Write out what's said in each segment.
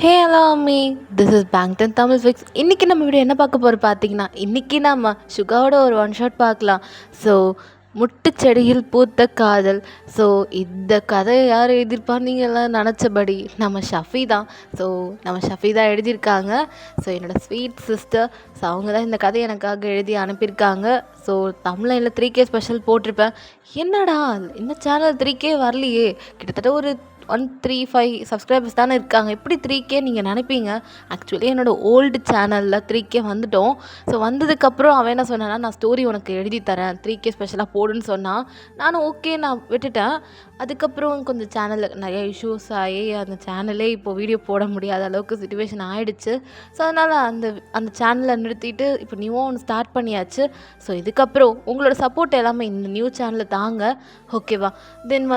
Hey hello அம்மி, this is Bangtan Tamil fix. இன்றைக்கி நம்ம வீடியோ என்ன பார்க்க போகிறோம் பார்த்தீங்கன்னா, இன்றைக்கி நம்ம சுகாவோட ஒரு ஒன் ஷாட் பார்க்கலாம். ஸோ முட்டுச்செடியில் பூத்த காதல். ஸோ இந்த கதையை யார் எழுதியிருப்பான்னு நீங்கள் எல்லாம் நினச்சபடி நம்ம ஷஃபி தான். ஸோ நம்ம ஷஃபி தான் எழுதியிருக்காங்க. ஸோ என்னோடய ஸ்வீட் சிஸ்டர். ஸோ அவங்க தான் இந்த கதையை எனக்காக எழுதி அனுப்பியிருக்காங்க. ஸோ தமிழில் 3K ஸ்பெஷல் போட்டிருப்பேன். என்னடா இந்த சேனல் 3K வரலையே, கிட்டத்தட்ட ஒரு 135 சப்ஸ்கிரைபர்ஸ் தானே இருக்காங்க, எப்படி 3K நீங்கள் நினைப்பீங்க. ஆக்சுவலி என்னோடய ஓல்டு சேனலில் 3K வந்துட்டோம். ஸோ வந்ததுக்கப்புறம் அவன் என்ன சொன்னான்னா, நான் ஸ்டோரி உனக்கு எழுதி தரேன், 3K ஸ்பெஷலாக போடுன்னு சொன்னான். நானும் ஓகே நான் விட்டுட்டேன். அதுக்கப்புறம் கொஞ்சம் சேனலில் நிறைய இஷ்யூஸ் ஆகி அந்த சேனலே இப்போது வீடியோ போட முடியாத அளவுக்கு சுச்சுவேஷன் ஆகிடுச்சு. ஸோ அதனால் அந்த அந்த சேனலை நிறுத்திட்டு இப்போ நியூவாக ஒன்று ஸ்டார்ட் பண்ணியாச்சு. ஸோ இதுக்கப்புறம் உங்களோட சப்போர்ட் எல்லாமே இந்த நியூ சேனலில் தாங்க, ஓகேவா. தென்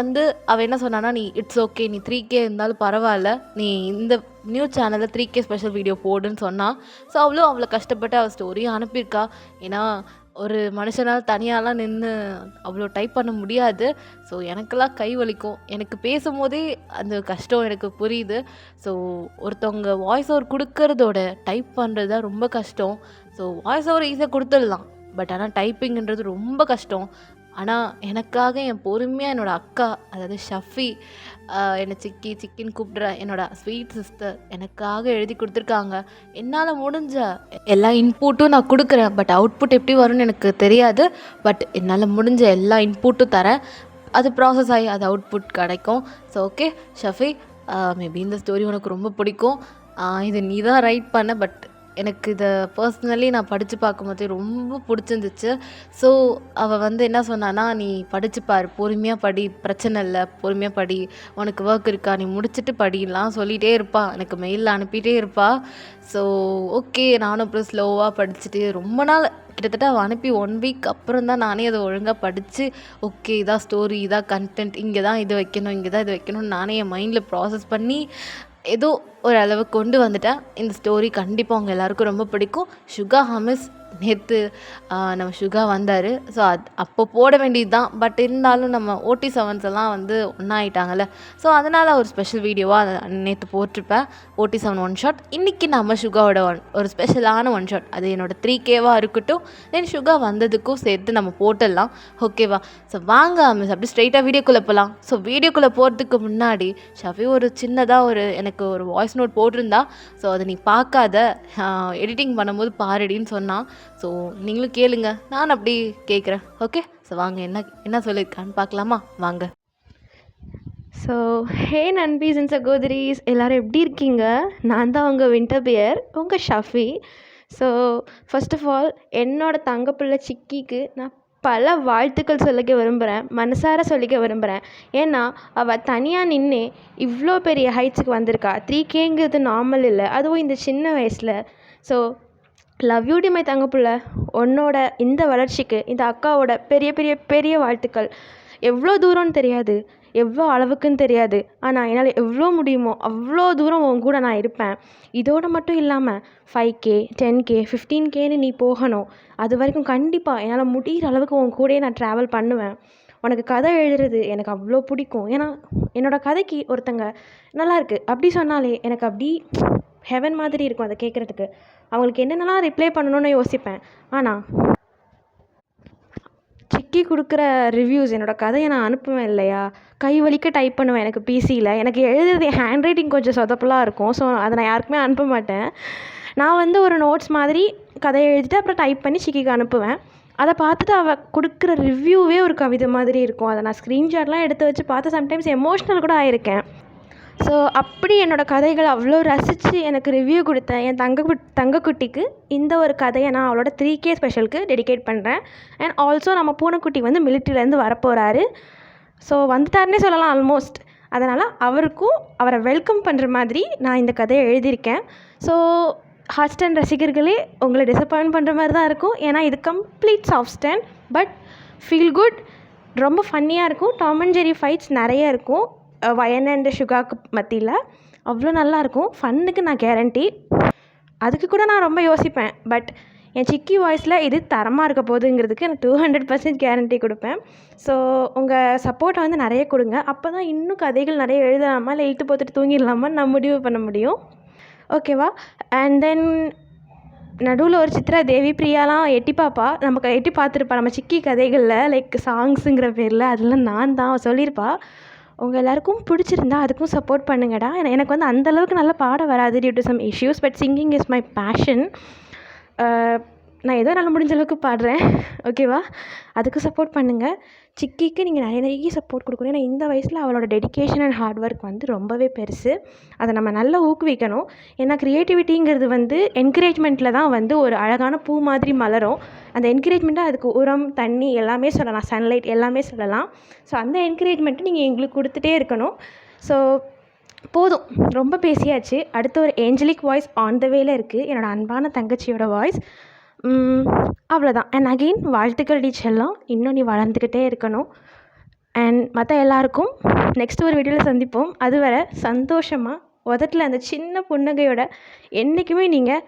அவள் என்ன சொன்னான்னா, நீ இட்ஸ் ஓகே, நீ 3K இருந்தாலும் பரவாயில்ல, நீ இந்த நியூ சேனலில் 3K ஸ்பெஷல் வீடியோ போடுன்னு சொன்னான். ஸோ அவ்வளோ கஷ்டப்பட்டு அவள் ஸ்டோரியும் அனுப்பியிருக்கா. ஏன்னா ஒரு மனுஷனால் தனியாலாம் நின்று அவ்வளோ டைப் பண்ண முடியாது. ஸோ எனக்கெல்லாம் கை வலிக்கும். எனக்கு பேசும்போதே அந்த கஷ்டம் எனக்கு புரியுது. ஸோ ஒருத்தவங்க வாய்ஸ் ஓவர் கொடுக்கறதோட டைப் பண்ணுறது தான் ரொம்ப கஷ்டம். ஸோ வாய்ஸ் ஓவர் ஈஸியாக கொடுத்துடலாம், பட் ஆனால் டைப்பிங்கிறது ரொம்ப கஷ்டம். ஆனால் எனக்காக என் பொறுமையாக என்னோடய அக்கா, அதாவது ஷஃபி, என்னை சிக்கின்னு கூப்பிட்ற என்னோடய ஸ்வீட் சிஸ்டர் எனக்காக எழுதி கொடுத்துருக்காங்க. என்னால் முடிஞ்ச எல்லா இன்புட்டும் நான் கொடுக்குறேன். பட் அவுட்புட் எப்படி வரும்னு எனக்கு தெரியாது. பட் என்னால் முடிஞ்ச எல்லா இன்புட்டும் தரேன். அது ப்ராசஸ் ஆகி அது அவுட்புட் கிடைக்கும். ஸோ ஓகே ஷஃபி, மேபி இந்த ஸ்டோரி உனக்கு ரொம்ப பிடிக்கும். இது நீ தான் ரைட் பண்ண, பட் எனக்கு இதை பர்சனலி நான் படித்து பார்க்கும்போதே ரொம்ப பிடிச்சிருந்துச்சு. ஸோ அவள் என்ன சொன்னான்னா, நீ படிச்சுப்பார், பொறுமையாக படி, பிரச்சனை இல்லை, பொறுமையாக படி, உனக்கு ஒர்க் இருக்கா, நீ முடிச்சுட்டு படிலாம் சொல்லிகிட்டே இருப்பாள், எனக்கு மெயிலில் அனுப்பிகிட்டே இருப்பாள். ஸோ ஓகே, நானும் அப்புறம் ஸ்லோவாக படிச்சுட்டு ரொம்ப நாள், கிட்டத்தட்ட அவள் அனுப்பி 1 வீக் அப்புறம் தான் நானே அதை ஒழுங்காக படித்து, ஓகே இதான் ஸ்டோரி, இதான் கண்டென்ட், இங்கே தான் இது வைக்கணும், இங்கே தான் இது வைக்கணும்னு நானே என் மைண்டில் ப்ராசஸ் பண்ணி ஏதோ ஒரு அளவுக்கு கொண்டு வந்துட்டேன். இந்த ஸ்டோரி கண்டிப்பாக அவங்க எல்லாருக்கும் ரொம்ப பிடிக்கும். சுகா ஹமிஸ் நேற்று நம்ம சுகா வந்தார். ஸோ அப்போ போட வேண்டியது தான். பட் இருந்தாலும் நம்ம OT7s எல்லாம் ஒன்றா ஆகிட்டாங்கல்ல. ஸோ அதனால் ஒரு ஸ்பெஷல் வீடியோவாக நேற்று போட்டிருப்பேன், OT7 ஒன் ஷாட். இன்றைக்கி நம்ம சுகாவோட ஒரு ஸ்பெஷலான ஒன் ஷாட், அது என்னோடய 3Kவாக இருக்கட்டும். தென் சுகா வந்ததுக்கும் சேர்த்து நம்ம போட்டுடலாம், ஓகேவா. ஸோ வாங்க மிஸ் அப்படி ஸ்ட்ரைட்டாக வீடியோக்குள்ளே போகலாம். ஸோ வீடியோக்குள்ளே போகிறதுக்கு முன்னாடி ஷஃபி ஒரு சின்னதாக எனக்கு ஒரு வாய்ஸ் நோட் போட்டிருந்தா. ஸோ அதை நீ பார்க்காத, எடிட்டிங் பண்ணும்போது பாருடின்னு சொன்னான். ஸோ நீங்களும் கேளுங்க, நான் அப்படி கேட்குறேன், ஓகே. ஸோ வாங்க என்ன சொல்லியிருக்கான்னு பார்க்கலாமா, வாங்க. ஸோ ஹே நண்பீஸ் அண்ட் சகோதரிஸ், எல்லோரும் எப்படி இருக்கீங்க? நான் தான் உங்கள் வின்டர் பியர், உங்கள் Shafi. So first of all என்னோடய தங்கப்பிள்ளை சிக்கிக்கு நான் பல வாழ்த்துக்கள் சொல்லிக்க விரும்புகிறேன், மனசார சொல்லிக்க விரும்புகிறேன். ஏன்னா அவள் தனியாக நின்று இவ்வளோ பெரிய ஹைட்ஸுக்கு வந்திருக்கா. 3Kங்கிறது நார்மல் இல்லை, அதுவும் இந்த சின்ன வயசில். ஸோ லவ் யூ டி மை தங்கப்புள்ள. உன்னோட இந்த வளர்ச்சிக்கு இந்த அக்காவோட பெரிய பெரிய பெரிய வாழ்த்துக்கள். எவ்வளோ தூரம்னு தெரியாது, எவ்வளோ அளவுக்குன்னு தெரியாது, ஆனால் என்னால் எவ்வளோ முடியுமோ அவ்வளோ தூரம் உன் கூட நான் இருப்பேன். இதோடு மட்டும் இல்லாமல் 5K 10K 15Kன்னு நீ போகணும். அது வரைக்கும் கண்டிப்பாக என்னால் முடிகிற அளவுக்கு உன் கூடயே நான் ட்ராவல் பண்ணுவேன். உனக்கு கதை எழுதுறது எனக்கு அவ்வளோ பிடிக்கும். ஏன்னா என்னோடய கதைக்கு ஒருத்தங்க நல்லா இருக்குது அப்படி சொன்னாலே எனக்கு அப்படி ஹெவன் மாதிரி இருக்கும் அதை கேட்குறதுக்கு. அவங்களுக்கு என்னென்னலாம் ரிப்ளை பண்ணணும்னு யோசிப்பேன். ஆனால் சிக்கி கொடுக்குற ரிவ்யூஸ், என்னோடய கதையை நான் அனுப்புவேன் இல்லையா, கை வலிக்க டைப் பண்ணுவேன் எனக்கு பிசியில். எனக்கு எழுதுறது என் ஹேண்ட் ரைட்டிங் கொஞ்சம் சொதப்பலாக இருக்கும். ஸோ அதை நான் யாருக்குமே அனுப்ப மாட்டேன். நான் ஒரு நோட்ஸ் மாதிரி கதையை எழுதிட்டு அப்புறம் டைப் பண்ணி சிக்கிக்கு அனுப்புவேன். அதை பார்த்துட்டு அவள் கொடுக்குற ரிவ்யூவே ஒரு கவிதை மாதிரி இருக்கும். அதை நான் ஸ்க்ரீன்ஷாட்லாம் எடுத்து வச்சு பார்த்து சம்டைம்ஸ் எமோஷ்னல் கூட ஆயிருக்கேன். ஸோ அப்படி என்னோடய கதைகளை அவ்வளோ ரசித்து எனக்கு ரிவ்யூ கொடுத்த என் தங்கக்குட்டிக்கு இந்த ஒரு கதையை நான் அவளோட 3K ஸ்பெஷலுக்கு டெடிகேட் பண்ணுறேன். அண்ட் ஆல்சோ நம்ம பூனைக்குட்டி மிலிட்ரியிலேருந்து வரப்போகிறாரு. ஸோ வந்துட்டாருன்னே சொல்லலாம் ஆல்மோஸ்ட். அதனால் அவரை வெல்கம் பண்ணுற மாதிரி நான் இந்த கதையை எழுதியிருக்கேன். ஸோ ஹாட்ஸ்டாண்ட் ரசிகர்களே, உங்களை டிசப்பாயிண்ட் பண்ணுற மாதிரி தான் இருக்கும். ஏன்னா இது complete soft stand, but feel good, ரொம்ப ஃபன்னியாக இருக்கும். டாம் அண்ட் ஜெர்ரி ஃபைட்ஸ் நிறைய இருக்கும் வயன் அண்ட் சுகாக்கு மத்தியில். அவ்வளோ நல்லாயிருக்கும். ஃபன்னுக்கு நான் கேரண்டி. அதுக்கு கூட நான் ரொம்ப யோசிப்பேன். பட் என் சிக்கி வாய்ஸில் இது தரமாக இருக்க போகுதுங்கிறதுக்கு நான் 200% கேரண்டி கொடுப்பேன். ஸோ உங்கள் சப்போர்ட்டை நிறைய கொடுங்க. அப்போ தான் இன்னும் கதைகள் நிறைய எழுதலாமா இல்லை இழுத்து போட்டுட்டு தூங்கிடலாமான்னு நான் முடிவு பண்ண முடியும். ஓகேவா? அண்ட் தென் நடுவில் ஒரு சித்ரா தேவி பிரியாலாம் எட்டி பார்ப்பா, நமக்கு எட்டி பார்த்துருப்பா நம்ம சிக்கி கதைகளில், லைக் சாங்ஸுங்கிற பேரில். அதெல்லாம் நான் தான், அவள் சொல்லியிருப்பா. உங்கள் எல்லாருக்கும் பிடிச்சிருந்தா அதுக்கும் சப்போர்ட் பண்ணுங்கடா. எனக்கு வந்து அந்தளவுக்கு நல்லா பாட வராது due to some issues, but singing is my passion. நான் ஏதோ நல்லா முடிஞ்ச அளவுக்கு பாடுறேன். ஓகேவா? அதுக்கு சப்போர்ட் பண்ணுங்கள். சிக்கிக்கு நீங்கள் நிறைய சப்போர்ட் கொடுக்கணும். ஏன்னா இந்த வயசில் அவளோட டெடிகேஷன் அண்ட் ஹார்ட் ஒர்க் வந்து ரொம்பவே பெருசு. அதை நம்ம நல்லா ஊக்குவிக்கணும். ஏன்னா க்ரியேட்டிவிட்டிங்கிறது வந்து என்கரேஜ்மெண்ட்டில் தான் வந்து ஒரு அழகான பூ மாதிரி மலரும். அந்த என்கரேஜ்மெண்ட்டாக அதுக்கு உரம், தண்ணி எல்லாமே சொல்லலாம், சன்லைட் எல்லாமே சொல்லலாம். ஸோ அந்த என்கரேஜ்மெண்ட்டு நீங்கள் எங்களுக்கு கொடுத்துட்டே இருக்கணும். ஸோ போதும், ரொம்ப பேசியாச்சு. அடுத்த ஒரு ஏஞ்சலிக் வாய்ஸ் ஆன் த வேல இருக்குது, என்னோடய அன்பான தங்கச்சியோட வாய்ஸ். அவ்வளோதான். அண்ட் அகெயின் வாழ்த்துக்கள் டி செல்லம், இன்னும் நீ வளர்ந்துக்கிட்டே இருக்கணும். அண்ட் மற்ற எல்லாருக்கும் நெக்ஸ்ட் ஒரு வீடியோவில் சந்திப்போம். அதுவரை சந்தோஷமாக உதட்டில் அந்த சின்ன புன்னகையோட என்றைக்குமே நீங்கள்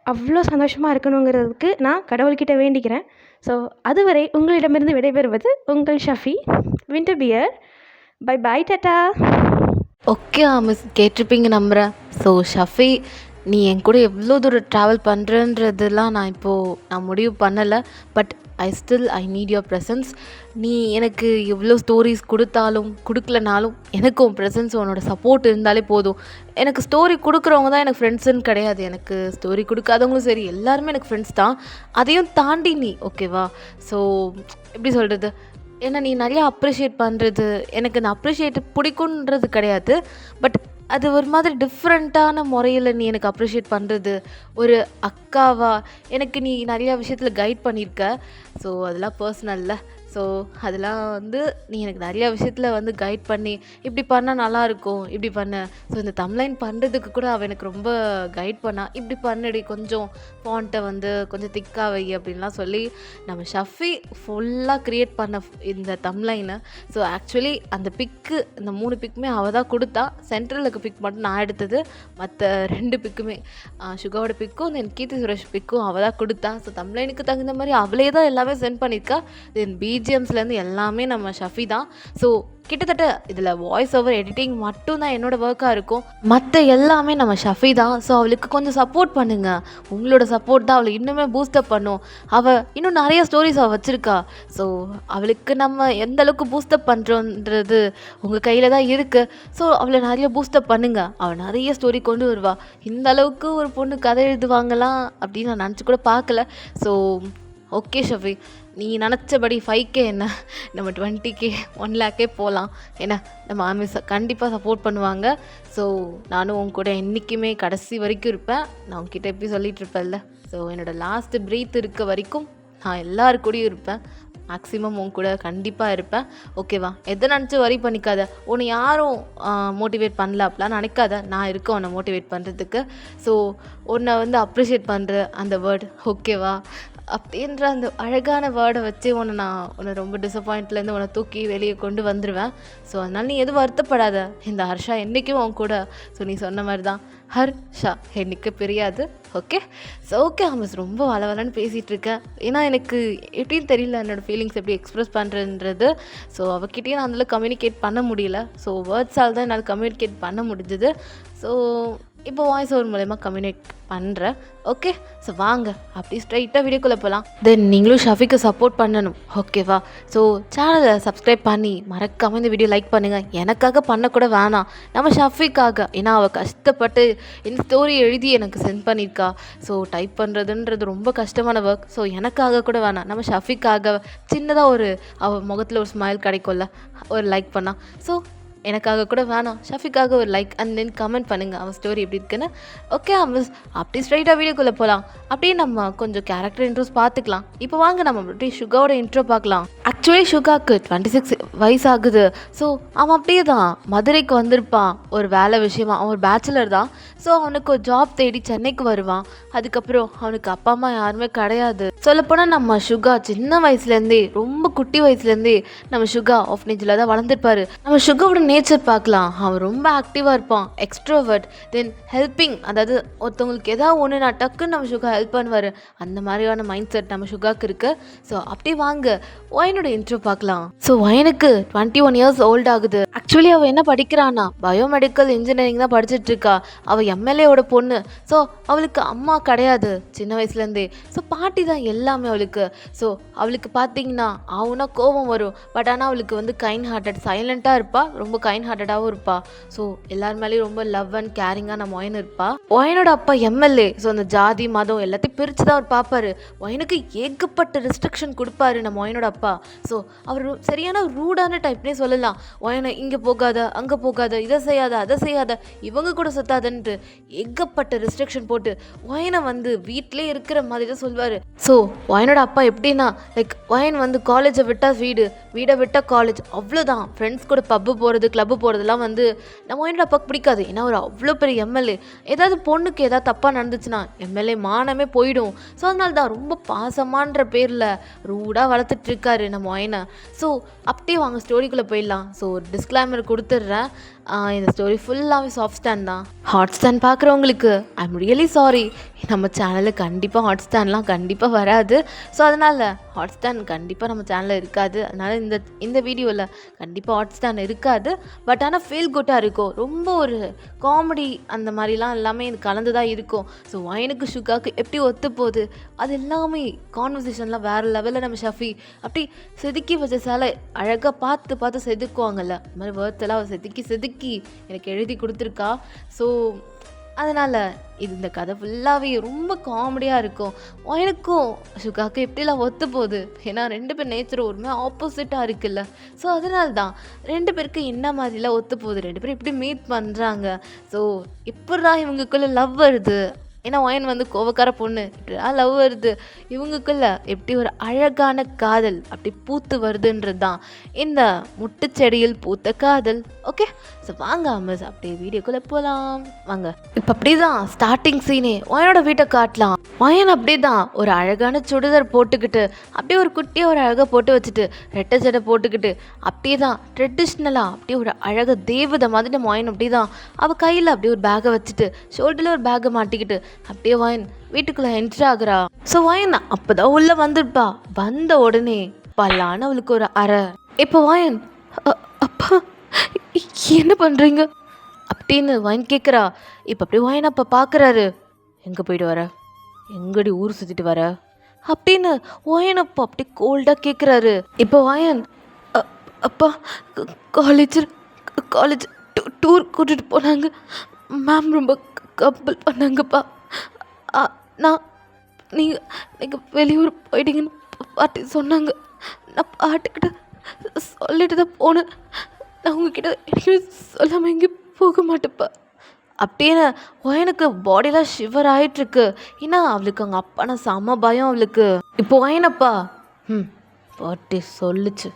அவ்வளோ சந்தோஷமாக இருக்கணுங்கிறதுக்கு நான் கடவுள்கிட்ட வேண்டிக்கிறேன். ஸோ அதுவரை உங்களிடமிருந்து விடைபெறுவது உங்கள் Shafi winter bear. Bye bye, டாட்டா. ஓகே மிஸ், கேட்டிருப்பீங்க நம்புகிறேன். ஸோ ஷஃபி, நீ என் கூட எவ்வளோ தூரம் ட்ராவல் பண்ணுறன்றதெல்லாம் நான் முடிவு பண்ணலை. But I need your presence. நீ எனக்கு எவ்வளோ ஸ்டோரிஸ் கொடுத்தாலும் கொடுக்கலனாலும் எனக்கு உன் ப்ரெசன்ஸ், உன்னோட சப்போர்ட் இருந்தாலே போதும். எனக்கு ஸ்டோரி கொடுக்குறவங்க தான் எனக்கு ஃப்ரெண்ட்ஸுன்னு கிடையாது. எனக்கு ஸ்டோரி கொடுக்காதவங்களும் சரி, எல்லாருமே எனக்கு ஃப்ரெண்ட்ஸ் தான். அதையும் தாண்டி நீ ஓகேவா? ஸோ எப்படி சொல்கிறது, ஏன்னா நீ நிறையா அப்ரிஷியேட் பண்ணுறது எனக்கு இந்த அப்ரிஷியேட் பிடிக்குன்றது கிடையாது. பட் அது ஒரு மாதிரி டிஃப்ரெண்ட்டான முறையில் நீ எனக்கு அப்ரிஷியேட் பண்ணுறது, ஒரு அக்காவா எனக்கு நீ நிறையா விஷயத்தில் கைட் பண்ணியிருக்க. ஸோ அதெல்லாம் பர்சனலில். ஸோ அதெல்லாம் வந்து நீ எனக்கு நிறையா விஷயத்தில் வந்து கைட் பண்ணி, இப்படி பண்ணால் நல்லாயிருக்கும், இப்படி பண்ண. ஸோ இந்த தம்ப்லைன் பண்ணுறதுக்கு கூட அவள் எனக்கு ரொம்ப கைட் பண்ணா. இப்படி பண்ணடி, கொஞ்சம் ஃபாண்ட்டை வந்து கொஞ்சம் திக்காக வை அப்படின்லாம் சொல்லி நம்ம ஷஃபி ஃபுல்லாக க்ரியேட் பண்ண இந்த தம்ப்லைனை. ஸோ ஆக்சுவலி அந்த பிக்கு, இந்த 3 பிக்குமே அவள் தான் கொடுத்தா. சென்ட்ரல் இருக்க பிக் மட்டும் நான் எடுத்தது. மற்ற 2 பிக்குமே சுகாவோட பிக்கும் தென் கீர்த்தி சுரேஷ் பிக்கும் அவள் தான் கொடுத்தா. ஸோ தம்ப்லைனுக்கு தகுந்த மாதிரி அவளே தான் எல்லாமே சென்ட் பண்ணியிருக்கா. தென் பிஜிஎம்ஸ்லேருந்து எல்லாமே நம்ம ஷஃபி தான். ஸோ கிட்டத்தட்ட இதில் வாய்ஸ் ஓவர் எடிட்டிங் மட்டும்தான் என்னோடய ஒர்க்காக இருக்கும். மற்ற எல்லாமே நம்ம ஷஃபி தான். ஸோ அவளுக்கு கொஞ்சம் சப்போர்ட் பண்ணுங்கள். உங்களோட சப்போர்ட் தான் அவளை இன்னுமே பூஸ்டப் பண்ணும். அவள் இன்னும் நிறைய ஸ்டோரிஸ் அவள் வச்சுருக்கா. ஸோ அவளுக்கு நம்ம எந்த அளவுக்கு பூஸ்டப் பண்ணுறோன்றது உங்கள் கையில் தான் இருக்குது. ஸோ அவளை நிறைய பூஸ்டப் பண்ணுங்கள். அவள் நிறைய ஸ்டோரி கொண்டு வருவா. இந்த அளவுக்கு ஒரு பொண்ணு கதை எழுதுவாங்களாம் அப்படின்னு நான் நினச்சி கூட பார்க்கல. ஸோ ஓகே ஷஃபி, நீ நினச்சபடி 5K என்ன, நம்ம 20K 1 lakh போகலாம். ஏன்னா நம்ம ஆமிஸ் கண்டிப்பாக சப்போர்ட் பண்ணுவாங்க. ஸோ நானும் உன் கூட என்றைக்குமே கடைசி வரைக்கும் இருப்பேன். நான் உங்ககிட்ட எப்படி சொல்லிகிட்டு இருப்பேன்ல. ஸோ என்னோடய லாஸ்ட்டு ப்ரீத் இருக்க வரைக்கும் நான் எல்லாரு கூடயும் இருப்பேன். மேக்ஸிமம் உன் கூட கண்டிப்பாக இருப்பேன். ஓகேவா? எதை நினச்சி வரி பண்ணிக்காத. உன்னை யாரும் மோட்டிவேட் பண்ணல அப்படிலாம் நினைக்காத. நான் இருக்கேன் உன்னை மோட்டிவேட் பண்ணுறதுக்கு. ஸோ உன்னை வந்து அப்ரிஷியேட் பண்ணுற அந்த வேர்ட் ஓகேவா அப்படின்ற அந்த அழகான வேர்டை வச்சு உன்னை ரொம்ப டிசப்பாயிண்ட்லேருந்து உன்னை தூக்கி வெளியே கொண்டு வந்துடுவேன். ஸோ அதனால் நீ எதுவும் வருத்தப்படாத. இந்த ஹர்ஷா என்றைக்கும் உன் கூட. ஸோ நீ சொன்ன மாதிரி தான் ஹர்ஷா என்றைக்கு பிரியாது. ஓகே? ஸோ ஓகே ஆமிஸ், ரொம்ப வளவலன்னு பேசிகிட்டு இருக்கேன். ஏன்னா எனக்கு எப்படின்னு தெரியல என்னோடய ஃபீலிங்ஸ் எப்படி எக்ஸ்ப்ரெஸ் பண்ணுறன்றது. ஸோ அவகிட்டையும் நான் அதில் கம்யூனிகேட் பண்ண முடியல. ஸோ வேர்ட்ஸால் தான் என்னால் கம்யூனிகேட் பண்ண முடிஞ்சுது. ஸோ இப்போ வாய்ஸ் ஓவர் மூலயமா கம்யூனிகேட் பண்ணுறேன். ஓகே? ஸோ வாங்க அப்படி ஸ்ட்ரைட்டாக வீடியோக்குள்ளே போகலாம். தென் நீங்களும் ஷஃபிக்கு சப்போர்ட் பண்ணணும். ஓகேவா? ஸோ சேனலை சப்ஸ்கிரைப் பண்ணி மறக்காமல் இந்த வீடியோ லைக் பண்ணுங்கள். எனக்காக பண்ணக்கூட வேணாம், நம்ம ஷஃபிக்காக. ஏன்னா அவள் கஷ்டப்பட்டு இந்த ஸ்டோரி எழுதி எனக்கு சென்ட் பண்ணியிருக்கா. ஸோ டைப் பண்ணுறதுன்றது ரொம்ப கஷ்டமான ஒர்க். ஸோ எனக்காக கூட வேணாம், நம்ம ஷஃபிக்காக சின்னதாக அவள் முகத்தில் ஒரு ஸ்மைல் கிடைக்கும்ல, ஒரு லைக் பண்ணால். ஸோ எனக்காக கூட வேணாம், ஷஃபிக்காக ஒரு லைக் அண்ட் தென் கமெண்ட் பண்ணுங்கள் அவன் ஸ்டோரி எப்படி இருக்குன்னு. ஓகே மிஸ், அப்படி ஸ்ட்ரைட்டாக வீடியோக்குள்ளே போகலாம். அப்படியே நம்ம கொஞ்சம் கேரக்டர் இன்ட்ரோஸ் பார்த்துக்கலாம். இப்போ வாங்க நம்ம அப்படியே சுகாவோட இன்ட்ரோ பார்க்கலாம். ஆக்சுவலி சுகாவுக்கு 26 வயசு ஆகுது. ஸோ அவன் அப்படியே தான் மதுரைக்கு வந்திருப்பான் ஒரு வேலை விஷயமா. அவன் ஒரு பேச்சுலர் தான். ஸோ அவனுக்கு ஒரு ஜாப் தேடி சென்னைக்கு வருவான். அதுக்கப்புறம் அவனுக்கு அப்பா அம்மா யாருமே கிடையாது. சொல்லப்போனால் நம்ம சுகா சின்ன வயசுலேருந்தே, ரொம்ப குட்டி வயசுலேருந்தே நம்ம சுகா ஆஃப்னேஜில் தான் வளர்ந்துருப்பாரு. நம்ம சுகாவோட நேச்சர் பார்க்கலாம். அவன் ரொம்ப ஆக்டிவாக இருப்பான், எக்ஸ்ட்ரோவர்ட், தென் ஹெல்பிங், அதாவது ஒருத்தவங்களுக்கு எதாவது ஒன்றுனா டக்குன்னு நம்ம சுகா ஹெல்ப் பண்ணுவார். அந்த மாதிரியான மைண்ட் செட் நம்ம சுகாவுக்கு இருக்குது. ஸோ அப்படி வாங்க ஒயனோட இன்ட்ரோ பார்க்கலாம். ஸோ ஒயனுக்கு 21 இயர்ஸ் ஓல்ட் ஆகுது. ஆக்சுவலி அவள் என்ன படிக்கிறான்னா பயோமெடிக்கல் இன்ஜினியரிங் தான் படிச்சுட்டு இருக்கா. அவள் எம்எல்ஏவோட பொண்ணு. ஸோ அவளுக்கு அம்மா கிடையாது சின்ன வயசுலேருந்தே. ஸோ பாட்டி தான் எல்லாமே அவளுக்கு. ஸோ அவளுக்கு பார்த்தீங்கன்னா அவனா கோபம் வரும். பட் ஆனால் அவளுக்கு வந்து கைண்ட் ஹார்ட்டட், சைலண்ட்டாக இருப்பாள், ரொம்ப கைண்ட் ஹார்ட்டடாகவும் இருப்பாள். ஸோ எல்லார் மேலேயும் ரொம்ப லவ் அண்ட் கேரிங்காக நம்ம ஒயன் இருப்பாள். ஒயனோட அப்பா எம்எல்ஏ. ஸோ அந்த ஜாதி மதம் எல்லாத்தையும் பிரித்து தான் அவர் பார்ப்பாரு. ஒயனுக்கு ஏகப்பட்ட ரெஸ்ட்ரிக்ஷன் கொடுப்பாரு நம்ம ஒயனோட அப்பா. ஸோ அவர் சரியான ரூடான டைப்னே சொல்லலாம். ஒயனை இங்கே போகாத, அங்கே போகாத, இதை செய்யாத, அதை செய்யாத, இவங்க கூட சுத்தாதன்ட்டு ஏகப்பட்ட ரெஸ்ட்ரிக்ஷன் போட்டு ஒயனை வந்து வீட்டிலே இருக்கிற மாதிரி தான் சொல்வார். ஸோ ஒயனோட அப்பா எப்படின்னா லைக் ஒயன் வந்து காலேஜை விட்டால் வீடு, வீடை விட்டால் காலேஜ், அவ்வளோதான். ஃப்ரெண்ட்ஸ் கூட பப்பு போகிறது, கிளப்பு போகிறதுலாம் வந்து நம்ம ஒயனோட அப்பாவுக்கு பிடிக்காது. ஏன்னா ஒரு அவ்வளோ பெரிய எம்எல்ஏ. ஏதாவது பொண்ணுக்கு ஏதாவது தப்பாக நடந்துச்சுன்னா எம்எல்ஏ மானமே போயிடும். ஸோ அதனால தான் ரொம்ப பாசமான்ற பேரில் ரூடாக வளர்த்துட்ருக்காரு நம்ம ஒயனை. ஸோ அப்படியே வாங்க ஸ்டோரிக்குள்ளே போயிடலாம். ஸோ ஒரு டிஸ்க்ளைமர் கொடுத்துட்றேன். இந்த ஸ்டோரி ஃபுல்லாகவே சாஃப்ட் ஸ்டாண்ட் தான். ஹாட் ஸ்டாண்ட் பார்க்குறவங்களுக்கு ஐ எம் ரியலி சாரி. நம்ம சேனலில் கண்டிப்பாக ஹாட் ஸ்டாண்ட்லாம் கண்டிப்பாக வராது. ஸோ அதனால் ஹாட் ஸ்டாண்ட் கண்டிப்பாக நம்ம சேனலில் இருக்காது. அதனால் இந்த வீடியோவில் கண்டிப்பாக ஹாட் ஸ்டாண்ட் இருக்காது. பட் ஆனால் ஃபீல் குட்டாக இருக்கும். ரொம்ப ஒரு காமெடி அந்த மாதிரிலாம் எல்லாமே இது கலந்து தான் இருக்கும். ஸோ ஒயனுக்கு சுகாவுக்கு எப்படி ஒத்து போகுது அது எல்லாமே கான்வர்சேஷன்லாம் வேறு லெவலில் நம்ம ஷஃபி அப்படி செதுக்கி வச்ச சேலை அழகாக பார்த்து பார்த்து செதுக்குவாங்கல்ல, அந்த மாதிரி வேர்த்தெல்லாம் அவள் செதுக்கி எனக்கு எழுதி கொடுத்துருக்கா. ஸோ அதனால் இந்த கதை ஃபுல்லாகவே ரொம்ப காமெடியாக இருக்கும். எனக்கும் சுகாவுக்கு எப்படிலாம் ஒத்து போகுது. ஏன்னா 2 பேர் நேச்சர் ஒருமே ஆப்போசிட்டாக இருக்குல்ல. ஸோ அதனால தான் 2 பேருக்கு என்ன மாதிரிலாம் ஒத்து போகுது, 2 பேரும் எப்படி மீட் பண்ணுறாங்க, ஸோ இப்படிதான் இவங்களுக்குள்ளே லவ் வருது. ஏன்னா ஒயன் வந்து கோவக்கார பொண்ணு, இப்படிலாம் லவ் வருது. இவங்களுக்குள்ள எப்படி ஒரு அழகான காதல் அப்படி பூத்து வருதுன்றது தான் இந்த முட்டுச்செடியில் பூத்த காதல். ஓகே, ஸோ வாங்க மிஸ் அப்படியே வீடியோக்குள்ளே போகலாம் வாங்க. இப்போ அப்படி தான் ஸ்டார்டிங் சீனே ஒயனோட வீட்டை காட்டலாம். ஒயன் அப்படி தான் ஒரு அழகான சுடிதார் போட்டுக்கிட்டு அப்படியே ஒரு குட்டியாக ஒரு அழகாக போட்டு வச்சுட்டு ரெட்டை சடை போட்டுக்கிட்டு அப்படியே தான் ட்ரெடிஷ்னலாக அப்படியே ஒரு அழகாக தேவதை மாதிரி நம்ம ஒயன் அப்படி தான் அவள் கையில் அப்படியே ஒரு பேக்கை வச்சுட்டு ஷோல்டரில் ஒரு பேக்கை மாட்டிக்கிட்டு அப்படியே ஒயன் வீட்டுக்குள்ளே என்ட்ரி ஆகுறா. ஸோ ஒயன் அப்போதான் உள்ளே வந்துருப்பா. வந்த உடனே பல்லான்னு அவளுக்கு ஒரு அறை. இப்போ ஒயன் அப்பா என்ன பண்ணுறீங்க அப்படின்னு ஒயன் கேட்குறா. இப்போ அப்படியே ஒயன் அப்பா பார்க்குறாரு. எங்கே போயிட்டு வர, எங்கடி ஊர் சுற்றிட்டு வர அப்படின்னு ஒயன் அப்பா அப்படி கோல்டாக கேட்குறாரு. இப்போ ஒயன் அப்பா காலேஜ் டூர் கூட்டிகிட்டு போனாங்க மேம், ரொம்ப கம்பல் பண்ணாங்கப்பா. நீங்கள் வெளியூர் போயிட்டீங்கன்னு பாட்டி சொன்னாங்க. நான் பாட்டுக்கிட்ட சொல்லிட்டு தான் போனேன். நான் உங்ககிட்ட எங்கேயும் சொல்லாமல் எங்கேயும் போக மாட்டேப்பா அப்படின்னு ஒயனுக்கு பாடியெலாம் ஷிவர் ஆகிட்டுருக்கு. ஏன்னா அவளுக்கு அவங்க அப்பானா செம பயம் அவளுக்கு. இப்போ ஒயனப்பா பாட்டி சொல்லுச்சு,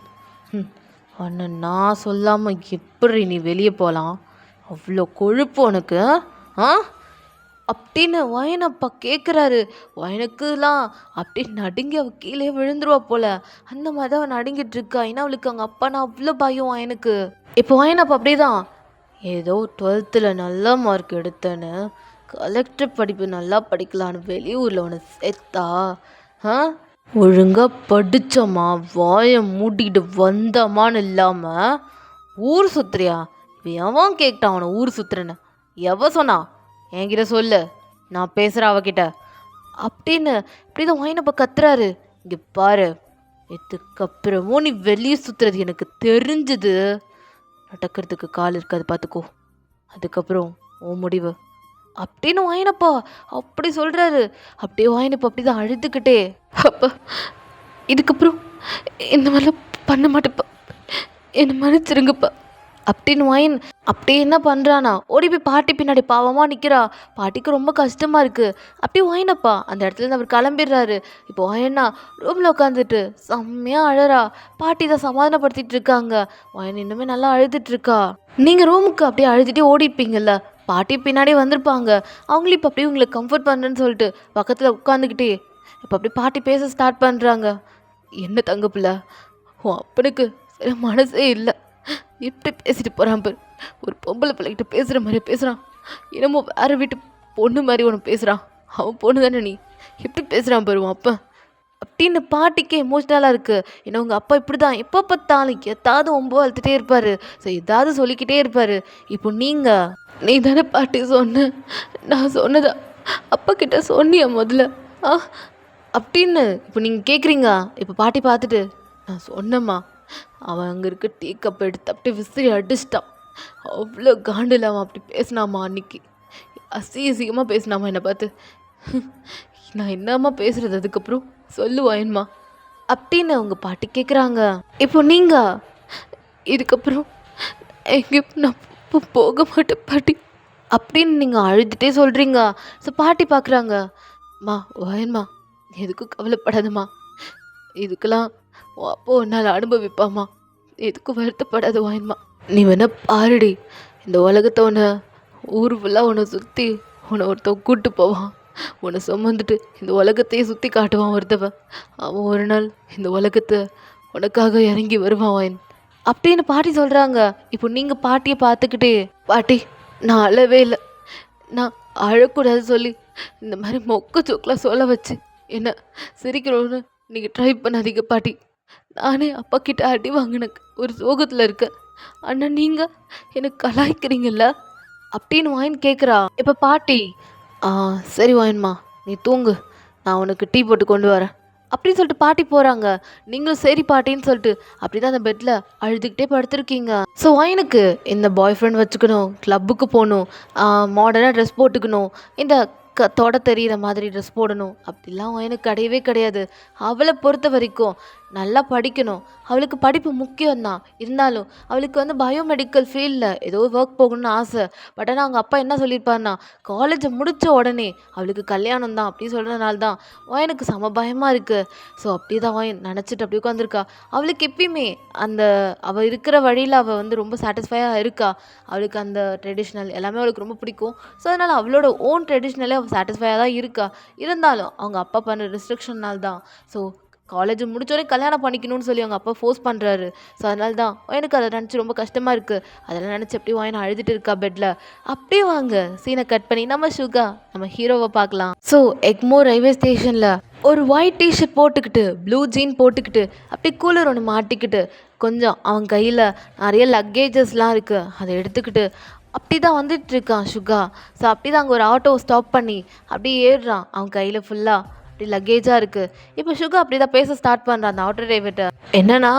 உன்னை நான் சொல்லாமல் எப்படி நீ வெளியே போகலாம், அவ்வளோ கொழுப்பு உனக்கு அப்படின்னு ஒயனப்பா கேட்குறாரு. ஒயனுக்குலாம் அப்படி நடுங்கி அவள் கீழே விழுந்துருவா போல. அந்த மாதிரி தான் அவள் நடுங்கிட்டு இருக்கா. ஏன்னா அவளுக்கு அவங்க அப்பானா அவ்வளோ பயம் ஒயனுக்கு. இப்போ ஒயனப்பா அப்படி தான் ஏதோ 12th நல்ல மார்க் எடுத்தேன்னு கலெக்டர் படிப்பு நல்லா படிக்கலான்னு வெளியூரில் ஒன்று சேர்த்தா, ஒழுங்காக படித்தோமா வாயை மூட்டிக்கிட்டு வந்தோமான்னு இல்லாமல் ஊர் சுற்றுறியா? எவன் கேட்டான் அவனை ஊர் சுற்றுறேன்னு? எவன் சொன்னா? என்கிட்ட சொல்லு, நான் பேசுகிறேன் அவகிட்ட அப்படின்னு இப்படி தான் ஒயனப்பா கத்துறாரு. இங்கே பாரு, இதுக்கப்புறமும் நீ வெளியே சுற்றுறது எனக்கு தெரிஞ்சுது, நடக்கிறதுக்கு கால் இருக்காது பார்த்துக்கோ, அதுக்கப்புறம் உன் முடிவு அப்படின்னு ஒயனப்பா அப்படி சொல்கிறாரு. அப்படியே ஒயனப்பா அப்படி தான் அழுதுகிட்டே, அப்பா இதுக்கப்புறம் இந்த மாதிரிலாம் பண்ண மாட்டேப்பா, என்னை மன்னிச்சிருங்கப்பா அப்படின்னு ஒயன் அப்படி என்ன பண்ணுறானா ஓடி போய் பாட்டி பின்னாடி பாவமாக நிற்கிறா. பாட்டிக்கு ரொம்ப கஷ்டமாக இருக்குது. அப்படியே ஒயனப்பா அந்த இடத்துலேருந்து அவர் கிளம்பிடுறாரு. இப்போ ஒயனா ரூமில் உட்காந்துட்டு செம்மையாக அழறா. பாட்டி தான் சமாதானப்படுத்திட்டு இருக்காங்க. ஒயன் இன்னுமே நல்லா அழுதுட்ருக்கா. நீங்கள் ரூமுக்கு அப்படியே அழுதுகிட்டே ஓடிப்பீங்கள்ல, பாட்டி பின்னாடி வந்திருப்பாங்க. அவங்களும் இப்போ அப்படியே உங்களை கம்ஃபர்ட் பண்ணுறேன்னு சொல்லிட்டு பக்கத்தில் உட்காந்துக்கிட்டே இப்போ அப்படியே பாட்டி பேச ஸ்டார்ட் பண்ணுறாங்க. என்ன தங்க பிள்ளை, உன் அப்பனுக்கு சில மனசே இல்லை, இப்படி பேசிட்டு போகிறான் பாரு. ஒரு பொம்பளை பிள்ளைகிட்ட பேசுகிற மாதிரி பேசுகிறான். என்னமோ வேறு வீட்டு பொண்ணு மாதிரி ஒன்று பேசுகிறான். அவன் பொண்ணு தானே நீ, எப்படி பேசுகிறான் பாரு உன் அப்பா அப்படின்னு பாட்டிக்கு எமோஷ்னலாக இருக்குது. ஏன்னா உங்கள் அப்பா இப்படி தான் எப்போ பார்த்தாலும் எதாவது ஒம்போ வளர்த்துட்டே இருப்பார். ஸோ ஏதாவது சொல்லிக்கிட்டே இருப்பார். இப்போ நீ தானே பாட்டி சொன்ன, நான் சொன்னதா அப்பா கிட்ட சொன்னியா முதல்ல அப்படின்னு இப்போ நீங்கள் கேட்குறீங்க. இப்போ பாட்டி பார்த்துட்டு நான் சொன்னேம்மா, அவன் அங்கே இருக்க டீ கப் எடுத்து அப்படியே விசிறி அடிச்சிட்டான். அவ்வளோ காண்டில் அவன் அப்படி பேசினாமா அன்னைக்கு. அசிங்கமாக பேசினாமா என்னை பார்த்து. நான் என்னம்மா பேசுகிறது அதுக்கப்புறம் சொல்லுவாயன்மா அப்படின்னு அவங்க பாட்டி கேட்குறாங்க. இப்போ நீங்கள் இதுக்கப்புறம் எங்கேயும் நான் போக மாட்டேன் பாட்டி அப்படின்னு நீங்கள் அழுதுகிட்டே சொல்கிறீங்க. ஸோ பாட்டி பார்க்குறாங்க. மா வாயன்மா, எதுக்கும் கவலைப்படாதம்மா, இதுக்கெல்லாம் அப்போ என்னால் அனுபவிப்பாம்மா, எதுக்கும் வருத்தப்படாத வாயன்மா. நீ வேணா பாருடி, இந்த உலகத்தை உன்னை ஊர் ஃபுல்லாக உன்னை சுற்றி உன்னை ஒருத்தன் கூப்பிட்டு போவான். உன்னை சுமந்துட்டு இந்த உலகத்தையே சுற்றி காட்டுவான் ஒருத்தவன். அவன் ஒரு நாள் இந்த உலகத்தை உனக்காக இறங்கி வருவான் வாயன் அப்படின்னு பாட்டி சொல்கிறாங்க. இப்போ நீங்கள் பாட்டியை பார்த்துக்கிட்டே, பாட்டி நான் அழவே இல்லை, நான் அழக்கூடாது சொல்லி இந்த மாதிரி மொக்க சோக்கெலாம் சொல்ல வச்சு என்ன சிரிக்கிறோன்னு நீங்கள் ட்ரை பண்ணாதீங்க பாட்டி. நானே அப்பா கிட்ட அடி வாங்கின ஒரு சோகத்தில் இருக்கேன். ஆனால் நீங்கள் எனக்கு கலாய்க்கிறீங்கல்ல அப்படின்னு வாயின் கேட்குறா. இப்போ பாட்டி சரி வாயின்மா, நீ தூங்கு, நான் உனக்கு டீ போட்டு கொண்டு வரேன் அப்படின்னு சொல்லிட்டு பாட்டி போகிறாங்க. நீங்களும் சரி பாட்டின்னு சொல்லிட்டு அப்படி தான் அந்த பெட்டில் அழுதுகிட்டே படுத்துருக்கீங்க. ஸோ வாயினுக்கு இந்த பாய் ஃப்ரெண்ட் வச்சுக்கணும், கிளப்புக்கு போகணும், மாடர்னாக ட்ரெஸ் போட்டுக்கணும், இந்த தொட தெரிகிற மாதிரி ட்ரெஸ் போடணும் அப்படிலாம் எனக்கு கிடையவே கிடையாது. அவளை பொறுத்த வரைக்கும் நல்லா படிக்கணும், அவளுக்கு படிப்பு முக்கியம்தான். இருந்தாலும் அவளுக்கு பயோமெடிக்கல் ஃபீல்டில் ஏதோ ஒர்க் போகணும்னு ஆசை. பட் ஆனால் அவங்க அப்பா என்ன சொல்லியிருப்பாருன்னா, காலேஜை முடித்த உடனே அவளுக்கு கல்யாணம் தான் அப்படி சொல்கிறனால தான் எனக்கு செம பயமாக இருக்குது. ஸோ அப்படி தான் நினச்சிட்டு அப்படி உட்காந்துருக்கா. அவளுக்கு எப்பயுமே அவள் இருக்கிற வழியில் அவள் ரொம்ப சாட்டிஸ்ஃபையாக இருக்கா. அவளுக்கு அந்த ட்ரெடிஷ்னல் எல்லாமே அவளுக்கு ரொம்ப பிடிக்கும். ஸோ அதனால் அவளோட ஓன் ட்ரெடிஷ்னலே அவள் சாட்டிஸ்ஃபையாக தான் இருக்கா. இருந்தாலும் அவங்க அப்பா பண்ணுற ரெஸ்ட்ரிக்ஷனால் தான் ஸோ காலேஜ் முடிச்சோடனே கல்யாணம் பண்ணிக்கணும்னு சொல்லி அவங்க அப்பா ஃபோர்ஸ் பண்ணுறாரு. ஸோ அதனால தான் எனக்கு அதை நினச்சி ரொம்ப கஷ்டமாக இருக்குது. அதெல்லாம் நினச்சி அப்படியே வாயின் அழுதுட்டு இருக்கா பெட்டில். அப்படியே வாங்க சீனை கட் பண்ணி நம்ம நம்ம ஹீரோவை பார்க்கலாம். ஸோ எக்மோர் ரயில்வே ஸ்டேஷனில் ஒரு ஒயிட் டிஷர்ட் போட்டுக்கிட்டு ப்ளூ ஜீன் போட்டுக்கிட்டு அப்படியே கூலர் ஒன்று மாட்டிக்கிட்டு கொஞ்சம் அவன் கையில் நிறைய லக்கேஜஸ்லாம் இருக்குது, அதை எடுத்துக்கிட்டு அப்படி தான் வந்துட்டுருக்கான் சுகா. ஸோ அப்படி தான் அங்கே ஒரு ஆட்டோ ஸ்டாப் பண்ணி அப்படியே ஏறுறான். அவன் கையில் ஃபுல்லாக அப்படி லக்கேஜாக இருக்குது. இப்போ சுகா அப்படி தான் பேச ஸ்டார்ட் பண்ணுறான் அந்த ஆட்டோ டிரைவர்கிட்ட. என்னன்னா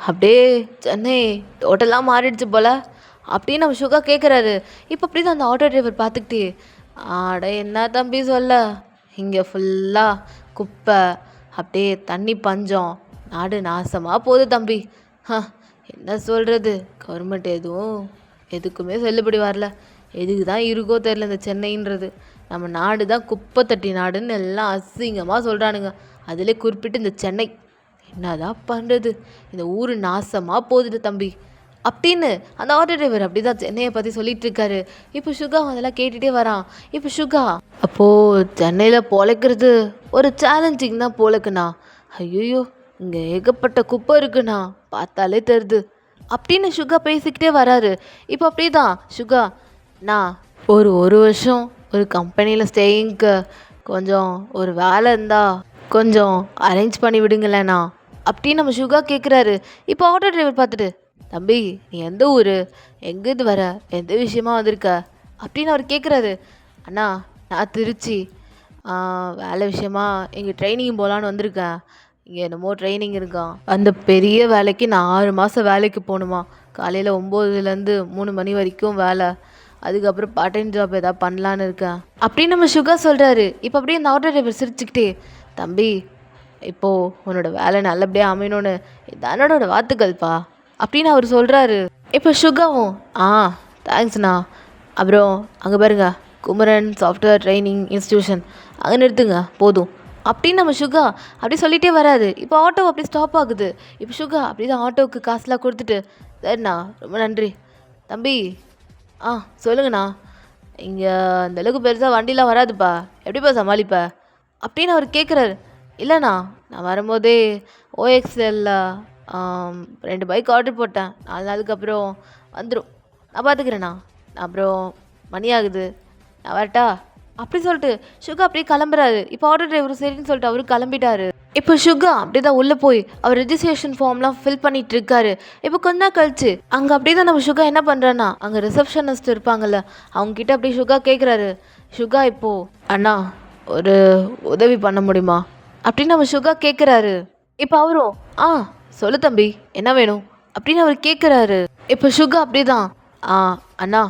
அப்படியே சென்னை டோட்டலாக மாறிடுச்சு போல் அப்படின்னு நம்ம சுகா கேட்குறாரு. இப்போ அப்படி தான் அந்த ஆட்டோ டிரைவர் பார்த்துக்கிட்டே, ஆட என்ன தம்பி சொல்ல, இங்கே ஃபுல்லாக குப்பை, அப்படியே தண்ணி பஞ்சம், நாடு நாசமாக போகுது தம்பி. என்ன சொல்கிறது, கவர்மெண்ட் எதுக்குமே செல்லுபடி வரல. எதுக்கு தான் இருக்கோ தெரில இந்த சென்னைன்றது. நம்ம நாடு தான் குப்பை தட்டி நாடுன்னு எல்லாம் அசிங்கமாக சொல்கிறானுங்க. அதிலே குறிப்பிட்டு இந்த சென்னை என்னதான் பண்ணுறது, இந்த ஊர் நாசமாக போகுது தம்பி அப்படின்னு அந்த ஆட்டோ டிரைவர் அப்படி தான் சென்னையை பற்றி சொல்லிட்டு இருக்காரு. இப்போ சுகா அதெல்லாம் கேட்டுகிட்டே வரான். இப்போ சுகா, அப்போது சென்னையில் பொழைக்கிறது ஒரு சேலஞ்சிங் தான் போலக்குண்ணா. ஐயோ இங்கே ஏகப்பட்ட குப்பை இருக்குண்ணா, பார்த்தாலே தெரியுது அப்படின்னு சுகா பேசிக்கிட்டே வராரு. இப்போ அப்படி தான் சுகா, நான் ஒரு வருஷம் ஒரு கம்பெனியில் ஸ்டேயிங்க்கு கொஞ்சம் ஒரு வேலை இருந்தால் கொஞ்சம் அரேஞ்ச் பண்ணி விடுங்களேண்ணா அப்படின்னு நம்ம சுகா கேட்குறாரு. இப்போ ஆட்டோ டிரைவர் பார்த்துட்டு, தம்பி நீ எந்த ஊர், எங்கேருந்து வர, எந்த விஷயமா வந்திருக்க அப்படின்னு அவர் கேட்குறாரு. அண்ணா நான் திருச்சி, வேலை விஷயமா இங்கே ட்ரைனிங் போகலான்னு வந்திருக்கேன். இங்கே என்னமோ ட்ரைனிங் இருக்கான், அந்த பெரிய வேலைக்கு நான் 6 மாதம் வேலைக்கு போகணுமா. காலையில் 9லேருந்து 3 மணி வரைக்கும் வேலை, அதுக்கப்புறம் பார்ட் டைம் ஜாப் எதாவது பண்ணலான்னு இருக்கேன் அப்படின்னு நம்ம சுகா சொல்கிறாரு. இப்போ அப்படியே அந்த ஆட்டோ டிரைவர் சிரிச்சுக்கிட்டே, தம்பி இப்போது உன்னோட வேலை நல்லபடியாக அமையணும்னு தன்னோட வாழ்த்துக்கள்ப்பா அப்படின்னு அவர் சொல்கிறாரு. இப்போ சுகாவும் தேங்க்ஸ்ண்ணா, அப்புறம் அங்கே பாருங்க குமரன் சாஃப்ட்வேர் ட்ரைனிங் இன்ஸ்டியூஷன், அங்கே நிறுத்துங்க போதும் அப்படின்னு நம்ம சுகா அப்படி சொல்லிகிட்டே வராது. இப்போ ஆட்டோ அப்படி ஸ்டாப் ஆகுது. இப்போ சுகா அப்படி தான் ஆட்டோவுக்கு காசுலாம் கொடுத்துட்டு, சரிண்ணா ரொம்ப நன்றி. தம்பி சொல்லுங்கண்ணா, இங்கே அந்தளவுக்கு பெருசாக வண்டிலாம் வராதுப்பா, எப்படிப்பா சமாளிப்ப அப்படின்னு அவர் கேட்குறாரு. இல்லைண்ணா நான் வரும்போதே OXLல 2 பைக் ஆர்டர் போட்டேன். 4 நாளுக்கு அப்புறம் வந்துடும், நான் பார்த்துக்கிறேண்ணா, அப்புறம் மணி ஆகுது, நான் வரட்டா அப்படி சொல்லிட்டு சுகா அப்படியே கிளம்புறாரு. இப்போ ஆட்டோ டிரைவர் சரின்னு சொல்லிட்டு அவரு கிளம்பிட்டாரு. இப்போ சுகா அப்படியே தான் உள்ளே போய் அவர் ரெஜிஸ்ட்ரேஷன் ஃபார்ம்லாம் ஃபில் பண்ணிட்டு இருக்காரு. இப்போ கொஞ்ச நாள் கழிச்சு அங்கே அப்படியே தான் நம்ம சுகா என்ன பண்ணுறான்னா, அங்கே ரிசப்ஷனிஸ்ட் இருப்பாங்கல்ல, அவங்க கிட்ட அப்படியே சுகா கேட்குறாரு, சுகா இப்போ அண்ணா ஒரு உதவி பண்ண முடியுமா அப்படின்னு நம்ம சுகா கேட்குறாரு. இப்போ அவரும் ஆ சொல்லு தம்பி என்ன வேணும் அப்படின்னு அவர் கேட்குறாரு. இப்போ சுகா அப்படியே தான் அண்ணா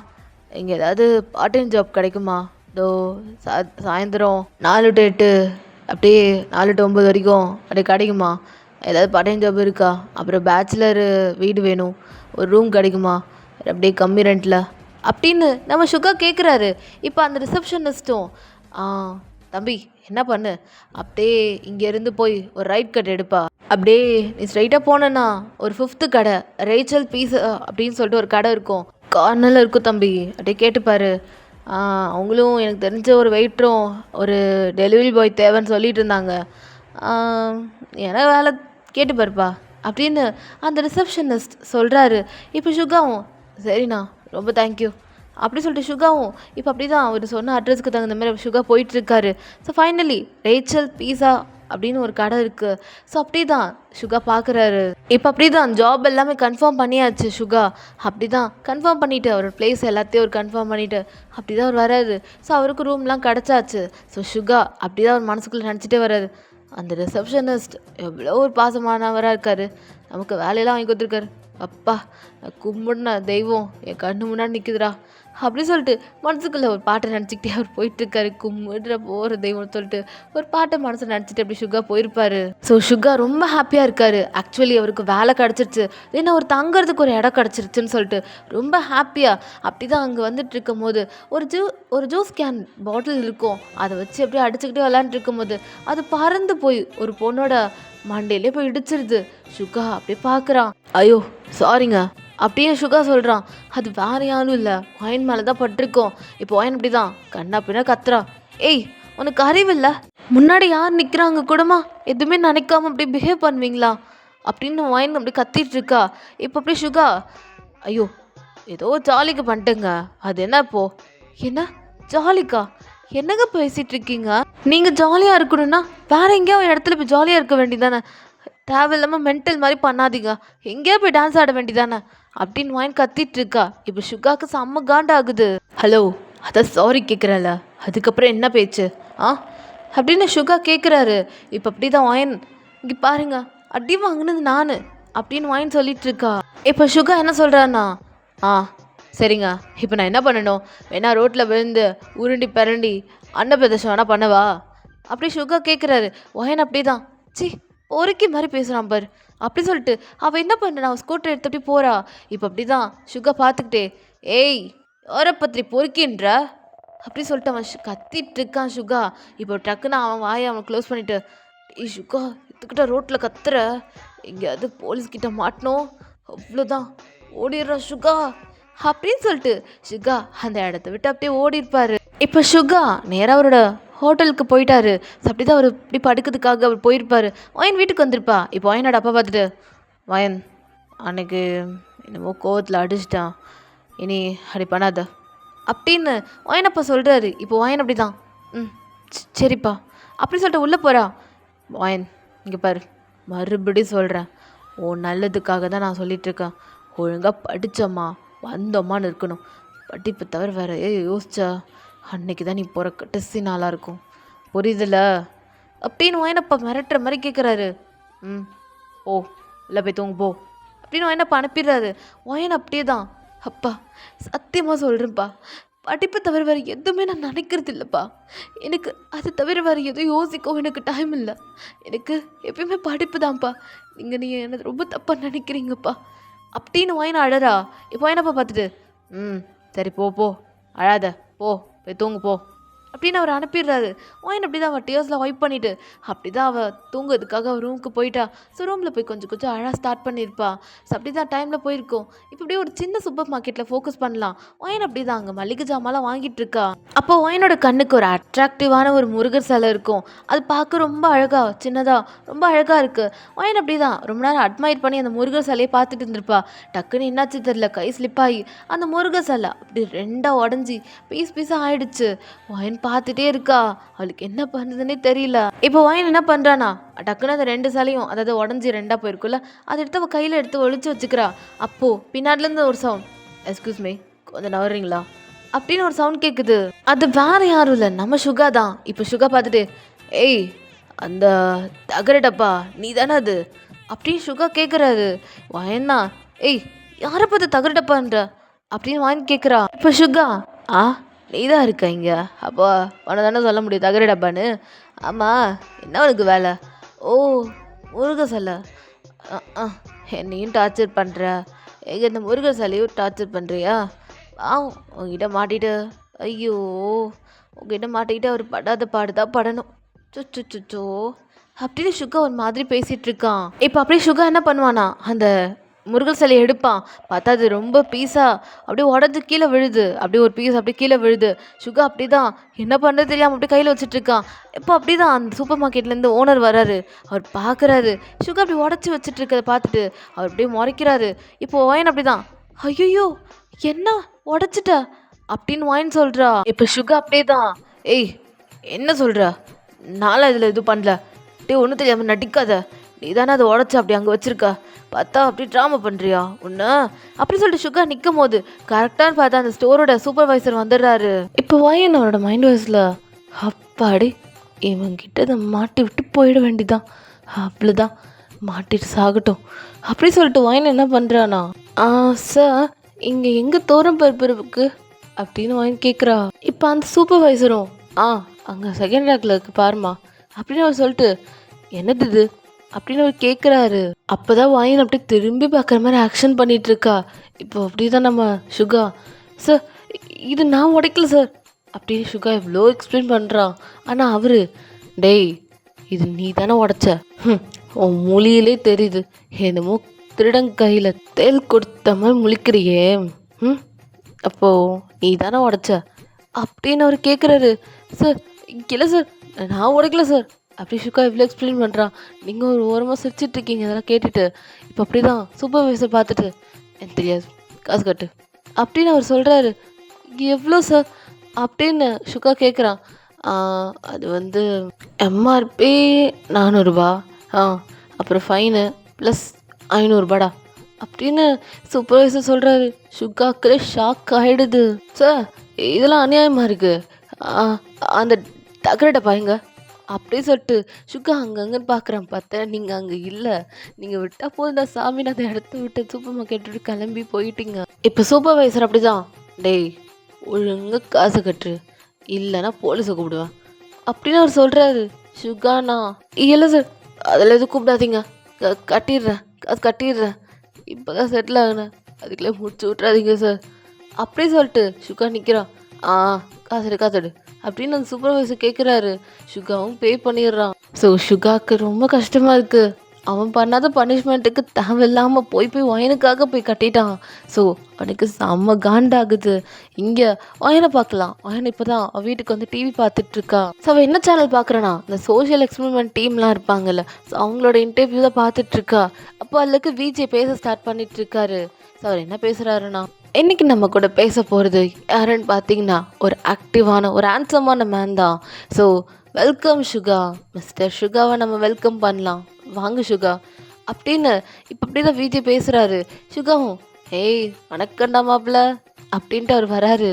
இங்கே ஏதாவது பார்ட் டைம் ஜாப் கிடைக்குமா, இதோ சாயந்தரம் 4 to 8 அப்படியே 4 to 9 வரைக்கும் அப்படியே கிடைக்குமா, ஏதாவது பார்ட் டைம் ஜாப் இருக்கா, அப்புறம் பேச்சுலரு வீடு வேணும், ஒரு ரூம் கிடைக்குமா அப்படியே கம்மி ரெண்டில் அப்படின்னு நம்ம சுகா கேட்குறாரு. இப்போ அந்த ரிசப்ஷனிஸ்ட்டும் தம்பி என்ன பண்ணு, அப்படியே இங்கேருந்து போய் ஒரு ரைட் கட் எடுப்பா, அப்படியே நீ ஸ்ட்ரைட்டாக போனேன்னா ஒரு 5th கடை ரேச்சல் பீஸ் அப்படின்னு சொல்லிட்டு ஒரு கடை இருக்கும், கார்னரில் இருக்கும் தம்பி, அப்படியே கேட்டுப்பாரு. அவங்களும் எனக்கு தெரிஞ்ச ஒரு வெயிட்டரும் ஒரு டெலிவரி பாய் தேவைன்னு சொல்லிட்டு இருந்தாங்க, எனக்கு வேலை கேட்டுப்பாருப்பா அப்படின்னு அந்த ரிசப்ஷனிஸ்ட் சொல்கிறாரு. இப்போ சுகாவும் சரிண்ணா ரொம்ப தேங்க்யூ அப்படி சொல்லிட்டு சுகாவும் இப்போ அப்படி தான் அவர் சொன்ன அட்ரஸ்க்கு தகுந்த மாதிரி சுகா போயிட்டுருக்காரு. ஸோ ஃபைனலி ரேச்சல் பீஸா அப்படின்னு ஒரு கடை இருக்குது. ஸோ அப்படி தான் சுகா பார்க்குறாரு. இப்போ அப்படி தான் ஜாப் எல்லாமே கன்ஃபார்ம் பண்ணியாச்சு சுகா. அப்படி தான் கன்ஃபார்ம் பண்ணிவிட்டு அவர் பிளேஸ் எல்லாத்தையும் அவர் கன்ஃபார்ம் பண்ணிவிட்டு அப்படி தான் அவர் வராரு. ஸோ அவருக்கு ரூம்லாம் கிடச்சாச்சு. ஸோ சுகா அப்படி தான் அவர் மனசுக்குள்ளே நினச்சிட்டே வராரு, அந்த ரிசப்ஷனிஸ்ட் எவ்வளோ ஒரு பாசமானவராக இருக்கார், நமக்கு வேலையெல்லாம் வாங்கி கொடுத்துருக்காரு, அப்பா கும்பிடுன தெய்வம் என் கண்ணு முன்னாடி நிற்குதுடா அப்படி சொல்லிட்டு மனசுக்குள்ளே ஒரு பாட்டை நினச்சிக்கிட்டே அவர் போயிட்டுருக்காரு. கும்பிடுற போகிற தெய்வம்னு சொல்லிட்டு ஒரு பாட்டை மனசை நினச்சிட்டு அப்படி சுகா போயிருப்பார். ஸோ சுகா ரொம்ப ஹாப்பியாக இருக்கார். ஆக்சுவலி அவருக்கு வேலை கிடச்சிருச்சு, ஏன்னா அவர் தங்குறதுக்கு ஒரு இடம் கிடச்சிருச்சுன்னு சொல்லிட்டு ரொம்ப ஹாப்பியாக அப்படி தான் அங்கே வந்துட்டு இருக்கும் போது ஒரு ஜூஸ் கேன் பாட்டில் இருக்கும், அதை வச்சு அப்படியே அடிச்சுக்கிட்டே விளாண்டுட்டு இருக்கும் போது அது பறந்து போய் ஒரு பொண்ணோட மண்டையிலே போய் இடிச்சிருது. சுகா அப்படியே பார்க்குறான், ஐயோ சாரிங்க அப்படியே சுகா சொல்கிறான், அது வேற யாரும் இல்லை ஒயின் மேலே தான் பட்டிருக்கோம். இப்போ ஒயின் இப்படி தான் கண்ணா பின்னா கத்துறா, ஏய் உனக்கு அறிவில்லை, முன்னாடி யார் நிற்கிறாங்க கூடமா எதுவுமே நினைக்காம அப்படி பிஹேவ் பண்ணுவீங்களா அப்படின்னு ஒயின் அப்படி கத்திட்டு இருக்கா. இப்போ அப்படியே சுகா ஐயோ ஏதோ ஜாலிக்கு பண்ணிட்டுங்க, அது என்ன இப்போ என்ன ஜாலிக்கா என்னங்க பேசிகிட்டு இருக்கீங்க, நீங்கள் ஜாலியாக இருக்கணும்னா வேற எங்கேயோ ஒரு இடத்துல போய் ஜாலியாக இருக்க வேண்டியதானே, தேவையில்லாமல் மென்டல் மாதிரி பண்ணாதீங்க, எங்கேயோ போய் டான்ஸ் ஆட வேண்டியதானே அப்படின்னு வாங்கி கத்திட்டு இருக்கா. இப்போ சுகாக்கு செம்ம காண்டாகுது. ஹலோ அதான் சாரி கேட்குறல, அதுக்கப்புறம் என்ன பேச்சு அப்படின்னு சுகா கேட்குறாரு. இப்போ அப்படி தான் வாயின் இங்கே பாருங்க அடி வாங்கினது நான் அப்படின்னு வாயின் சொல்லிட்டு இருக்கா. இப்போ சுகா என்ன சொல்கிறான்னா, சரிங்க இப்போ நான் என்ன பண்ணணும், வேணா ரோட்டில் விழுந்து உருண்டி பிறண்டி அன்னப்பிரதேசம் வேணா பண்ணவா அப்படி சுகா கேட்குறாரு. ஒயன் அப்படி தான் சி ஒருக்கி மாதிரி பேசுகிறான் பாரு அப்படி சொல்லிட்டு அவள் என்ன பண்ணுறா, அவள் ஸ்கூட்டர் எடுத்துகிட்டு போகிறா. இப்போ அப்படி தான் சுகா பார்த்துக்கிட்டே ஏய் ஓர பத்திரி பொறுக்கின்ற அப்படி சொல்லிட்டு அவன் கத்திட்டு இருக்கான் சுகா. இப்போ டக்குன்னு அவன் வாயை அவன் க்ளோஸ் பண்ணிவிட்டு ஏய் சுகா இதுக்கிட்ட ரோட்டில் கத்துற, எங்கேயாவது போலீஸ்கிட்ட மாட்டினோம் அவ்வளோதான் ஓடிடுறான் சுகா அப்படின்னு சொல்லிட்டு சுகா அந்த இடத்த விட்டு அப்படியே ஓடிருப்பாரு. இப்போ சுகா நேராக அவரோட ஹோட்டலுக்கு போயிட்டாரு. அப்படி தான் அவர் இப்படி படுக்கிறதுக்காக அவர் போயிருப்பார். ஒயன் வீட்டுக்கு வந்திருப்பா. இப்போ ஒயனோட அப்பா பார்த்துட்டு ஒயன் அன்னைக்கு என்னமோ கோவத்தில் அடிச்சிட்டான், இனி அப்படி பண்ணாத அப்படின்னு ஒயனப்பா சொல்கிறாரு. இப்போ ஒயன் அப்படி தான் சரிப்பா அப்படி சொல்லிட்டு உள்ளே போகிறா. ஒயன் இங்கே பாரு மறுபடியும் சொல்கிறேன், ஓ நல்லதுக்காக தான் நான் சொல்லிகிட்ருக்கேன், ஒழுங்காக படித்தோம்மா வந்தோம்மான்னு இருக்கணும், படிப்பு தவிர வேறு யோசிச்சா அன்னைக்கு தான் நீ போகிற கடைசி நாளாக இருக்கும், புரியுதில்ல அப்படின்னு ஒயனப்பா மிரட்டுற மாதிரி கேட்குறாரு. ஓ இல்லை போய் தூங்க போ அப்படின்னு ஒயனப்பா அனுப்பிடுறாரு. ஒயன் அப்படியே தான் அப்பா சத்தியமாக சொல்கிறேன்ப்பா, படிப்பை தவிர வேறு எதுவுமே நான் நினைக்கிறது இல்லைப்பா, எனக்கு அது தவிர வேறு எதுவும் யோசிக்கவும் எனக்கு டைம் இல்லை, எனக்கு எப்பயுமே படிப்பு தான்ப்பா, நீங்கள் எனக்கு ரொம்ப தப்பாக நினைக்கிறீங்கப்பா அப்படின்னு ஒயனை அழறா. இப்போ ஒயனப்பா பார்த்துட்டு சரி போ போ அழாத போ போய் தூங்கு போ அப்படின்னு அவர் அனுப்பிடுறாரு. ஒயின் அப்படி தான் அவள் டியர்ஸில் வைப் பண்ணிவிட்டு அப்படி தான் அவள் தூங்குறதுக்காக அவள் ரூமுக்கு போயிட்டா. ஸோ ரூமில் போய் கொஞ்சம் கொஞ்சம் அழ ஸ்டார்ட் பண்ணியிருப்பா. ஸோ அப்படி தான் டைமில் போயிருக்கோம். இப்போ அப்படியே ஒரு சின்ன சூப்பர் மார்க்கெட்டில் ஃபோக்கஸ் பண்ணலாம். ஒயின் அப்படி தான் அங்கே மளிகை ஜாமான்லாம் வாங்கிட்டு இருக்கா. அப்போ ஒயினோட கண்ணுக்கு ஒரு அட்ராக்டிவான ஒரு முருகர் சிலை இருக்கும். அது பார்க்க ரொம்ப அழகாக சின்னதாக ரொம்ப அழகாக இருக்குது. ஒயின் அப்படி தான் ரொம்ப நேரம் அட்மையர் பண்ணி அந்த முருகர் சிலையை பார்த்துட்டு இருந்திருப்பா. டக்குன்னு என்னாச்சு தெரில, கை ஸ்லிப்பாகி அந்த முருகர் சிலை அப்படி ரெண்டாக உடஞ்சி பீஸாக ஆயிடுச்சு. ஒயின் பார்த்துட்டே இருக்கா. அவளுக்கு என்ன பண்ணுறதுன்னே தெரியல. இப்போ ஒயின் என்ன பண்ணுறானா, டக்குன்னு அந்த 2 சிலையும் அதாவது உடஞ்சி ரெண்டாக போயிருக்குல்ல, அதை எடுத்து அவள் கையில் எடுத்து ஒழிச்சு வச்சுக்கிறா. அப்போது பின்னாடிலேருந்து ஒரு சவுண்ட், எக்ஸ்கியூஸ் மீ கொஞ்சம் நவர்றீங்களா அப்படின்னு ஒரு சவுண்ட் கேட்குது. அது வேற யாரும் இல்லை, நம்ம சுகா தான். இப்போ சுகா பார்த்துட்டு, ஏய் அந்த தகர டப்பா நீ தானே அது அப்படின்னு சுகா கேட்குறாரு. வயன்னா, ஏய் யாரை பார்த்து தகர டப்பான்ற அப்படின்னு வாங்கி கேட்குறா. இப்போ சுகா, ஆ நீ தான் இருக்க இங்கே, அப்போ உன தானே சொல்ல முடியும் தகர டப்பான்னு. ஆமாம் என்ன உனக்கு வேலை? ஓ முருக சிலை, என்னையும் டார்ச்சர் பண்ணுற, எங்கள் இந்த முருக சிலையும் டார்ச்சர் பண்ணுறியா? உங்ககிட்ட மாட்டிட்டு, ஐயோ உங்ககிட்ட மாட்டிக்கிட்டு அவர் படாத பாடுதான் படணும். சுச்சுச்சோ அப்படின்னு சுகா ஒரு மாதிரி பேசிகிட்டு இருக்கான். இப்போ அப்படியே சுகா என்ன பண்ணுவானா, அந்த முருகல் சிலையை எடுப்பான். பார்த்தா அது ரொம்ப பீஸாக அப்படியே உடஞ்சி கீழே விழுது. அப்படியே ஒரு பீஸ் அப்படியே கீழே விழுது. சுகா அப்படி தான் என்ன பண்ணுறது தெரியாமல் அப்படியே கையில் வச்சுட்டு இருக்கான். இப்போ அப்படி தான் அந்த சூப்பர் மார்க்கெட்லேருந்து ஓனர் வராரு. அவர் பார்க்குறாரு சுகா அப்படி உடச்சி வச்சுட்டு இருக்கிறத பார்த்துட்டு அவர் அப்படியே முறைக்கிறாரு. இப்போ ஒயின் அப்படி தான், ஐயோ என்ன உடச்சிட்ட அப்படின்னு ஒயின் சொல்கிறா. இப்போ சுகா அப்படியே தான், ஏய் என்ன சொல்கிற, நானும் இதில் இது பண்ணல, அப்படியே ஒன்றும் தெரியாமல் நடிக்காத, நீ தானே அதை உடச்ச அப்படி அங்கே வச்சுருக்க, பார்த்தா அப்படி ட்ராமா பண்ணுறியா ஒன்று அப்படி சொல்லிட்டு சுகா நிற்கும் போது கரெக்டானு பார்த்தா அந்த ஸ்டோரோட சூப்பர்வைசர் வந்துடுறாரு. இப்போ ஒயின் அவரோட மைண்ட் வாய்ஸில், அப்பாடி இவங்கிட்ட இதை மாட்டி விட்டு போயிட வேண்டிதான், அவ்வளோதான் மாட்டிட்டு சாகட்டும் அப்படி சொல்லிட்டு ஒயின் என்ன பண்ணுறானா, சார் இங்கே எங்கே தோரம் பருப்பு இருக்கு அப்படின்னு ஒயின் கேட்குறா. இப்போ அந்த சூப்பர்வைசரும், அங்கே செகண்ட் ரேக்கில் இருக்கு பாருமா அப்படின்னு அவர் சொல்லிட்டு, என்னது இது அப்படின்னு அவர் கேட்குறாரு. அப்போ தான் வாயின் அப்படியே திரும்பி பார்க்குற மாதிரி ஆக்ஷன் பண்ணிகிட்டு இருக்கா. இப்போ அப்படி தான் நம்ம சுகா, சார் இது நான் உடைக்கல சார் அப்படின்னு சுகா எவ்வளோ எக்ஸ்பிளைன் பண்ணுறான். ஆனால் அவர், டேய் இது நீ தானே உடைச்ச, உன் மொழியிலே தெரியுது என்னமோ திருடன் கையில் தேல் கொடுத்த மாதிரி முழிக்கிறியே, அப்போது நீ தானே உடைச்ச அப்படின்னு அவர் கேட்குறாரு. சார் இல்லை சார் நான் உடைக்கல சார் அப்படி சுகா இவ்வளோ எக்ஸ்பிளைன் பண்ணுறான். நீங்கள் ஒரு ஓரமாக சிரிச்சிட்ருக்கீங்க இதெல்லாம் கேட்டுட்டு. இப்போ அப்படி தான் சூப்பர்வைசர் பார்த்துட்டு, எனக்கு தெரியாது காசு கட்டு அப்படின்னு அவர் சொல்கிறாரு. எவ்வளோ சார் அப்படின்னு சுகா கேட்குறான். அது வந்து எம்ஆர்பி 400 ரூபா, அப்புறம் ஃபைனு ப்ளஸ் 500 ரூபாடா அப்படின்னு சூப்பர்வைசர் சொல்கிறாரு. சுகாக்கு ஷாக் ஆகிடுது. சார் இதெல்லாம் அநியாயமாக இருக்குது, அந்த தகரட்டை பாருங்க அப்படி சொல்லிட்டு சுகா அங்கங்கன்னு பார்க்குறேன். பார்த்தேன் நீங்கள் அங்கே இல்லை, நீங்கள் விட்டால் போதும் தான் சாமி, நான் அதை இடத்த விட்டு சூப்பர் மார்க்கெட் விட்டு கிளம்பி போயிட்டீங்க. இப்போ சூப்பர்வைசர் அப்படி தான், டேய் ஒழுங்காக காசு கட்டு இல்லைன்னா போலீஸை கூப்பிடுவேன் அப்படின்னு அவர் சொல்கிறாரு. சுகானா, இல்லை சார் அதில் எதுவும் கூப்பிடாதீங்க, கட்டிடுறேன் காசு கட்டிடுறேன், இப்போ தான் செட்டில் ஆகினேன், அதுக்குள்ளே முடிச்சு விட்றாதீங்க சார் அப்படி சொல்லிட்டு சுகா நிற்கிறான். காசு காசு அப்படின்னு அந்த சூப்பர்வைசர் கேட்குறாரு. சுகாவும் பே பண்ணிடுறான். ஸோ சுகாவுக்கு ரொம்ப கஷ்டமாக இருக்குது. அவன் பண்ணாத பனிஷ்மெண்ட்டுக்கு தேவையில்லாமல் போய் ஒயனுக்காக போய் கட்டிட்டான். ஸோ அவனுக்கு செம்ம காண்டாகுது. இங்கே ஒயனை பார்க்கலாம். ஒயன் இப்போ தான் அவன் வீட்டுக்கு வந்து டிவி பார்த்துட்ருக்கா. ஸோ அவள் என்ன சேனல் பார்க்குறானா, இந்த சோஷியல் எக்ஸ்பெரிமெண்ட் டீம்லாம் இருப்பாங்கல்ல, ஸோ அவங்களோட இன்டர்வியூ தான் பார்த்துட்ருக்கா. அப்போ அதுக்கு விஜய் பேச ஸ்டார்ட் பண்ணிகிட்ருக்காரு. ஸோ அவர் என்ன பேசுகிறாருன்னா, இன்றைக்கி நம்ம கூட பேச போகிறது யாருன்னு பார்த்தீங்கன்னா ஒரு ஆக்டிவான ஒரு ஹேண்ட்ஸமான மேன் தான். ஸோ வெல்கம் சுகா, மிஸ்டர் சுகாவை நம்ம வெல்கம் பண்ணலாம், வாங்க சுகா அப்படின்னு இப்போ அப்படி தான் விஜய் பேசுகிறாரு. சுகாவும், ஏய் வணக்கண்டா மாப்பிள்ள அப்படின்ட்டு அவர் வராரு.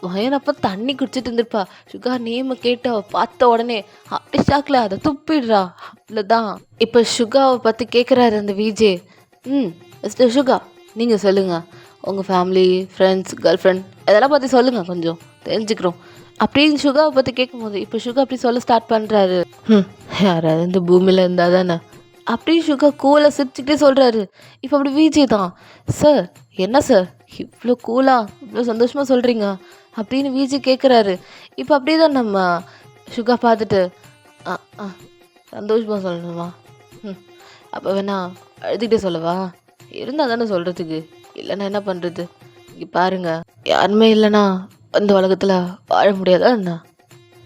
வயன் அப்போ தண்ணி குடிச்சிட்டு இருந்திருப்பா. சுகா நேமை கேட்டு அவள் பார்த்த உடனே அப்படி ஷாக்கில் அதை துப்பிடுறா. அவ்வளோதான். இப்போ சுகாவை பற்றி கேட்குறாரு அந்த விஜய். மிஸ்டர் சுகா நீங்கள் சொல்லுங்கள், உங்கள் ஃபேமிலி ஃப்ரெண்ட்ஸ் கேர்ள் ஃப்ரெண்ட் இதெல்லாம் பற்றி சொல்லுங்கள், கொஞ்சம் தெரிஞ்சுக்கிறோம் அப்படின்னு சுகாவை பற்றி கேட்கும்போது இப்போ சுகா அப்படி சொல்ல ஸ்டார்ட் பண்ணுறாரு. யாராவது இந்த பூமியில் இருந்தால் தானே அப்படின்னு சுகா கூலாக சிரிச்சுக்கிட்டே சொல்கிறாரு. இப்போ அப்படி விஜய் தான், சார் என்ன சார் இவ்வளோ கூலாக இவ்வளோ சந்தோஷமாக சொல்கிறீங்க அப்படின்னு விஜய் கேட்குறாரு. இப்போ அப்படியே தான் நம்ம சுகா பார்த்துட்டு, "ஆ ஆ சந்தோஷமா சொல்லணுமா? ம் அப்போ வேணா அழுதுகிட்டே சொல்லவா? இருந்தால் தானே சொல்கிறதுக்கு, இல்லைன்னா என்ன பண்ணுறது? இங்கே பாருங்க, யாருமே இல்லைன்னா அந்த உலகத்தில் வாழ முடியாதா என்ன?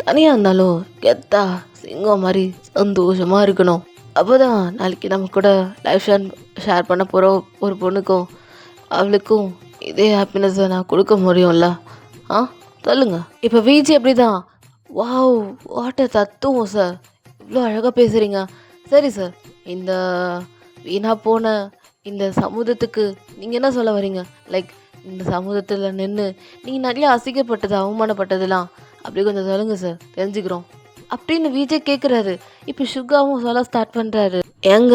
தனியாக இருந்தாலும் கெத்தா சிங்கம் மாதிரி சந்தோஷமாக இருக்கணும். அப்போ தான் நாளைக்கு நம்ம கூட லைஃப் ஷேர் பண்ண போகிற ஒரு பொண்ணுக்கும் அவளுக்கும் இதே ஹாப்பினஸ்ஸை நான் கொடுக்க முடியும்ல. ஆ சொல்லுங்க." இப்போ விஜி அப்படி தான், வாவ் வாட் அ தத்துவம் சார், இவ்வளோ அழகாக பேசுகிறீங்க. சரி சார், இந்த வீணாக போன இந்த சமூகத்துக்கு நீங்கள் என்ன சொல்ல வரீங்க? லைக் இந்த சமூகத்தில் நின்று நீங்கள் நிறைய அசிங்கப்பட்டது அவமானப்பட்டதெல்லாம் அப்படி கொஞ்சம் சொல்லுங்கள் சார், தெரிஞ்சுக்கிறோம் அப்படின்னு விஜய் கேட்குறாரு. இப்போ சுகாவும் சொல்ல ஸ்டார்ட் பண்ணுறாரு. ஏங்க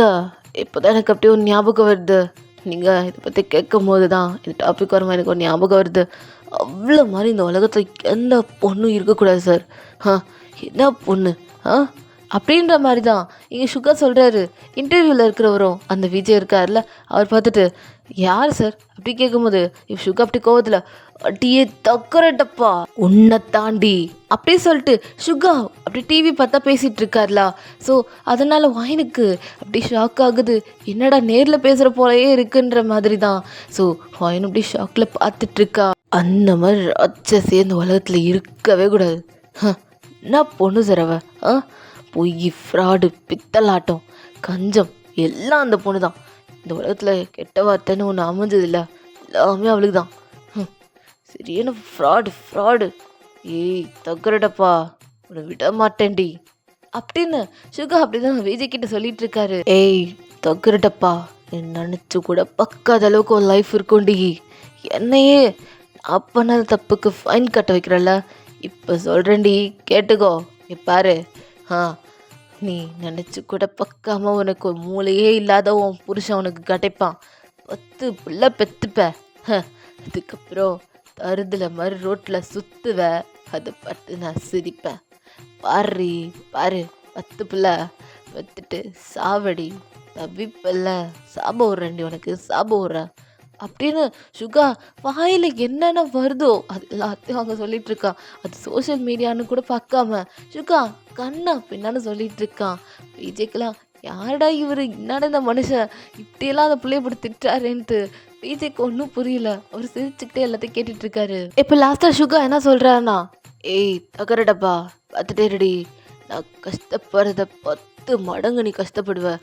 இப்போ தான் எனக்கு அப்படியே ஒரு ஞாபகம் வருது, நீங்கள் இதை பற்றி கேட்கும் போது தான் இந்த டாபிக் வருமா எனக்கு ஒரு ஞாபகம் வருது. அவ்வளோ மாதிரி இந்த உலகத்தில் எந்த பொண்ணும் இருக்கக்கூடாது சார். ஆ என்ன பொண்ணு ஆ அப்படின்ற மாதிரி தான் இங்கே சுகர் சொல்கிறாரு. இன்டர்வியூவில் இருக்கிறவரும் அந்த விஜய் இருக்கார்ல, அவர் பார்த்துட்டு, யார் சார் அப்படி கேட்கும்போது இப்போ சுகர் அப்படி கோவத்தில், அடியே தக்கரட்டப்பா உன்னை தாண்டி அப்படி சொல்லிட்டு சுகா அப்படி டிவி பார்த்தா பேசிகிட்டு இருக்கார்ல. ஸோ அதனால் வாயினுக்கு அப்படி ஷாக் ஆகுது, என்னடா நேரில் பேசுகிற போலயே இருக்குன்ற மாதிரி தான். ஸோ வாயின் அப்படி ஷாக்கில் பார்த்துட்ருக்கா. அந்த மாதிரி ராட்சசி இந்த உலகத்தில் இருக்கவே கூடாது. என்ன பொண்ணு சார் அவ? பொய், ஃப்ராடு, பித்தலாட்டம், கஞ்சம் எல்லாம் அந்த பொண்ணு தான். இந்த உலகத்தில் கெட்ட வார்த்தைன்னு ஒன்று அமைஞ்சதில்ல, எல்லாமே அவளுக்கு தான். சரியான ஃப்ராடு. ஏய் தக்கரடப்பா, உன்னை விட மாட்டேன்டி அப்படின்னு சுகா அப்படிதான் விஜய் கிட்ட சொல்லிட்டு இருக்காரு. ஏய் தக்கரடப்பா, நினச்சி கூட பக்காத அளவுக்கு ஒரு லைஃப் இருக்கும்டி. என்னையே நான் பண்ணாத தப்புக்கு ஃபைன் கட்ட வைக்கிறல்ல, இப்போ சொல்கிறேன்டி கேட்டுக்கோ. பாரு, நீ நினச்சி கூட பக்காம உனக்கு ஒரு மூளையே இல்லாத உன் புருஷன் உனக்கு கிடைப்பான். 10 பிள்ளை பெற்றுப்ப. அதுக்கப்புறம் தருதில் மாதிரி ரோட்டில் சுற்றுவ, அதை பார்த்து நான் சிரிப்பேன். பாரு 10 பிள்ளை பெற்றுட்டு சாவடி, தவிப்பில்ல, சாபம் விட்றேன்டி உனக்கு, சாபம் விட்றேன் அப்படின்னு சுகா வாயில் என்னென்ன வருதோ அது எல்லாத்தையும் அவங்க சொல்லிட்டு இருக்கான். அது சோஷியல் மீடியான்னு கூட பார்க்காம சுகா கண்ணா பின்னான்னு சொல்லிட்டு இருக்கான். விஜய்க்கெல்லாம் யாரடா இவர், என்னடா இந்த மனுஷன் இப்படியெல்லாம் அந்த பிள்ளைய போட்டு திட்டுறாருன்ட்டு விஜய்க்கு ஒன்றும் புரியல. அவர் சிரிச்சுக்கிட்டே எல்லாத்தையும் கேட்டுட்டு இருக்காரு. இப்போ லாஸ்ட்டாக சுகா என்ன சொல்கிறாருன்னா, ஏய் தகரடப்பா பார்த்துட்டே ரெடி, நான் கஷ்டப்படுறத 10 மடங்கு நீ கஷ்டப்படுவ,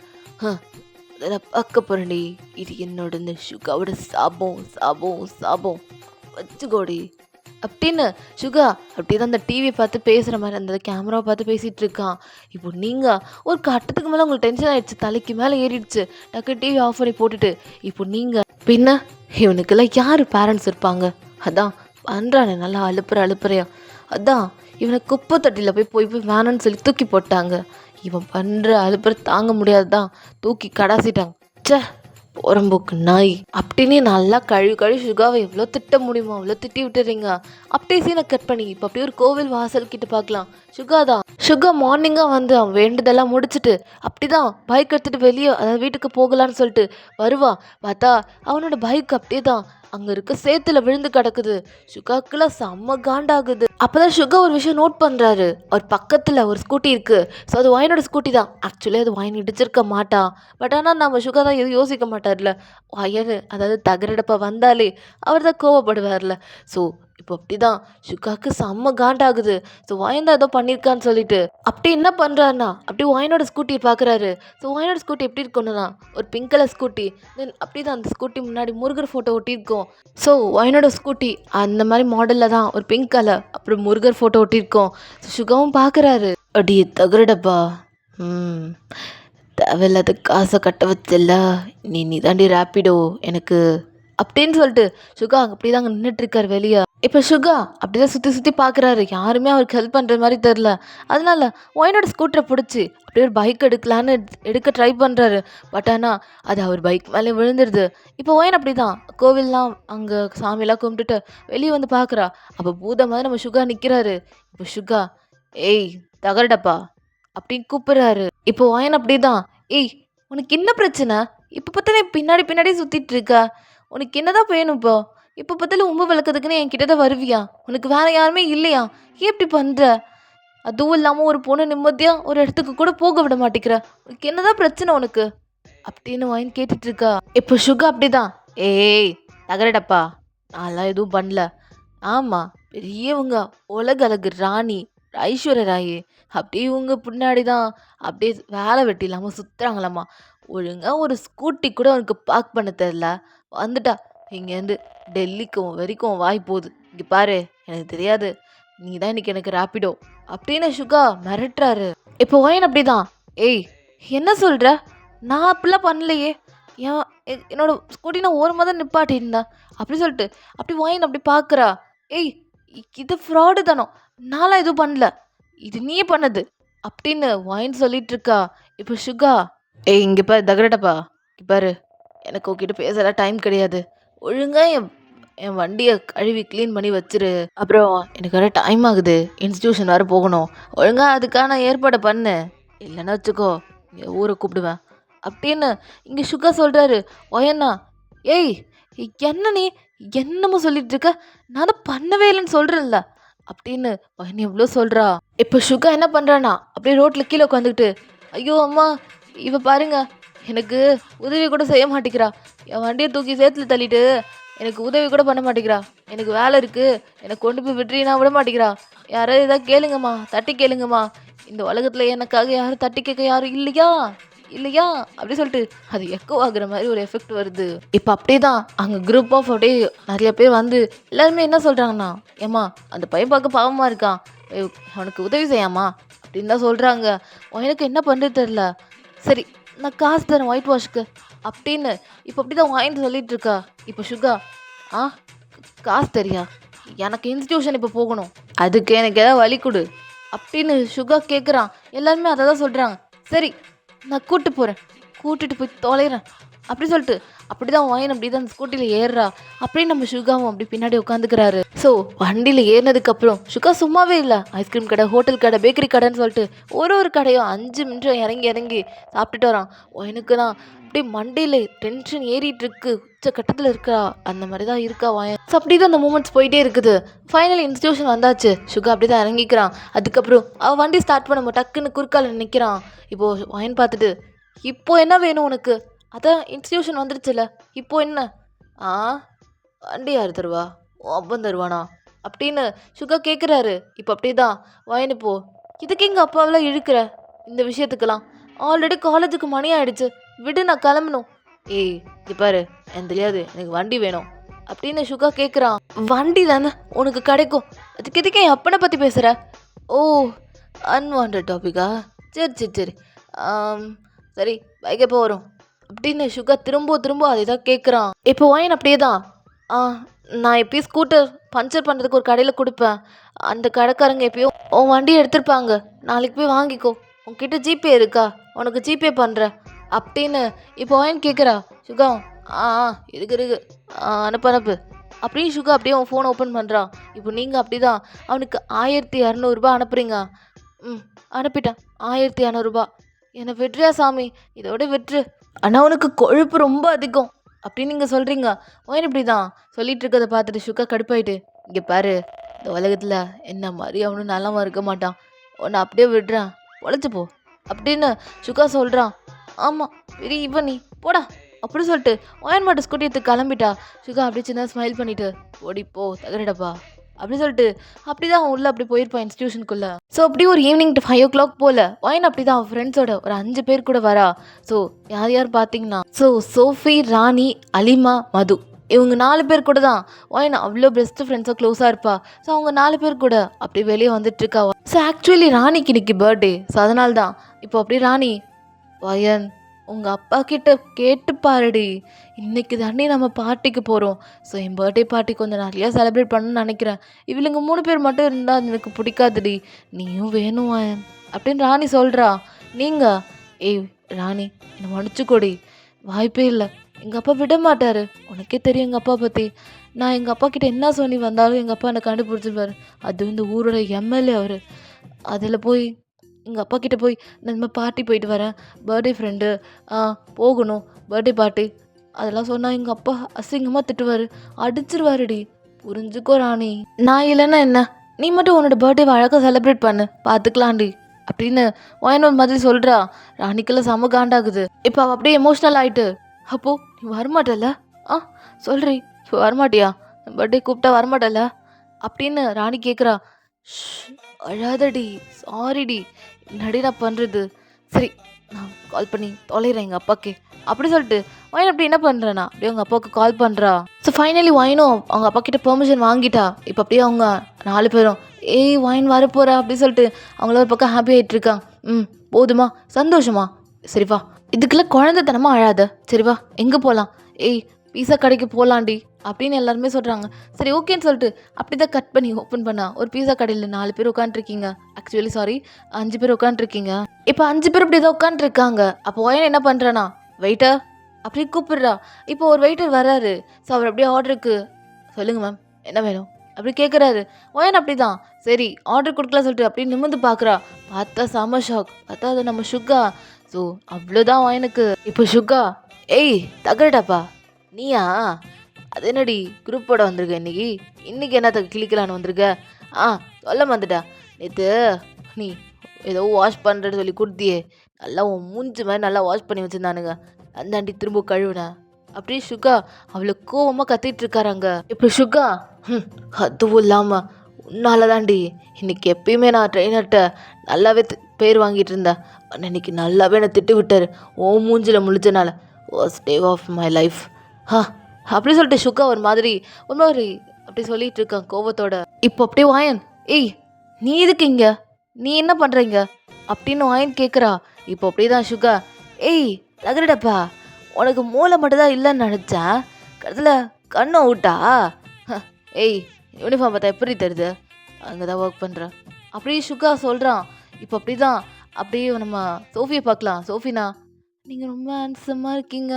அதை நான் பார்க்க போகிறேன்டி. இது என்னோட இந்த சுகாவோட சாபம் வச்சுக்கோடி அப்படின்னு சுகா அப்படி தான் அந்த டிவியை பார்த்து பேசுகிற மாதிரி அந்த கேமராவை பார்த்து பேசிகிட்டு இருக்கான். இப்போ நீங்கள் ஒரு கட்டத்துக்கு மேலே உங்களுக்கு டென்ஷன் ஆகிடுச்சு, தலைக்கு மேலே ஏறிடுச்சு, டக்கு டிவி ஆஃப் பண்ணி போட்டுட்டு இப்போ நீங்கள் பின்ன இவனுக்கெல்லாம் யார் பேரண்ட்ஸ் இருப்பாங்க? அதான் பண்ணுறானே நல்லா அழுப்புறையா. அதான் இவனை குப்பை தட்டியில் போய் வேணான்னு சொல்லி தூக்கி போட்டாங்க. இவன் பண்ணுற அழுப்புற தாங்க முடியாது தான் தூக்கி கடாசிட்டாங்க. ச்சே போறம்போக்கு நாய் அப்படின்னு நல்லா கழுவி சுகாவை எவ்வளோ திட்ட முடியுமோ அவ்வளோ திட்டி விட்டுறீங்க. அப்படியே சீனை கட் பண்ணி இப்போ அப்படியே ஒரு கோவில் வாசல் கிட்ட பார்க்கலாம். சுகா மார்னிங்காக வந்து அவன் வேண்டதெல்லாம் முடிச்சுட்டு அப்படிதான் பைக் எடுத்துகிட்டு வெளியே, அதாவது வீட்டுக்கு போகலான்னு சொல்லிட்டு வருவா. பார்த்தா அவனோட பைக் அப்படியே தான் அங்கே இருக்க சேத்துல விழுந்து கிடக்குது. சுகாக்குலாம் செம்ம காண்டாகுது. அப்போதான் சுகா ஒரு விஷயம் நோட் பண்ணுறாரு. அவர் பக்கத்தில் ஒரு ஸ்கூட்டி இருக்குது. ஸோ அது வாயினோட ஸ்கூட்டி தான். ஆக்சுவலி அது வாயின் இடிச்சிருக்க மாட்டான். பட் ஆனால் நம்ம சுகா தான் எதுவும் யோசிக்க மாட்டார்ல. வயனு அதாவது தகரடப்பா வந்தாலே அவர் தான் கோவப்படுவார்ல. ஸோ இப்போ அப்படி தான் சுகாவுக்கு செம்ம காண்டாகுது. ஸோ வாயன் தான் ஏதோ பண்ணியிருக்கான்னு சொல்லிட்டு அப்படி என்ன பண்ணுறாருனா அப்படி வாயினோட ஸ்கூட்டியை பார்க்குறாரு. ஸோ வாயினோட ஸ்கூட்டி எப்படி இருக்குன்னா ஒரு பிங்க் கலர் ஸ்கூட்டி. தென் அப்படி தான் அந்த ஸ்கூட்டி முன்னாடி முருகர் ஃபோட்டோ ஒட்டியிருக்கோம். ஸோ வாயினோட ஸ்கூட்டி அந்த மாதிரி மாடலில் தான் ஒரு பிங்க் கலர் அப்புறம் முருகர் ஃபோட்டோ ஒட்டியிருக்கோம். சுகாவும் பார்க்குறாரு. அடி தகரடப்பா, தேவையில்லாத காசை கட்ட வச்சல, நீ தாண்டி ரேப்பிடோ எனக்கு அப்படின்னு சொல்லிட்டு சுகா அப்படி தாங்க நின்றுட்டுருக்கார் வெளியே. இப்போ சுகா அப்படி தான் சுற்றி பார்க்குறாரு. யாருமே அவருக்கு ஹெல்ப் பண்ணுற மாதிரி தெரில. அதனால ஒயினோட ஸ்கூட்டரை பிடிச்சி அப்படியே ஒரு பைக் எடுக்க ட்ரை பண்ணுறாரு. பட் ஆனால் அது அவர் பைக் மேலே விழுந்துருது. இப்போ ஒயின் அப்படி தான் கோவில்லாம் அங்கே சாமியெல்லாம் கும்பிட்டுட்டு வெளியே வந்து பார்க்குறா. அப்போ பூத மாதிரி நம்ம சுகா நிற்கிறாரு. இப்போ சுகா ஏய் தகரடப்பா அப்படின்னு கூப்பிட்றாரு. இப்போ ஒயின் அப்படி தான், ஏய் உனக்கு என்ன பிரச்சனை? இப்போ பார்த்தா பின்னாடி சுற்றிட்டு இருக்க, உனக்கு என்னதான் வேணும் இப்போ? இப்போ பார்த்தாலும் உம்பு விளக்குறதுக்குன்னு என்கிட்ட தான் வருவியா? உனக்கு வேற யாருமே இல்லையா? ஏன் இப்படி பண்ற? அதுவும் இல்லாம ஒரு பொண்ணு நிம்மதியா ஒரு இடத்துக்கு கூட போக விட மாட்டேங்கிற. உனக்கு என்னதான் பிரச்சனை உனக்கு? அப்படின்னு வாயின் கேட்டுட்டு இருக்கா. இப்போ சுகா அப்படிதான். ஏய் தகரடப்பா, நான்லாம் எதுவும் பண்ணல. ஆமா, பெரியவங்க, உலக அழகு ராணி ஐஸ்வர்யா ராய். அப்படியே இவங்க பின்னாடி தான் அப்படியே வேலை வெட்டி இல்லாமல் சுத்துறாங்களாம்மா. ஒழுங்கா ஒரு ஸ்கூட்டி கூட அவனுக்கு பார்க் பண்ண தெரில. வந்துட்டா இங்கேருந்து டெல்லிக்கு வரைக்கும் வாய் போகுது. இங்கே பாரு, எனக்கு தெரியாது, நீ தான் இன்னைக்கு எனக்கு ரேப்பிடோ அப்படின்னு சுகா மிரட்டுறாரு. இப்போ ஒயன் அப்படிதான். ஏய் என்ன சொல்ற? நான் அப்படிலாம் பண்ணலையே. என்னோட ஸ்கூட்டி நான் ஓரமாக தான் நிப்பாட்டியிருந்தேன் அப்படி சொல்லிட்டு அப்படி ஒயன் அப்படி பார்க்குறா. ஏய் இது ஃப்ராடு தானோ, நான்லாம் எதுவும் பண்ணல, இது நீயே பண்ணது அப்படின்னு ஒயின் சொல்லிட்டு இருக்கா. இப்போ சுகா, ஏய் இங்கே பாரு தகரடப்பா, இங்கே பாரு, எனக்கு உங்ககிட்ட பேசலாம் டைம் கிடையாது. ஒழுங்கா என் என் வண்டியை கழுவி க்ளீன் பண்ணி வச்சிரு. அப்புறம் எனக்கு வேறு டைம் ஆகுது, இன்ஸ்டியூஷன் வேறு போகணும். ஒழுங்கா அதுக்கான ஏற்பாடை பண்ணு, இல்லைன்னா வச்சுக்கோ இங்கே ஊரை கூப்பிடுவேன் அப்படின்னு இங்கே சுகா சொல்கிறாரு. ஒயண்ணா, ஏய் என்ன நீ என்னமோ சொல்லிட்டு இருக்க, நான் தான் பண்ணவே இல்லைன்னு சொல்கிறேன்ல அப்படின்னு ஒயன் எவ்வளோ சொல்கிறா. இப்போ சுகா என்ன பண்ணுறானா அப்படியே ரோட்டில் கீழே உட்காந்துக்கிட்டு, ஐயோ அம்மா இவ பாருங்க, எனக்கு உதவி கூட செய்ய மாட்டேங்கிறா. என் வண்டியை தூக்கி சேத்துல தள்ளிட்டு எனக்கு உதவி கூட பண்ண மாட்டேங்கிறா. எனக்கு வேலை இருக்குது, எனக்கு கொண்டு போய் விட்டுறீனா விட மாட்டேங்கிறா. யாராவது ஏதாவது கேளுங்கம்மா, தட்டி கேளுங்கம்மா. இந்த உலகத்தில் எனக்காக யாரும் தட்டி கேட்க யாரும் இல்லையா இல்லையா அப்படி சொல்லிட்டு அது எக்கோ ஆகுற மாதிரி ஒரு எஃபெக்ட் வருது. இப்போ அப்படியே தான் அங்கே குரூப் ஆஃப் அப்படியே நிறைய பேர் வந்து எல்லாருமே என்ன சொல்கிறாங்கன்னா, ஏம்மா அந்த பையன் பார்க்க பாவமாக இருக்கான், அவனுக்கு உதவி செய்யாமா அப்படின்னு தான் சொல்கிறாங்க. எனக்கு என்ன பண்ணுறது தெரில. சரி நான் காசு தரேன் ஒயிட் வாஷ்க்கு அப்படின்னு இப்போ அப்படி தான் வாங்கிட்டு சொல்லிட்டு இருக்கா. இப்போ சுகா, ஆ காசு தெரியா? எனக்கு இன்ஸ்டியூஷன் இப்போ போகணும், அதுக்கு எனக்கு ஏதாவது வழி கொடு அப்படின்னு சுகா கேட்குறான். எல்லாருமே அதை தான் சொல்கிறாங்க. சரி நான் கூட்டிட்டு போய் தொலைகிறேன் அப்படி சொல்லிட்டு அப்படி தான் வாயின் அப்படி தான் ஸ்கூட்டியில் ஏறுறா. அப்படியே நம்ம சுகாவும் அப்படி பின்னாடி உட்காந்துக்கிறாரு. ஸோ வண்டியில் ஏறினதுக்கப்புறம் சுகா சும்மாவே இல்லை, ஐஸ்கிரீம் கடை, ஹோட்டல் கடை, பேக்கரி கடைன்னு சொல்லிட்டு ஒரு கடையும் 5 நிமிஷம் இறங்கி சாப்பிட்டுட்டு வரான். எனக்கு தான் அப்படியே மண்டையில் டென்ஷன் ஏறிட்டு இருக்கு, உச்ச கட்டத்தில் இருக்கா, அந்த மாதிரி தான் இருக்கா வாயன். ஸோ அப்படி தான் அந்த மூமெண்ட்ஸ் போயிட்டே இருக்குது. ஃபைனல் இன்ஸ்டியூஷன் வந்தாச்சு. சுகா அப்படி தான் இறங்கிக்கிறான். அதுக்கப்புறம் அவள் வண்டி ஸ்டார்ட் பண்ண டக்குன்னு குறுக்கால நிற்கிறான். இப்போது வாயன் பார்த்துட்டு, இப்போ என்ன வேணும் உனக்கு? அதான் இன்ஸ்டியூஷன் வந்துருச்சுல, இப்போ என்ன? ஆ வண்டி யார் தருவா? உன் அப்பன் தருவானா அப்படின்னு சுகா கேட்குறாரு. இப்போ அப்படியே தான் வாயன், இப்போ இதுக்கு எங்கள் அப்பாவெல்லாம் இழுக்கிற இந்த விஷயத்துக்கெல்லாம்? ஆல்ரெடி காலேஜுக்கு மணி ஆயிடுச்சு, விடு நான் கிளம்பணும். ஏய் இது பாரு, எனக்கு தெரியாது, எனக்கு வண்டி வேணும் அப்படின்னு சுகா கேட்குறான். வண்டி தானே உனக்கு கிடைக்கும், அதுக்கு எதுக்கு என் அப்பனை பற்றி பேசுகிற? ஓ அன்வான்ட் டாபிக்கா? சரி சரி பைக் எப்போ வரும் அப்படின்னு சுகா திரும்ப அதை தான் கேட்குறான். இப்போ வாயின் அப்படியே தான், நான் எப்பயும் ஸ்கூட்டர் பஞ்சர் பண்ணுறதுக்கு ஒரு கடையில் கொடுப்பேன், அந்த கடைக்காரங்க எப்பயும் உன் வண்டியை எடுத்துருப்பாங்க, நாளைக்கு போய் வாங்கிக்கோ, உன்கிட்ட ஜிபே இருக்கா, உனக்கு ஜிபே பண்ணுறேன் அப்படின்னு இப்போ வாயின் கேட்குறா. சுகா ஆ இருக்கு அனுப்பு அப்படின்னு சுகா அப்படியே உன் ஃபோனை ஓப்பன் பண்ணுறான். இப்போ நீங்கள் அப்படி தான் அவனுக்கு 1200 அனுப்புறீங்க. அனுப்பிட்டேன் 1200. என்னை விட்டுறியா சாமி, இதோட விட்டுரு. ஆனால் உனக்கு கொழுப்பு ரொம்ப அதிகம் அப்படின்னு நீங்கள் சொல்கிறீங்க. ஒயன் இப்படி தான் சொல்லிட்டு இருக்கதை பார்த்துட்டு சுகா கடுப்பாயிட்டு, இங்கே பாரு, இந்த உலகத்தில் என்ன மாதிரி அவனும் நல்லாம இருக்க மாட்டான், உன்னை அப்படியே விடுறேன், உழைச்சிப்போ அப்படின்னு சுகா சொல்கிறான். ஆமாம் பெரிய இவன் நீ போடா அப்படி சொல்லிட்டு ஒயன் மாட்டு ஸ்கூட்டி எடுத்து கிளம்பிட்டா. சுகா அப்படி சின்ன ஸ்மைல் பண்ணிட்டு, ஓடிப்போ தகரடப்பா அப்படி சொல்லிட்டு அப்படி தான் அவன் உள்ளே அப்படி போயிருப்பான் இன்ஸ்டியூஷனுக்குள்ளே. ஸோ அப்படி ஒரு ஈவினிங் 5 o'clock போல் ஒயன் அப்படி தான் அவன் ஃப்ரெண்ட்ஸோட ஒரு 5 பேர் கூட வரா. ஸோ யார் பார்த்தீங்கன்னா, ஸோ சோஃபி, ராணி, அலிமா, மது, இவங்க 4 பேர் கூட தான் ஒயன் அவ்வளோ பெஸ்ட் ஃப்ரெண்ட்ஸாக க்ளோஸாக இருப்பா. ஸோ அவங்க 4 பேர் கூட அப்படி வெளியே வந்துட்டு இருக்கா. ஸோ ஆக்சுவலி ராணிக்கு இன்னைக்கு பர்த்டே. ஸோ அதனால தான் இப்போ அப்படி ராணி, ஒயன் உங்கள் அப்பா கிட்ட கேட்டு பாருடி, இன்னைக்கு தானே நம்ம பார்ட்டிக்கு போகிறோம், ஸோ என் பர்த்டே பார்ட்டி கொஞ்சம் நிறையா செலிப்ரேட் பண்ணணும்னு நினைக்கிறேன், இவளுங்க 3 பேர் மட்டும் இருந்தால் எனக்கு பிடிக்காதுடி, நீயும் வேணும் வாயன் அப்படின்னு ராணி சொல்கிறா. நீங்கள் ஏய் ராணி என்னை மன்னிச்சுக்கோடி, வாய்ப்பே இல்லை, எங்கள் அப்பா விட மாட்டார், உனக்கே தெரியும் எங்கள் அப்பா பற்றி, நான் எங்கள் அப்பா கிட்ட என்ன சொல்லி வந்தாலும் எங்கள் அப்பா என்னை கண்டுபிடிச்சிருப்பார், அதுவும் இந்த ஊரோட எம்எல்ஏ அவர், அதில் போய் எங்கள் அப்பா கிட்ட போய் நான் இந்த மாதிரி பார்ட்டி போயிட்டு வரேன், பர்த்டே ஃப்ரெண்டு போகணும், பர்த்டே பார்ட்டி அதெல்லாம் சொன்னால் எங்கள் அப்பா அசிங்கமாக திட்டுவார், அடிச்சிருவாருடி. புரிஞ்சுக்கோ ராணி. நான் இல்லைன்னா என்ன, நீ மட்டும் உன்னோட பர்த்டேவை அழகாக செலிப்ரேட் பண்ணு, பார்த்துக்கலாண்டி அப்படின்னு ஒயன் ஒரு மாதிரி சொல்கிறா. ராணிக்கெல்லாம் செம காண்டாகுது. இப்போ அவள் அப்படியே எமோஷ்னல் ஆகிட்டு, அப்போது நீ வரமாட்டல? ஆ சொல்கிறீ, இப்போ வரமாட்டியா? பர்த்டே கூப்பிட்டா வரமாட்டல அப்படின்னு ராணி கேட்குறா. அழாதடி, சாரிடி, என்னடி நான் பண்ணுறது? சரி, நான் கால் பண்ணி தொலைகிறேன் எங்கள் அப்பாக்கே அப்படி சொல்லிட்டு ஒயின் அப்படி என்ன பண்ணுறேன்னா அப்படியே அவங்க அப்பாவுக்கு கால் பண்ணுறா. ஸோ ஃபைனலி ஒயினும் அவங்க அப்பா கிட்ட பெர்மிஷன் வாங்கிட்டா. இப்போ அப்படியே அவங்க 4 பேரும் ஏய் ஒயின் வரப்போகிறா அப்படி சொல்லிட்டு அவங்கள ஒரு பக்கம் ஹாப்பி ஆகிட்டு இருக்காங்க. போதுமா, சந்தோஷமா, சரிவா, இதுக்கெல்லாம் குழந்தைத்தனமாக அழாத, சரிவா, எங்கே போகலாம்? ஏய் பீஸா கடைக்கு போகலாண்டி அப்படின்னு எல்லாருமே சொல்கிறாங்க. சரி ஓகேன்னு சொல்லிட்டு அப்படி தான் கட் பண்ணி ஓப்பன் பண்ணா. ஒரு பீஸா கடையில் 4 பேர் உட்காந்துருக்கீங்க. ஆக்சுவலி சாரி, 5 பேர் உட்காந்துருக்கீங்க. இப்போ 5 பேர் இப்படி தான் உட்காந்துருக்காங்க. அப்போ ஒயன் என்ன பண்ணுறானா, வெயிட்டர் அப்படி கூப்பிடுறா. இப்போ ஒரு வெயிட்டர் வர்றாரு. ஸோ அவர் அப்படியே ஆர்டருக்கு சொல்லுங்கள் மேம் என்ன வேணும் அப்படி கேட்குறாரு. ஒயன் அப்படி தான் சரி ஆர்டர் கொடுக்கலாம் சொல்லிட்டு அப்படி நிமிர்ந்து பார்க்குறா. பார்த்தா செம ஷாக். பார்த்தா அது நம்ம சுகா. ஸோ அவ்வளோதான் ஒயனுக்கு. இப்போ சுகா, ஏய் தகரடாப்பா நீயா? அது என்னடி குரூப்போட வந்திருக்க இன்னைக்கு என்னத்த கிளிக்கலான்னு வந்திருக்க? சொல்ல வந்துட்டா, நேற்று நீ ஏதோ வாஷ் பண்ணுறேன்னு சொல்லி கொடுத்தியே, நல்லா உன் மூஞ்சி மாதிரி நல்லா வாஷ் பண்ணி வச்சுருந்தானுங்க, அந்தாண்டி திரும்ப கழுவுனேன் அப்படியே சுகா அவ்வளோ கோவமாக கத்திட்டு இருக்காராங்க. இப்போ சுகா, அதுவும் இல்லாமல் உன்னால தாண்டி இன்னைக்கு எப்பயுமே நான் ட்ரெயினர்கிட்ட நல்லாவே பேர் வாங்கிட்டு இருந்தேன். ஆனால் இன்னைக்கு நல்லாவே என்னை திட்டு விட்டார் ஓ மூஞ்சில் முழிச்சனால. Worst day of my life அப்படி சொல்லிட்டு சுகா ஒரு மாதிரி அப்படி சொல்லிட்டு இருக்கான் கோவத்தோட. இப்போ அப்படியே வாயன், ஏய் நீ எதுக்கு இங்க, நீ என்ன பண்றீங்க அப்படின்னு வாயன் கேட்குறா. இப்போ அப்படிதான் சுகா, ஏய் தகரடப்பா உனக்கு மூளை மட்டும்தான் இல்லைன்னு நினச்சேன், கடைசியில் கண்ணை விட்டா? ஏய் யூனிஃபார்ம் பார்த்தா எப்படி தெரியுது, அங்கே தான் ஒர்க் பண்ணுறேன் அப்படியே சுகா சொல்கிறான். இப்போ அப்படி தான் அப்படியே நம்ம சோஃபியை பார்க்கலாம். சோஃபினா நீங்கள் ரொம்ப ஹேண்ட்ஸமாக இருக்கீங்க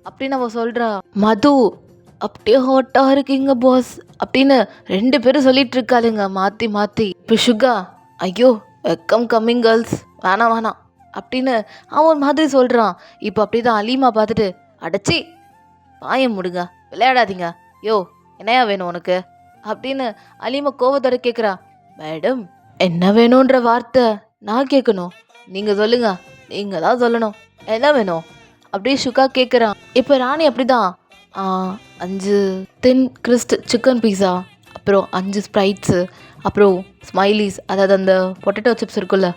அப்படின்னு அவள் சொல்கிறா. மது அப்படியே ஹாட்டாக இருக்கீங்க பாஸ் அப்படின்னு 2 பேரும் சொல்லிட்டு இருக்காளுங்க மாற்றி மாற்றி. இப்போ சுகா, ஐயோ வெல்கம் கம்மிங் கேர்ள்ஸ், வேணாம் வேணாம் அப்படின்னு அவன் ஒரு மாதிரி சொல்கிறான். இப்போ அப்படி தான் அலீமா பார்த்துட்டு, அடைச்சி பாயம் முடுங்க, விளையாடாதீங்க, யோ என்னையா வேணும் உனக்கு அப்படின்னு அலீமா கோவத்தோட கேட்குறா. மேடம் என்ன வேணுன்ற வார்த்தை நான் கேட்கணும், நீங்கள் சொல்லுங்க, நீங்கள் தான் சொல்லணும், என்ன வேணும் அப்படியே சுகா கேட்குறான். இப்போ ராணி அப்படி தான் 5 தின் கிறிஸ்ட் சிக்கன் பீஸா, அப்புறம் 5 ஸ்ப்ரைட்ஸு, அப்புறம் ஸ்மைலீஸ், அதாவது அந்த பொட்டேட்டோ சிப்ஸ் இருக்குல்ல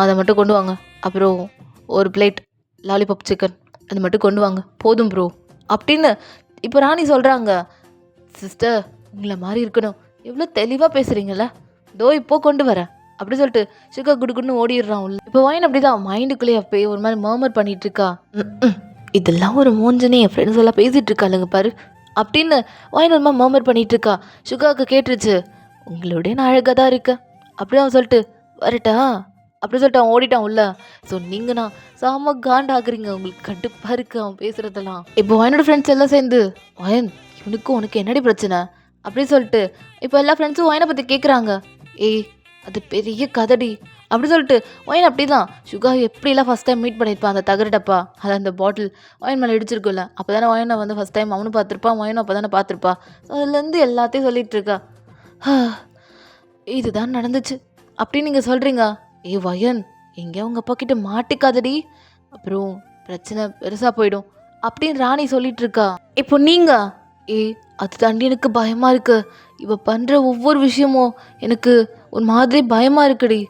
அதை மட்டும் கொண்டு வாங்க, அப்புறம் ஒரு பிளேட் லாலிபாப் சிக்கன் அது மட்டும் கொண்டு வாங்க, போதும் ப்ரோ அப்படின்னு இப்போ ராணி சொல்கிறாங்க. சிஸ்டர் உங்களை மாதிரி இருக்கணும், எவ்வளோ தெளிவாக பேசுகிறீங்கள, தோ இப்போ கொண்டு வரேன் அப்படி சொல்லிட்டு சுகா குடுக்குன்னு ஓடிடுறான் உள்ள. இப்போ வாயின் அப்படி தான் மைண்டுக்குள்ளேயே போய் ஒரு மாதிரி மர்மர் பண்ணிட்டு இருக்கா. இதெல்லாம் ஒரு மூஞ்சனே என் ஃப்ரெண்ட்ஸ் எல்லாம் பேசிகிட்டு இருக்காளுங்க பாரு அப்படின்னு வாயின் ஒரு மாதிரி மர்மர் பண்ணிட்டு இருக்கா. சுகாவுக்கு கேட்டுருச்சு, உங்களோட நான் அழகாக தான் இருக்கேன் அப்படி அவன் சொல்லிட்டு வரட்டா அப்படி சொல்லிட்டு அவன் ஓடிட்டான் உள்ள. ஸோ நீங்கள் நான் சாம காண்டாக்குறீங்க, உங்களுக்கு கடுப்பாக இருக்கு அவன் பேசுகிறதெல்லாம். இப்போ வாயனோட ஃப்ரெண்ட்ஸ் எல்லாம் சேர்ந்து, வாயன் இவனுக்கும் உனக்கு என்னடி பிரச்சனை அப்படின்னு சொல்லிட்டு இப்போ எல்லா ஃப்ரெண்ட்ஸும் வாயனை பற்றி கேட்குறாங்க. ஏய் அது பெரிய கதடி அப்படி சொல்லிட்டு ஒயின் அப்படி தான் சுகா எப்படிலாம் ஃபஸ்ட் டைம் மீட் பண்ணியிருப்பான் அந்த தகரடப்பா, அது அந்த பாட்டில் ஒயின் மேலே இடிச்சிருக்குல்ல, அப்போ தானே ஒயினை வந்து ஃபஸ்ட் டைம் அவனும் பார்த்துருப்பான், ஒயினும் அப்போ தானே பார்த்துருப்பா. ஸோ அதுலேருந்து எல்லாத்தையும் சொல்லிகிட்டு இருக்கா. இதுதான் நடந்துச்சு அப்படின்னு நீங்கள் சொல்கிறீங்க. ஏய் வயன் எங்கேயா உங்கள் அப்பா கிட்ட மாட்டிக்காதடி, அப்புறம் பிரச்சனை பெருசாக போயிடும் அப்படின்னு ராணி சொல்லிட்டு இருக்கா. இப்போ நீங்கள், ஏய் அது தாண்டி எனக்கு பயமாக இருக்கு, இவ பண்ணுற ஒவ்வொரு விஷயமும் எனக்கு ஒரு மாதிரி பயமாக இருக்குடி,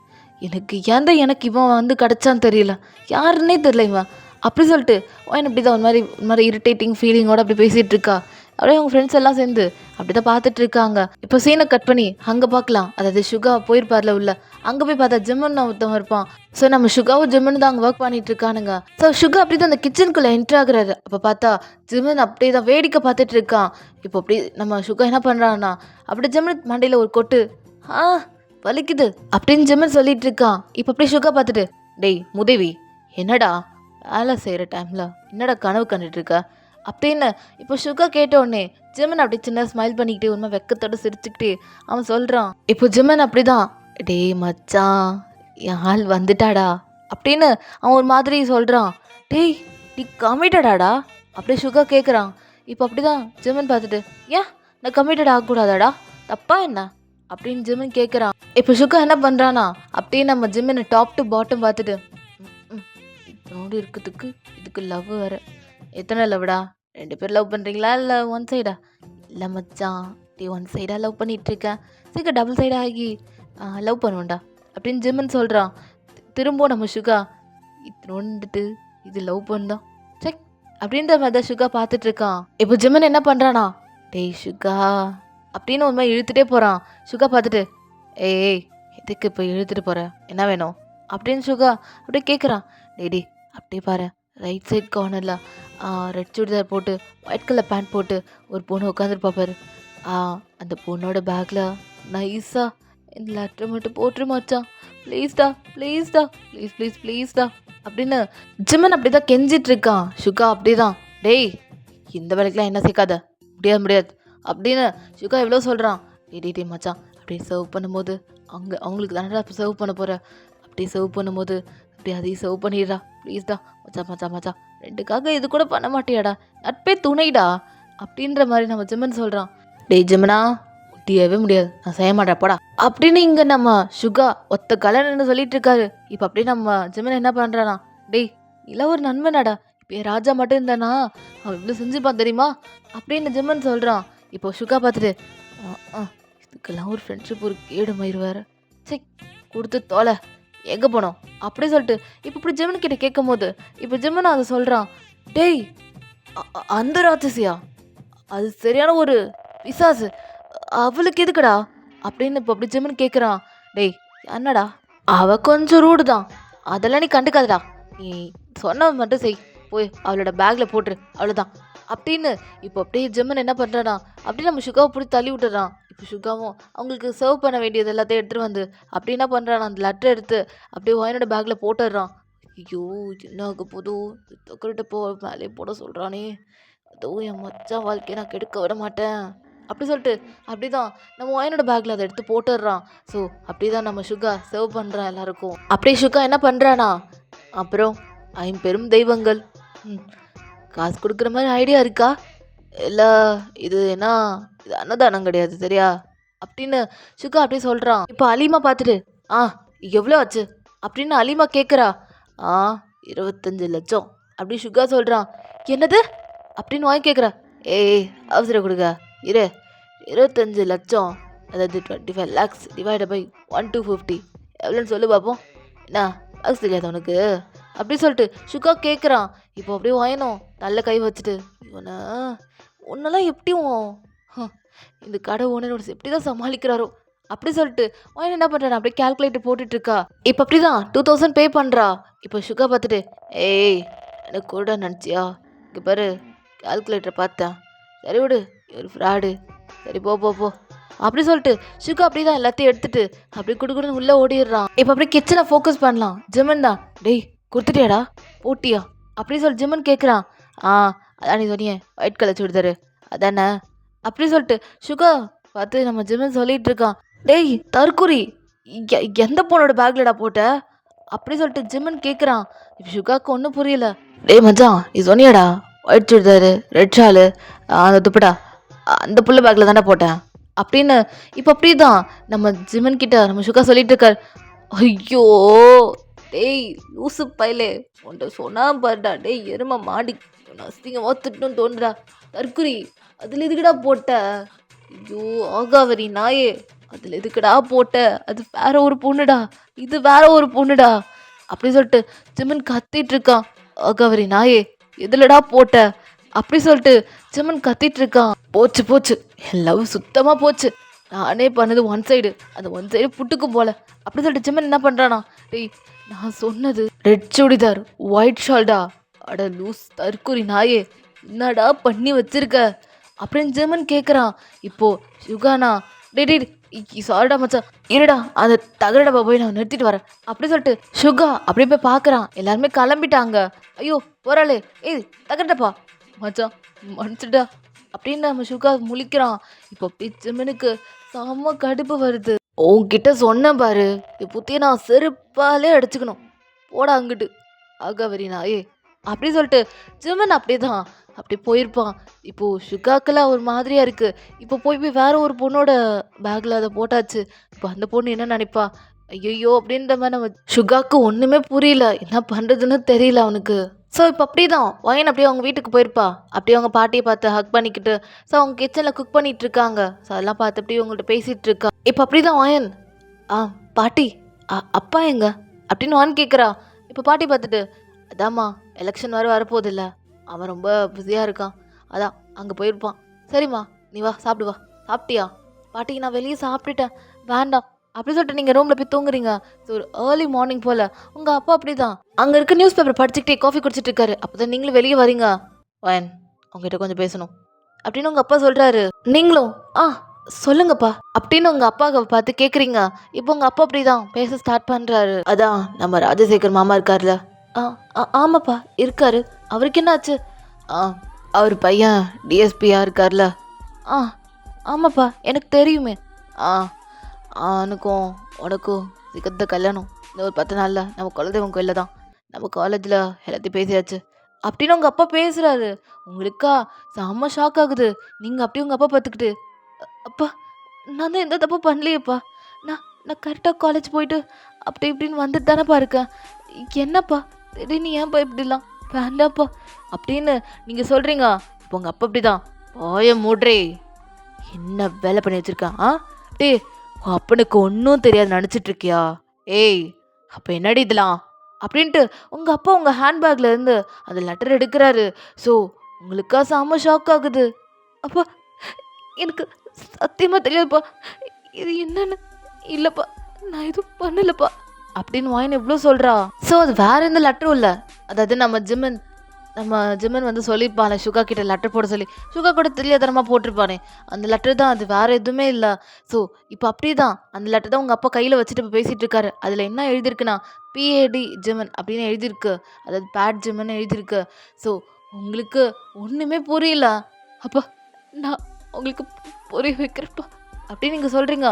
எனக்கு இவன் வந்து கிடச்சான்னு தெரியல, யாருன்னே தெரியல இவன் அப்படி சொல்லிட்டு ஒயின் அப்படி தான் ஒரு மாதிரி இரிட்டேட்டிங் ஃபீலிங்கோடு அப்படி பேசிகிட்டு இருக்கா. அப்படியே அவங்க ஃப்ரெண்ட்ஸ் எல்லாம் சேர்ந்து அப்படி தான் பார்த்துட்டு இருக்காங்க. இப்போ சீனை கட் பண்ணி அங்கே பார்க்கலாம், அதாவது சுகா போயிருப்பார்ல உள்ள, அங்கே போய் பார்த்தா ஜிம்மன் ஒருத்தவன் இருப்பான். ஸோ நம்ம சுகாவும் ஜிம்மன் தான் அங்கே ஒர்க் பண்ணிட்டு இருக்கானுங்க. ஸோ சுகா அப்படி தான் அந்த கிச்சனுக்குள்ளே என்ட்ரு ஆகுறாரு. அப்போ பார்த்தா ஜிம்மன் அப்படியே தான் வேடிக்கை பார்த்துட்டு இருக்கான். இப்போ அப்படி நம்ம சுகா என்ன பண்ணுறான்னா அப்படி ஜிம்மன் மண்டையில் ஒரு கொட்டு, வலிக்குது அப்படின்னு ஜிம்மன் சொல்லிட்டு இருக்கான். இப்போ அப்படியே சுகா பார்த்துட்டு, டேய் முதவி என்னடா வேலை செய்கிற டைமில் என்னடா கனவு கண்டுட்டு இருக்க அப்படின்னு இப்போ சுகா கேட்டோடனே ஜிம்மன் அப்படி சின்ன ஸ்மைல் பண்ணிக்கிட்டே ஒரு மாதிரி வெக்கத்தோடு சிரிச்சுக்கிட்டே அவன் சொல்கிறான். இப்போ ஜிம்மன் அப்படி தான், டேய் மச்சான் என் ஆள் வந்துட்டாடா அப்படின்னு அவன் ஒரு மாதிரி சொல்கிறான். டேய் நீ கமிட்டடாடா அப்படியே சுகா கேட்குறான். இப்போ அப்படிதான் ஜிமின் பார்த்துட்டு, ஏன் நான் கமிட்டட் ஆகக்கூடாதாடா, தப்பா என்ன அப்படின்னு ஜிமின் கேட்குறான். இப்போ சுகா என்ன பண்ணுறானா, அப்படியே நம்ம ஜிமினை டாப் டு பாட்டம் பார்த்துட்டு, இத்தனோடு இருக்கிறதுக்கு இதுக்கு லவ் வேறு, எத்தனை லவ்டா, 2 பேர் லவ் பண்ணுறீங்களா இல்லை ஒன் சைடா, இல்லை மச்சான் டே ஒன் சைடாக லவ் பண்ணிகிட்ருக்கேன், சீக்கிரம் டபுள் சைடாக ஆகி லவ் பண்ணுவேன்டா அப்படின்னு ஜிமின் சொல்கிறான். திரும்ப நம்ம சுகா இத்தனோண்டுட்டு இது லவ் பண்ணா செக் அப்படின்ற மாதிரி தான் சுகா பார்த்துட்டு இருக்கான். இப்போ ஜிமின் என்ன பண்ணுறானா, டேய் சுகா அப்படின்னு ஒரு மாதிரி இழுத்துட்டே போகிறான். சுகா பார்த்துட்டு, ஏய் எதுக்கு இப்போ இழுத்துட்டு போகிற, என்ன வேணும் அப்படின்னு சுகா அப்படியே கேட்குறான். டேடி அப்படியே பாரு, ரைட் சைட் கார்னரில் ரெட் சுடிதார் போட்டு ஒயிட் கலர் பேண்ட் போட்டு ஒரு பொண்ணு உட்காந்துருப்பா பாரு, அந்த பொண்ணோட பேக்கில் நைஸாக இந்த லெட்டர் மட்டும் போட்டுரு மச்சான், ப்ளீஸ்டா ப்ளீஸ்டா ப்ளீஸ் ப்ளீஸ் ப்ளீஸ்டா அப்படின்னு ஜிமன் அப்படி தான் கெஞ்சிட்டு இருக்கான். சுகா அப்படி தான், டேய் இந்த வேலைக்கெலாம் என்ன சேர்க்காத, முடியாது முடியாது அப்படின்னு சுகா எவ்வளோ சொல்கிறான். டே மச்சான் அப்படியே சர்வ் பண்ணும்போது அவங்களுக்கு தானடா இப்போ சர்வ் பண்ண போகிற, அப்படியே சர்வ் பண்ணும்போது அப்படியே அதையும் சர்வ் பண்ணிடுறா ப்ளீஸ்டா மச்சான் மச்சான் மச்சான், ரெண்டுக்காக இது கூட பண்ண மாட்டியாடா, நட்பே துணைடா அப்படின்ற மாதிரி நம்ம ஜிமன் சொல்கிறான். டேய் ஜிமனா முடியவே முடியாது, நான் செய்ய மாட்டேன் போடா அப்படின்னு இங்கே நம்ம சுகா ஒத்த கலன்னு சொல்லிட்டு இருக்காரு. இப்போ அப்படியே நம்ம ஜிமன் என்ன பண்ணுறானா, டேய் இல்லை ஒரு நண்பனாடா, இப்போ என் ராஜா மட்டும் இருந்தானா அவன் இவ்வளோ செஞ்சுப்பான் தெரியுமா அப்படின்னு ஜிமன் சொல்கிறான். இப்போ சுகா பார்த்துட்டு, இதுக்கெல்லாம் ஒரு ஃப்ரெண்ட்ஷிப் ஒரு கேடு மயிர் வேறு, சரி கொடுத்து தோலை எங்கே போனோம் அப்படி சொல்லிட்டு இப்போ இப்படி ஜிமன் கிட்ட கேட்கும் போது இப்போ ஜிமன் அதை சொல்கிறான். டேய் அந்த ராட்சசியா, அது சரியான ஒரு பிசாசு, அவளுக்கு எதுக்குடா அப்படின்னு இப்போ அப்படி ஜிமன் கேட்குறான். டேய் என்னடா அவள் கொஞ்சம் ரூடு தான், அதெல்லாம் நீ கண்டுக்காதடா, நீ சொன்ன மட்டும் செய், போய் அவளோட பேக்கில் போட்டுரு அவ்வளோதான் அப்படின்னு இப்போ அப்படியே ஜிமன் என்ன பண்ணுறானா, அப்படியே நம்ம சுகாவை பிடிச்சி தள்ளி விட்டுறான். இப்போ சுகாவும் அவங்களுக்கு சர்வ் பண்ண வேண்டியது எல்லாத்தையும் எடுத்துகிட்டு வந்து அப்படி என்ன பண்ணுறான், அந்த லெட்டர் எடுத்து அப்படியே ஒயனோட பேக்கில் போட்டுடுறான். ஐயோ என்ன ஆக போதும், தொக்கிட்ட போ மேலே போட சொல்கிறானே, அதுவும் என் மச்சான் வாழ்க்கையை நான் கெடுக்க விட மாட்டேன் அப்படி சொல்லிட்டு அப்படி தான் நம்ம ஒயனோட பேக்கில் அதை எடுத்து போட்டுடுறான். ஸோ அப்படி தான் நம்ம சுகா சர்வ் பண்ணுறான் எல்லாருக்கும். அப்படியே சுகா என்ன பண்ணுறானா, அப்புறம் ஐம்பெரும் தெய்வங்கள் காசு கொடுக்குற மாதிரி ஐடியா இருக்கா, இல்லை இது என்ன இது அன்னதானம் கிடையாது சரியா அப்படின்னு சுகா அப்படியே சொல்கிறான். இப்போ அலிமா பார்த்துட்டு, எவ்வளோ ஆச்சு அப்படின்னு அலிமா கேட்குறா. 25 லட்சம் அப்படி சுகா சொல்கிறான். என்னது அப்படின்னு வாங்கி கேட்குறா. ஏய் அவசரம் கொடுங்க இரு, 25 லட்சம் அதாவது 25 lakhs டிவைட் பை 1250 எவ்வளோன்னு சொல்லு பார்ப்போம், என்ன லாக்ஸ் தெரியாது உனக்கு அப்படி சொல்லிட்டு சுகா கேட்குறான். இப்போ அப்படியே வாயணும் நல்ல கை வச்சுட்டு, இவனை ஒன்னெல்லாம் எப்படியும் இந்த கடை ஓனரோட எப்படி தான் சமாளிக்கிறாரோ அப்படி சொல்லிட்டு வாயன் என்ன பண்ணுறான், அப்படியே கேல்குலேட்டர் போட்டுட்ருக்கா. இப்போ அப்படி தான் 2000 பே பண்ணுறா. இப்போ சுகா பார்த்துட்டு, ஏய் எனக்கு கூட நினச்சியா, இங்கே பாரு கேல்குலேட்டர் பார்த்தேன், சரி விடு ஒரு ஃப்ராடு, சரி போ போ போ அப்படி சொல்லிட்டு சுகா அப்படி தான் எல்லாத்தையும் எடுத்துட்டு அப்படி கொடுக்குன்னு உள்ளே ஓடிடுறான். இப்போ அப்படியே கிச்சனை ஃபோக்கஸ் பண்ணலாம். ஜிமன் தான், டேய் கொடுத்துட்டியாடா போட்டியா அப்படி சொல்லி ஜிமன் கேட்குறான். அதான் நீ சொன்னியே ஒயிட் கலர் சுடிதாரு அதானே அப்படி சொல்லிட்டு சுகா பார்த்து நம்ம ஜிமன் சொல்லிட்டு இருக்கான். டேய் தற்குறி, எந்த பொண்ணோட பேக்லடா போட்ட அப்படி சொல்லிட்டு ஜிமன் கேட்குறான். இப்போ சுகாவுக்கு ஒன்றும் புரியல. டேய் மச்சான் நீ சொன்னியாடா ஒயிட் சுடிதாரு ரெட் ஷாலு அந்த துப்படா அந்த புள்ள பேக்கில் தானே போட்டேன் அப்படின்னு இப்போ அப்படி தான் நம்ம ஜிமன் கிட்ட நம்ம சுகா சொல்லிட்டு இருக்கார். ஐயோ டேய் லூசு பையலே, உன்ட்ட சொன்னா பாருடா, டேய் எருமை மாடி, அசிங்கமாக திட்டணும்னு தோணுடா, தற்குறி அதில் எதுக்குடா போட்ட, ஐயோ ஆகாவரி நாயே அதில் எதுக்குடா போட்ட, அது வேற ஒரு பொண்ணுடா, இது வேற ஒரு பொண்ணுடா அப்படி சொல்லிட்டு ஜிமன் கத்திட்டு இருக்கான். ஆகாவரி நாயே எதுலடா போட்ட அப்படி சொல்லிட்டு ஜிமன் கத்திட்டு இருக்கான். போச்சு போச்சு என் லவ் சுத்தமாக போச்சு, நானே பண்ணது ஒன் சைடு, அந்த ஒன் சைடு புட்டுக்கும் போல அப்படி சொல்லிட்டு ஜிமன் என்ன பண்ணுறானா, டேய் நான் சொன்னது ரெட் சுடிதார் ஒயிட் ஷால்டா, அட லூஸ் தற்குறி நாயே என்னடா பண்ணி வச்சிருக்க அப்படின்னு ஜிமன் கேட்குறான். இப்போ சுகானா, டே சாரிடா மச்சான் இருடா அந்த தகரடப்பா போய் நான் நிறுத்திட்டு வரேன் அப்படி சொல்லிட்டு சுகா அப்படியே போய் பார்க்குறான். எல்லாருமே கிளம்பிட்டாங்க. ஐயோ போறாளே, ஏய் தகரடப்பா மச்சான் மன்னிச்சுடா அப்படின்னு நம்ம சுகா முழிக்கிறான். இப்போ அப்படி ஜிமனுக்கு செம்ம கடுப்பு வருது. உன்கிட்ட சொன்னேன் பாரு, இது புத்திய நான் செருப்பாலே அடிச்சுக்கணும், போடா அங்கிட்டு ஆகாவரி நாயே அப்படி சொல்லிட்டு ஜிமன் அப்படியே தான் அப்படி போயிருப்பான். இப்போது சுகாக்கெல்லாம் ஒரு மாதிரியாக இருக்குது. இப்போ போய் வேற ஒரு பொண்ணோட பேக்கில் அதை போட்டாச்சு. இப்போ அந்த பொண்ணு என்ன நினைப்பா, ஐயோ அப்படின்ற மாதிரி நம்ம சுகாக்கு ஒன்றுமே புரியல, என்ன பண்ணுறதுன்னு தெரியல அவனுக்கு. ஸோ இப்போ அப்படியே தான் வயன் அப்படியே அவங்க வீட்டுக்கு போயிருப்பா. அப்படியே அவங்க பாட்டியை பார்த்து ஹக் பண்ணிக்கிட்டு ஸோ அவங்க கிச்சனில் குக் பண்ணிட்டு இருக்காங்க. ஸோ அதெல்லாம் பார்த்து அப்படியே உங்கள்கிட்ட பேசிகிட்டு இருக்கா. இப்போ அப்படி தான் வயன் பாட்டி அப்பா எங்க அப்படின்னு வான்னு கேட்குறா. இப்போ பாட்டி பார்த்துட்டு அதாம்மா எலெக்ஷன் வரப்போகுது இல்லை, அவன் ரொம்ப பிஸியாக இருக்கான், அதான் அங்கே போயிருப்பான். சரிம்மா நீ வா சாப்பிடு வா. சாப்பிட்டியா பாட்டி? நான் வெளியே சாப்பிட்டுட்டேன். வேண்டாம் அப்படி சொல்லிட்டு நீங்கள் ரூமில் போய் தூங்குறீங்க. ஸோ ஒரு ஏர்லி மார்னிங் போல் உங்கள் அப்பா அப்படி தான் அங்கே இருக்க நியூஸ் பேப்பர் படிச்சுக்கிட்டே காஃபி குடிச்சிட்டு இருக்காரு. அப்போ தான் நீங்களும் வெளியே வரீங்க. வயன் உங்ககிட்ட கொஞ்சம் பேசணும் அப்படின்னு உங்கள் அப்பா சொல்கிறாரு. நீங்களும் சொல்லுங்கப்பா அப்படின்னு உங்கள் அப்பாவை பார்த்து கேட்குறீங்க. இப்போ உங்கள் அப்பா அப்படி தான் பேச ஸ்டார்ட் பண்ணுறாரு. அதான் நம்ம ராஜசேகர் மாமா இருக்கார்ல. ஆமாப்பா இருக்காரு. அவருக்கு என்னாச்சு? அவர் பையன் டிஎஸ்பியாக இருக்கார்ல. ஆமாப்பா எனக்கு தெரியுமே. அவனுக்கும் உனக்கும் சீக்கிரத்த கல்யாணம் இந்த ஒரு 10 நாளில் நம்ம குலதெய்வம் கோயிலில் தான். நம்ம காலேஜில் எல்லாத்தையும் பேசியாச்சு அப்படின்னு உங்கள் அப்பா பேசுகிறாரு. உங்களுக்கா செம்ம ஷாக் ஆகுது. நீங்கள் அப்படியே உங்கள் அப்பா பார்த்துக்கிட்டு அப்பா நான் தான் எந்த தப்பு பண்ணலையேப்பா, நான் கரெக்டாக காலேஜ் போயிட்டு அப்படி இப்படின்னு வந்துட்டு தானேப்பா இருக்கேன். என்னப்பா திடீர்னு ஏன்ப்பா இப்படிலாம் வேண்டாப்பா அப்படின்னு நீங்கள் சொல்கிறீங்க. இப்போ உங்கள் அப்பா அப்படி தான் போய மூட்ரே என்ன வேலை பண்ணி வச்சுருக்கான். டே அப்பனுக்கு ஒன்றும் தெரியாது நினச்சிட்ருக்கியா? ஏய் அப்போ என்னடி இதெல்லாம் அப்படின்ட்டு உங்கள் அப்பா உங்கள் ஹேண்ட்பேக்கில் இருந்து அந்த லெட்டர் எடுக்கிறாரு. ஸோ உங்களுக்கா செம்ம ஷாக் ஆகுது. அப்பா எனக்கு சத்தியமாக தெரியாதுப்பா இது என்னன்னு. இல்லைப்பா நான் எதுவும் பண்ணலப்பா அப்படின்னு வாயின் எவ்வளோ சொல்கிறா. ஸோ அது வேற எந்த லெட்டரும் இல்லை. அதாவது நம்ம ஜிமன் வந்து சொல்லியிருப்பானே சுகா கிட்ட லெட்டர் போட சொல்லி, சுகா கூட தெரியாதனமாக போட்டிருப்பானே அந்த லெட்டர் தான். அது வேற எதுவுமே இல்லை. ஸோ இப்போ அப்படியே தான் அந்த லெட்டர் தான் உங்கள் அப்பா கையில் வச்சுட்டு இப்போ பேசிகிட்டு இருக்காரு. அதில் என்ன எழுதியிருக்குன்னா PAD ஜிமன் அப்படின்னு எழுதியிருக்கு. அதாவது பேட் ஜிமன் எழுதியிருக்கு. ஸோ உங்களுக்கு ஒன்றுமே புரியல. அப்பா நான் உங்களுக்கு புரிய வைக்கிறப்பா அப்படின்னு நீங்கள் சொல்கிறீங்க.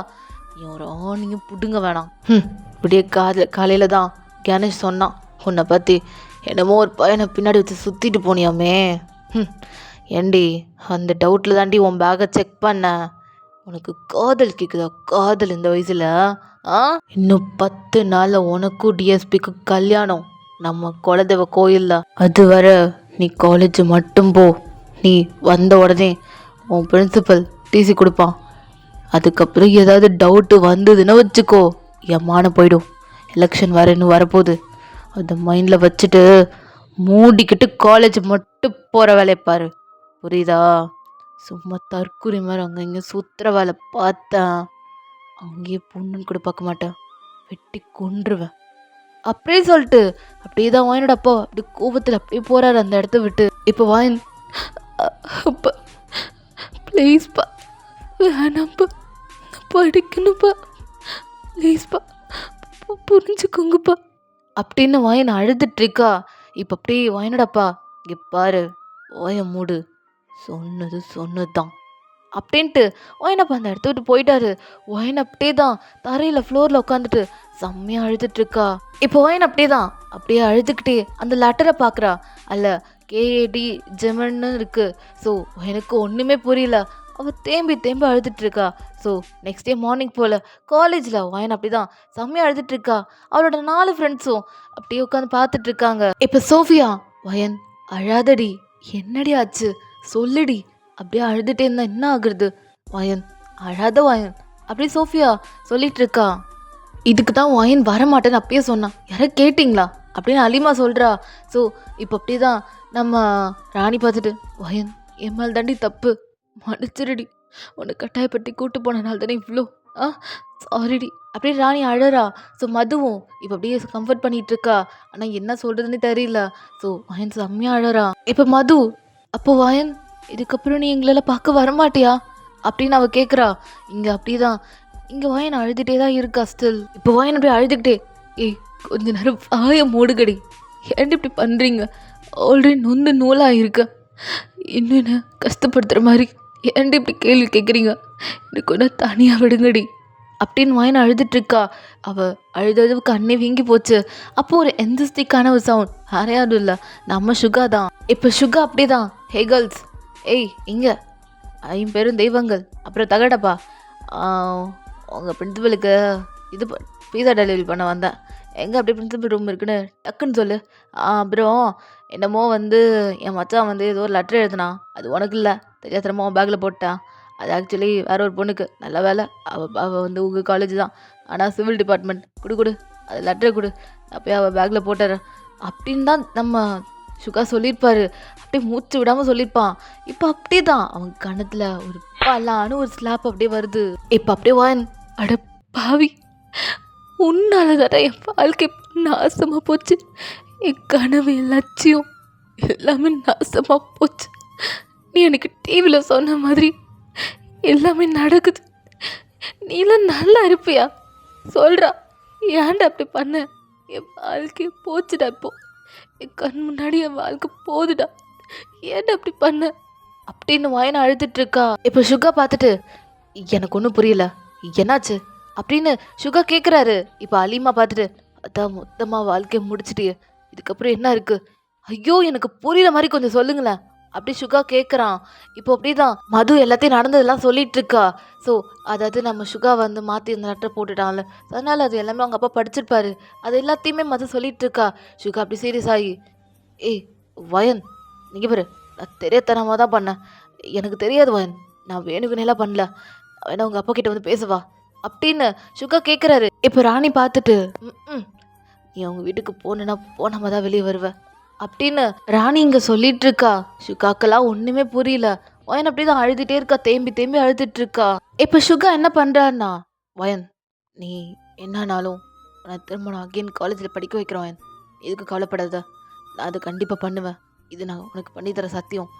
நீங்கள் புடுங்க வேணாம். இப்படியே காலையில் தான் கணேஷ் சொன்னான் உன்னை பற்றி. என்னமோ ஒரு பையனை பின்னாடி வச்சு சுற்றிட்டு போனியாமே. ஏண்டி அந்த டவுட்டில் தாண்டி உன் பேக்கை செக் பண்ண. உனக்கு காதல் கேட்குதா? காதல் இந்த வயசில்? இன்னும் 10 நாளில் உனக்கும் டிஎஸ்பிக்கும் கல்யாணம் நம்ம குலதெய்வ கோயிலில். அது வர நீ காலேஜ் மட்டும் போ. நீ வந்த உடனே உன் பிரின்சிபல் டிசி கொடுப்பான். அதுக்கப்புறம் ஏதாவது டவுட்டு வந்ததுன்னு வச்சுக்கோ என் மானம் போயிடும். எலெக்ஷன் வேறு இன்னும் வரப்போகுது. அதை மைண்டில் வச்சுட்டு மூடிக்கிட்டு காலேஜ் மட்டும் போகிற வேலையை பாரு. புரியுதா? சும்மா தற்கொலை மாதிரி அங்கே இங்கே சுற்றுற வேலை பார்த்தேன் அங்கேயே பொண்ணுன்னு கூட பார்க்க மாட்டேன், வெட்டி கொன்றுவேன் அப்படியே சொல்லிட்டு அப்படியே தான் வாயினோட அப்பா அப்படி கோபத்தில் அப்படியே போகிறாரு அந்த இடத்த விட்டு. இப்போ வாயின் அப்பா ப்ளீஸ்ப்பா வேணாம்ப்பா நான் படிக்கணும்ப்பா ப்ளீஸ்ப்பா புரிஞ்சுக்கோங்கப்பா அப்படின்னு வாயின் அழுதுட்ருக்கா. இப்போ அப்படியே வாயினோடப்பா இங்கே பாரு ஓய மூடு, சொன்னது தான் அப்படின்ட்டு ஒயனப்பா அந்த இடத்த விட்டு போயிட்டாரு. ஒயன் அப்படியே தான் தரையில் ஃப்ளோரில் உட்காந்துட்டு செம்மையாக அழுதுட்ருக்கா. இப்போ ஒயன் அப்படியே தான் அப்படியே அழுதுகிட்டே அந்த லெட்டரை பார்க்குறா. அல்ல KAD ஜெமன்னு இருக்குது. ஸோ எனக்கு ஒன்றுமே புரியல. அவள் தேம்பி அழுதுட்ருக்கா. ஸோ நெக்ஸ்ட் டே மார்னிங் போல் காலேஜில் ஒயன் அப்படி தான் செம்மையாக அழுதுட்ருக்கா. அவளோட 4 ஃப்ரெண்ட்ஸும் அப்படியே உட்காந்து பார்த்துட்ருக்காங்க. இப்போ சோஃபியா ஒயன் அழாதடி, என்னடி ஆச்சு சொல்லுடி, அப்படியே அழுதுகிட்டே இருந்தா என்ன ஆகுறது? வாயன் அழாத வாயன் அப்படி சோஃபியா சொல்லிட்டு இருக்கா. இதுக்கு தான் வாயன் வரமாட்டேன்னு அப்பயே சொன்னான், யாரை கேட்டிங்களா அப்படின்னு அலிமா சொல்கிறா. ஸோ இப்போ அப்படி தான் நம்ம ராணி பார்த்துட்டு வாயன் என் மேல் தாண்டி தப்பு, மன்னிச்சிருடி, உன்னை கட்டாயப்பட்டி கூட்டு போனனால தானே இவ்வளோ சாரிடி அப்படியே ராணி அழறா. ஸோ மதுவும் இப்போ அப்படியே கம்ஃபர்ட் பண்ணிகிட்டு இருக்கா. ஆனால் என்ன சொல்கிறதுன்னு தெரியல. ஸோ வாயன் செம்மையாக அழறா. இப்போ மது அப்போ வாயன் இதுக்கப்புறம் நீ எங்களெல்லாம் பார்க்க வரமாட்டியா அப்படின்னு அவள் கேட்குறா. இங்கே அப்படி தான் இங்கே வாயன் அழுதுகிட்டே தான் இருக்கா ஸ்டில். இப்போ வாயன் அப்படியே அழுதுகிட்டே கொஞ்ச நேரம் வாய மூடுகடி, ஏன்டி இப்படி பண்ணுறீங்க, ஆல்ரெடி நொந்து நூலாக இருக்க, இன்னும் என்ன கஷ்டப்படுத்துகிற மாதிரி ஏன்டி இப்படி கேள்வி கேட்குறீங்க, எனக்கு ஒன்று தனியாக விடுங்கடி அப்படின்னு வாயின் அழுதுட்ருக்கா. அவள் அழுதளவுக்கு கண்ணே வீங்கி போச்சு. அப்போது ஒரு எந்தஸ்டிக்கான ஒரு சவுண்ட், வேற யாரும் இல்லை, நம்ம சுகா தான். இப்போ சுகா அப்படியே தான், ஹே கேர்ள்ஸ், ஏய் இங்கே ஐம்பெரும் தெய்வங்கள் அப்புறம் தகடப்பா, உங்கள் பிரின்சிபலுக்கு இது பீஸா டெலிவரி பண்ண வந்தேன். எங்கே அப்படியே பிரின்சிபல் ரூம் இருக்குன்னு டக்குன்னு சொல்லு. அப்புறம் என்னமோ வந்து என் மச்சான் வந்து ஏதோ ஒரு லெட்டர் எழுதுனான், அது உனக்கு இல்லை, தெரியாதனமா உன் பேக்கில் போட்டான். அது ஆக்சுவலி வேற ஒரு பொண்ணுக்கு. நல்ல வேலை அவள் வந்து உங்கள் காலேஜ் தான், ஆனால் சிவில் டிபார்ட்மெண்ட். கொடு அது லெட்டரை கொடு, அப்போயே அவள் பேக்கில் போட்டுறேன் அப்படின்னு தான் நம்ம சுகா சொல்லியிருப்பாரு. அப்படியே மூச்சு விடாமல் சொல்லியிருப்பான். இப்போ அப்படியே தான் அவங்க கணத்தில் ஒரு பலான்னு ஒரு ஸ்லாப் அப்படியே வருது. இப்போ அப்படியே வான், அட பாவி, உன்னால தானே என் வாழ்க்கை நாசமாக போச்சு, என் கனவு லட்சியம் எல்லாமே நாசமாக போச்சு. நீ எனக்கு டிவியில் சொன்ன மாதிரி எல்லாமே நடக்குது. நீலாம் நல்லா இருப்பியா சொல்கிறா, ஏன்டா அப்படி பண்ண? என் வாழ்க்கையை போச்சுடா, இப்போ என் கண் முன்னாடி என் வாழ்க்கை போகுதுடா, ஏன்டா அப்படி பண்ண அப்படின்னு வாயனை அழுதுட்ருக்கா. இப்போ சுகா பார்த்துட்டு, எனக்கு ஒன்றும் புரியல, என்னாச்சு அப்படின்னு சுகா கேட்குறாரு. இப்போ அலீமா பார்த்துட்டு, அதான் மொத்தமாக வாழ்க்கையை முடிச்சிட்டியே, இதுக்கப்புறம் என்ன இருக்குது? ஐயோ எனக்கு புரியுற மாதிரி கொஞ்சம் சொல்லுங்களேன் அப்படி சுகா கேட்குறான். இப்போ அப்படிதான் மது எல்லாத்தையும் நடந்ததெல்லாம் சொல்லிட்டு இருக்கா. ஸோ அதாவது நம்ம சுகா வந்து மாற்றி அந்த லெட்டர் போட்டுட்டான்ல, அதனால் அது எல்லாமே அவங்க அப்பா படிச்சிருப்பாரு, அது எல்லாத்தையுமே மது சொல்லிட்டு இருக்கா. சுகா அப்படி சீரியஸ் ஆகி, ஏய் வயன், நீங்கள் பாரு, நான் தெரியத்தனமாக தான் பண்ணேன், எனக்கு தெரியாது வயன், நான் வேணுக்குன்னேலாம் பண்ணல, வேணா உங்கள் அப்பா கிட்ட வந்து பேசுவா அப்படின்னு சுகா கேட்குறாரு. இப்போ ராணி பார்த்துட்டு, நீ அவங்க வீட்டுக்கு போனாம தான் வெளியே வருவேன் அப்படின்னு ராணி இங்கே சொல்லிட்டு இருக்கா. சுகாக்கெல்லாம் ஒன்றுமே புரியல. வயன் அப்படிதான் அழுதுகிட்டே இருக்கா, தேம்பி அழுதுட்டு இருக்கா. இப்போ சுகா என்ன பண்ணுறான்னா, வயன் நீ என்னானாலும் நான் திரும்ப அகெயின் காலேஜில் படிக்க வைக்கிறேன் வயன், எதுக்கு கவலைப்படாத, நான் அதை கண்டிப்பாக பண்ணுவேன், இது நான் உனக்கு பண்ணித்தர சத்தியம்,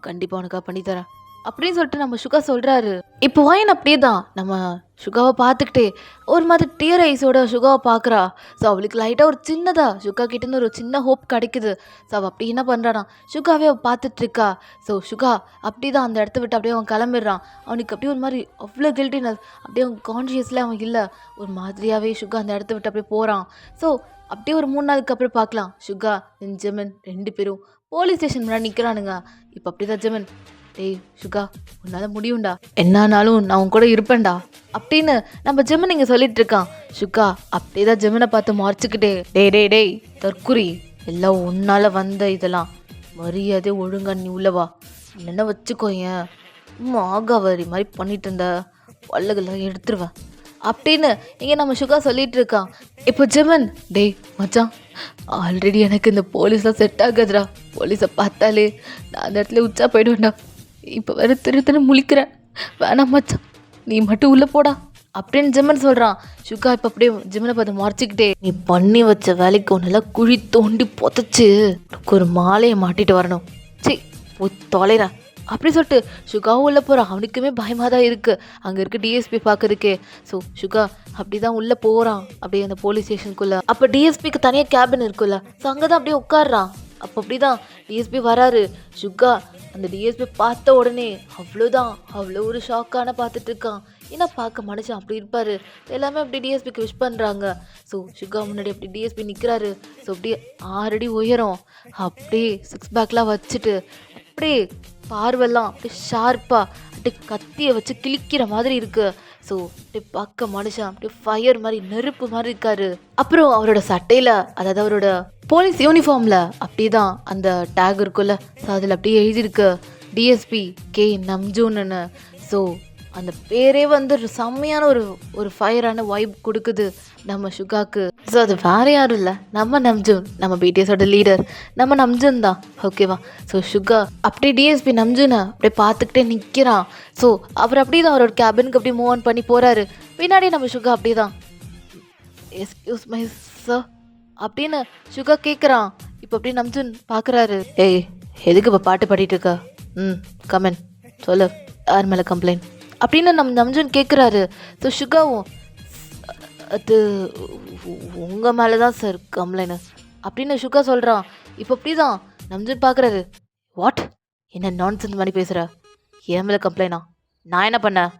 கண்டிப்பாக உனக்காக பண்ணித்தரேன் அப்படின்னு சொல்லிட்டு நம்ம சுகா சொல்கிறாரு. இப்போ வாயன் அப்படியே தான் நம்ம சுகாவை பார்த்துக்கிட்டே ஒரு மாதிரி டியர் ஐஸோட சுகாவை பார்க்குறா. ஸோ அவளுக்கு லைட்டாக ஒரு சின்னதாக சுகா கிட்டேருந்து ஒரு சின்ன ஹோப் கிடைக்குது. ஸோ அவள் அப்படி என்ன பண்ணுறானா, சுகாவே அவள் பார்த்துட்ருக்கா. ஸோ சுகா அப்படி தான் அந்த இடத்த விட்டு அப்படியே அவன் கிளம்பிடுறான். அவனுக்கு அப்படியே ஒரு மாதிரி அவ்வளோ கில்ட்டினஸ், அப்படியே அவன் கான்ஷியஸில் அவன் இல்லை, ஒரு மாதிரியாகவே சுகா அந்த இடத்த விட்டு அப்படியே போகிறான். ஸோ அப்படியே ஒரு 3 நாளுக்கு அப்புறம் பார்க்கலாம், சுகா ஜெமன் 2 பேரும் போலீஸ் ஸ்டேஷன் முன்னாடி நிற்கிறானுங்க. இப்போ அப்படி தான் ஜெமன், டேய் சுகா உன்னால் முடியும்டா, என்னானாலும் நான் உன் கூட இருப்பேன்டா அப்படின்னு நம்ம ஜெமன் இங்கே சொல்லிட்டு இருக்கான். சுகா அப்படியே தான் ஜெமனை பார்த்து மறைச்சிக்கிட்டே, டேய் தற்குறி, எல்லாம் உன்னால் வந்த இதெல்லாம் மரியாதை ஒழுங்கா நீ உள்ளவா, இல்லைன்னா வச்சுக்கோயேன் ஆகாவரி மாதிரி பண்ணிட்டு இருந்த பல்லகெல்லாம் எடுத்துருவேன் அப்படின்னு இங்கே நம்ம சுகா சொல்லிட்டு இருக்கான். இப்போ ஜெமன், டேய் மச்சான், ஆல்ரெடி எனக்கு இந்த போலீஸ்லாம் செட் ஆகாதுடா, போலீஸை பார்த்தாலே நான் அந்த இடத்துல உச்சா போயிடுவேன்டா, இப்போ வேறு திரு முழிக்கிறேன், வேணாம் மச்சான் நீ மட்டும் உள்ளே போடா அப்படின்னு ஜெமன் சொல்கிறான். சுகா இப்போ அப்படியே ஜெமனை பார்த்து மறைச்சிக்கிட்டே, நீ பண்ணி வச்ச வேலைக்கு ஒன்றெல்லாம் குழி தோண்டி புதைச்சி ஒரு மாலையை மாட்டிட்டு வரணும், சரி போய் தொலைறேன் அப்படி சொல்லிட்டு சுகாவும் உள்ளே போகிறான். அவனுக்குமே பயமாக தான் இருக்குது அங்கே இருக்க டிஎஸ்பி பார்க்கறதுக்கே. ஸோ சுகா அப்படி தான் உள்ளே போகிறான் அப்படியே அந்த போலீஸ் ஸ்டேஷனுக்குள்ளே. அப்போ டிஎஸ்பிக்கு தனியாக கேபின் இருக்குல்ல, ஸோ அங்கே தான் அப்படியே உட்காடுறான். அப்போ அப்படி தான் டிஎஸ்பி வராரு. சுகா அந்த டிஎஸ்பி பார்த்த உடனே அவ்வளோ ஒரு ஷாக்கான பார்த்துட்டு இருக்கான். ஏன்னா பார்க்க மனுஷன் அப்படி இருப்பார், எல்லாமே அப்படி டிஎஸ்பிக்கு விஷ் பண்ணுறாங்க. ஸோ சுகா முன்னாடி அப்படி டிஎஸ்பி நிற்கிறாரு. ஸோ அப்படியே 6 அடி உயரம், அப்படியே 6 பேக்லாம் வச்சுட்டு அப்படியே பார்வெல்லாம் அப்படியே ஷார்ப்பாக அப்படியே கத்தியை வச்சு கிழிக்கிற மாதிரி இருக்குது. ஸோ அப்படியே பார்க்க மனுஷன் அப்படியே ஃபயர் மாதிரி நெருப்பு மாதிரி இருக்காரு. அப்புறம் அவரோட சட்டையில், அதாவது அவரோட போலீஸ் யூனிஃபார்மில் அப்படியே தான் அந்த டேக் இருக்குல்ல, ஸோ அதில் அப்படியே எழுதியிருக்கு டிஎஸ்பி கே நம்ஜூன்னு. ஸோ அந்த பேரே வந்து ஒரு செம்மையான ஒரு ஃபயரான வைப் கொடுக்குது நம்ம சுகாக்கு. ஸோ அது வேறு யாரும் இல்லை, நம்ம நம்ஜூன், நம்ம பிடிஎஸோட லீடர் நம்ம நம்ஜூன் தான், ஓகேவா. ஸோ சுகா அப்படியே டிஎஸ்பி நம்ஜூனை அப்படியே பார்த்துக்கிட்டே நிற்கிறான். ஸோ அவர் அப்படியே தான் அவரோட கேபினுக்கு அப்படியே மூவ் ஆன் பண்ணி போகிறாரு. பின்னாடி நம்ம சுகா அப்படியே தான், எஸ்கியூஸ் மை சார் அப்படின்னு சுகா கேட்குறான். இப்போ அப்படியே நம்ஜூன் பார்க்குறாரு. ஏய் எதுக்கு இப்போ பாட்டு பாடிட்டு இருக்கா? கமெண்ட் சொல்லு, யார் மேலே கம்ப்ளைண்ட் அப்படின்னு நம்ஜூன் கேட்குறாரு. ஸோ சுகாவும், அது உங்கள் மேலே தான் சார் கம்ப்ளைண்ட் அப்படின்னு சுகா சொல்கிறான். இப்போ அப்படி தான் நம்ஜூன் பார்க்குறாரு. வாட், என்ன நான்சென்ஸ் மாதிரி பேசுகிற? என் மேலே கம்ப்ளைண்டா? நான் என்ன பண்ணேன்?